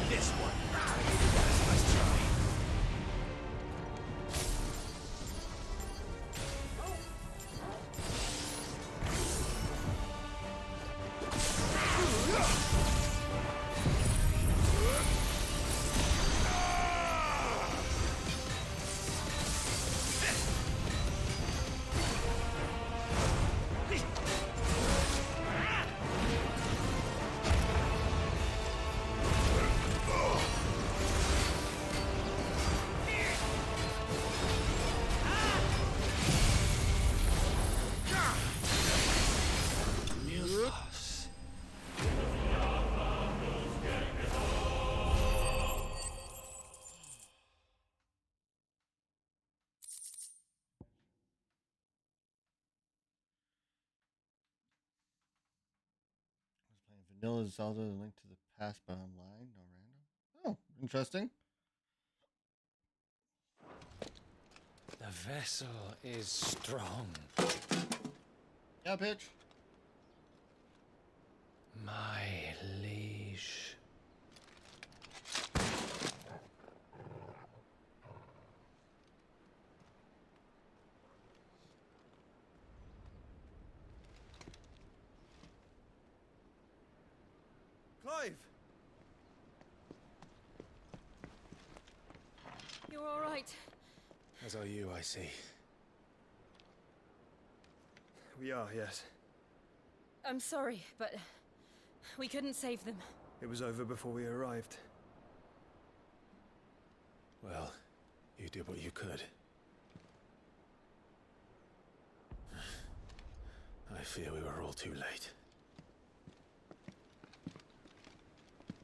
This one. Nice try. Vanilla Zelda: Link to the Past, but online, no random. Oh, interesting. The vessel is strong. Yeah, bitch. My liege. Clive! You're all right. As are you, I see. We are, yes. I'm sorry, but we couldn't save them. It was over before we arrived. Well, you did what you could. I fear we were all too late.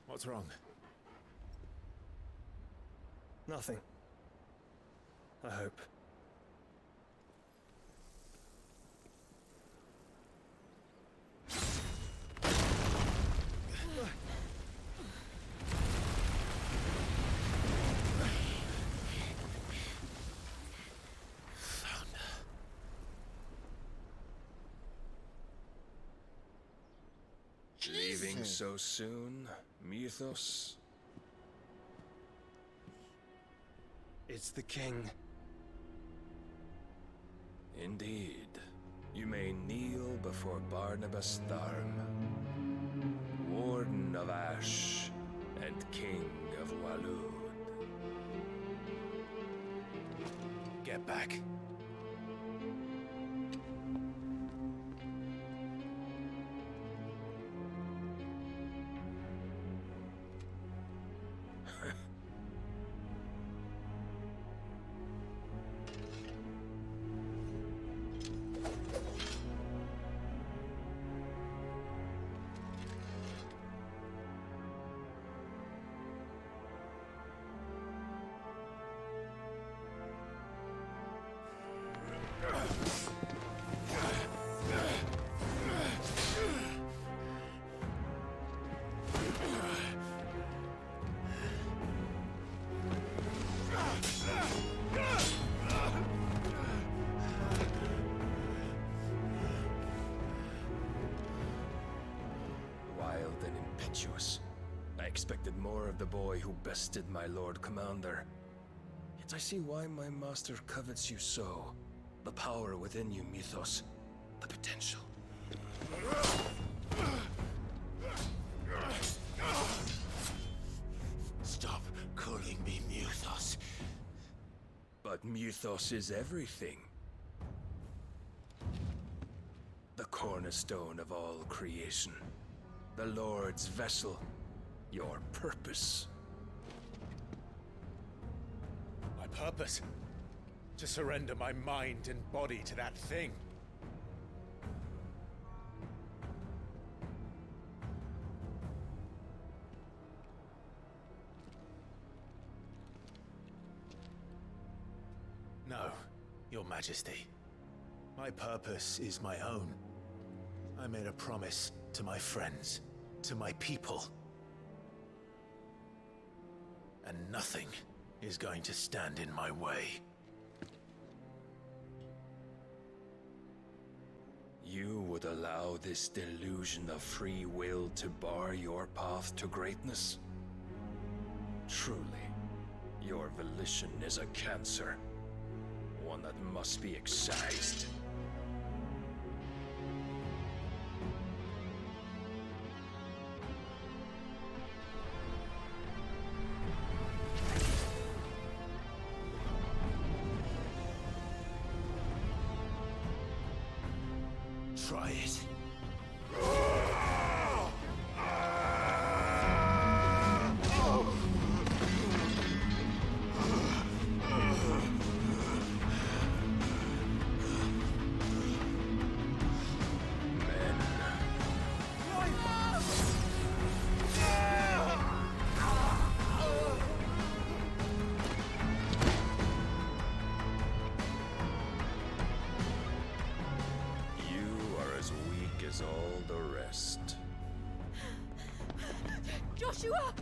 What's wrong? Nothing. I hope. Leaving so soon, Mythos? It's the king. Indeed. You may kneel before Barnabas Tharm, Warden of Ash and King of Waloed. Get back. Wild and impetuous. I expected more of the boy who bested my Lord Commander. Yet I see why my master covets you so. The power within you, Mythos. The potential. Stop calling me Mythos. But Mythos is everything. The cornerstone of all creation. The Lord's vessel. Your purpose. My purpose? To surrender my mind and body to that thing. No, Your Majesty. My purpose is my own. I made a promise to my friends, to my people. And nothing is going to stand in my way. You would allow this delusion of free will to bar your path to greatness? Truly, your volition is a cancer. One that must be excised. Try it. All the rest. Joshua!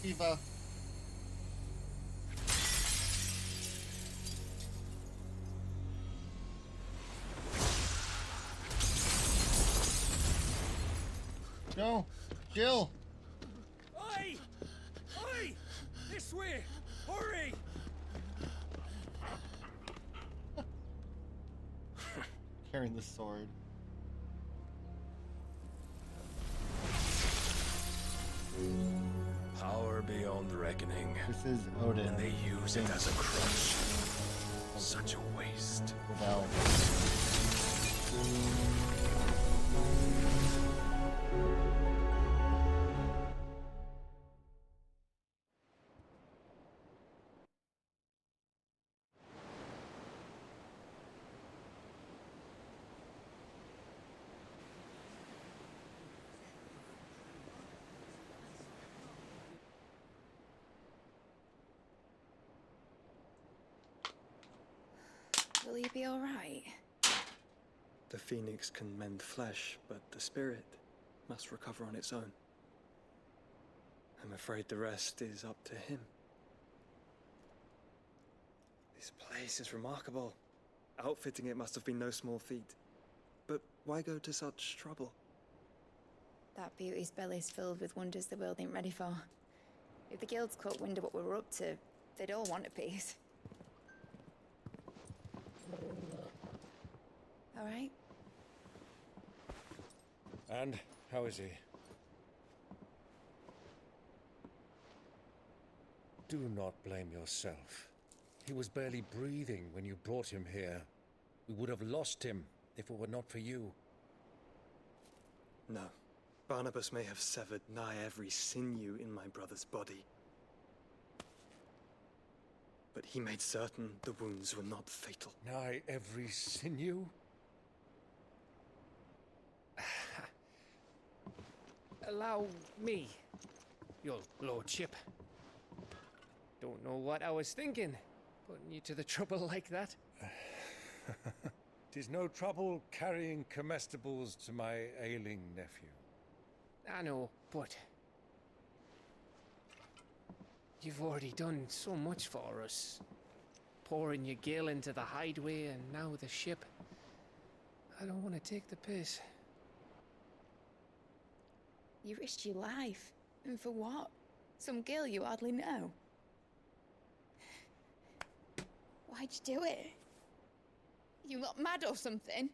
Eva. No, Jill. Oi! Oi! This way! Hurry! Carrying the sword. Power beyond reckoning. This is Odin. And they use it as a crutch. Such a waste. Without. Will you be all right? The phoenix can mend flesh, but the spirit must recover on its own. I'm afraid the rest is up to him. This This place is remarkable. Outfitting it must have been no small feat. But why go to such trouble? That beauty's belly's filled with wonders the world ain't ready for. If the guilds caught wind of what we were up to, they'd all want a piece. All right? And how is he? Do not blame yourself. He was barely breathing when you brought him here. We would have lost him if it were not for you. No. Barnabas may have severed nigh every sinew in my brother's body. But he made certain the wounds were not fatal. Nigh every sinew? Allow me, your lordship. Don't know what I was thinking, putting you to the trouble like that. 'Tis no trouble carrying comestibles to my ailing nephew. I know, but you've already done so much for us. Pouring your gil into the hideaway and now the ship. I don't want to take the piss. You risked your life. And for what? Some girl you hardly know. Why'd you do it? You not mad or something?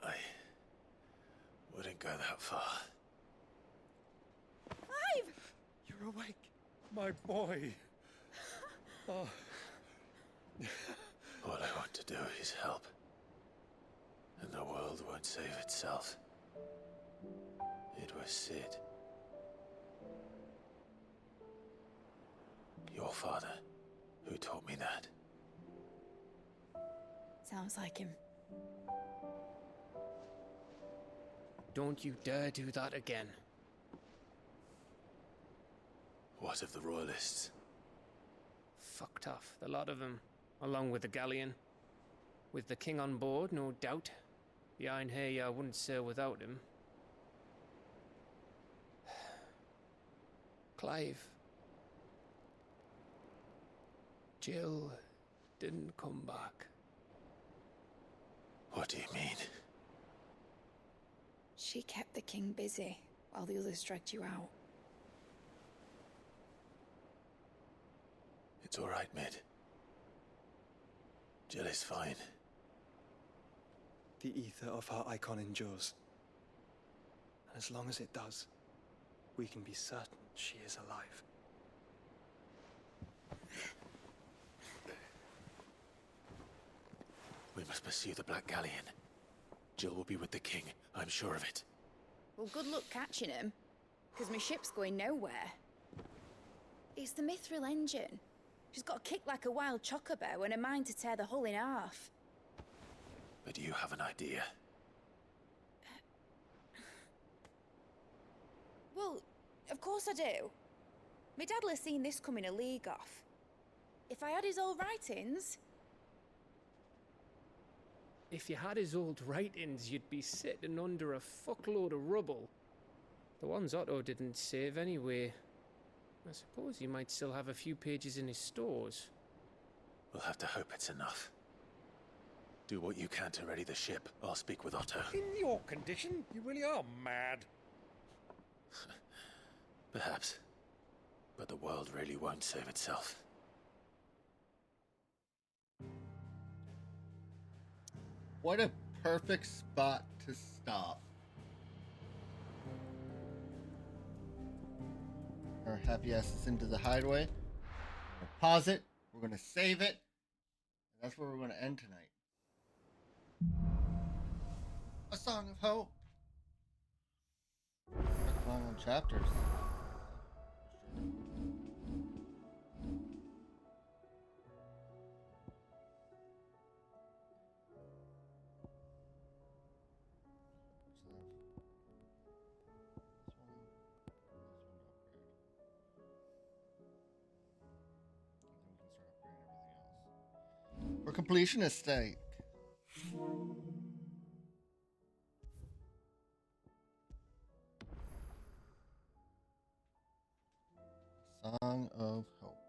I wouldn't go that far. Clive! You're awake, my boy. Oh. All I want to do is help. And the world won't save itself. It was Sid. Your father, who taught me that. Sounds like him. Don't you dare do that again. What of the Royalists? Fucked off, the lot of them, along with the galleon. With the king on board, no doubt. Behind here, I wouldn't sail without him. Clive. Jill didn't come back. What do you mean? She kept the king busy while the others dragged you out. It's all right, Mid. Jill is fine. The ether of her icon endures. And as long as it does, we can be certain she is alive. We must pursue the Black Galleon. Jill will be with the king, I'm sure of it. Well, good luck catching him, because my ship's going nowhere. It's the Mithril engine. She's got a kick like a wild chocobo and a mind to tear the hull in half. But you have an idea. Well, of course I do. My dad'll have seen this coming a league off. If I had his old writings... If you had his old writings, you'd be sitting under a fuckload of rubble. The ones Otto didn't save anyway. I suppose he might still have a few pages in his stores. We'll have to hope it's enough. Do what you can to ready the ship. I'll speak with Otto. In your condition, you really are mad. Perhaps. But the world really won't save itself. What a perfect spot to stop. Our happy asses into the hideaway. We'll pause it. We're going to save it. And that's where we're going to end tonight. A Song of Hope. Long on chapters. For completionist sake. Song of Hope.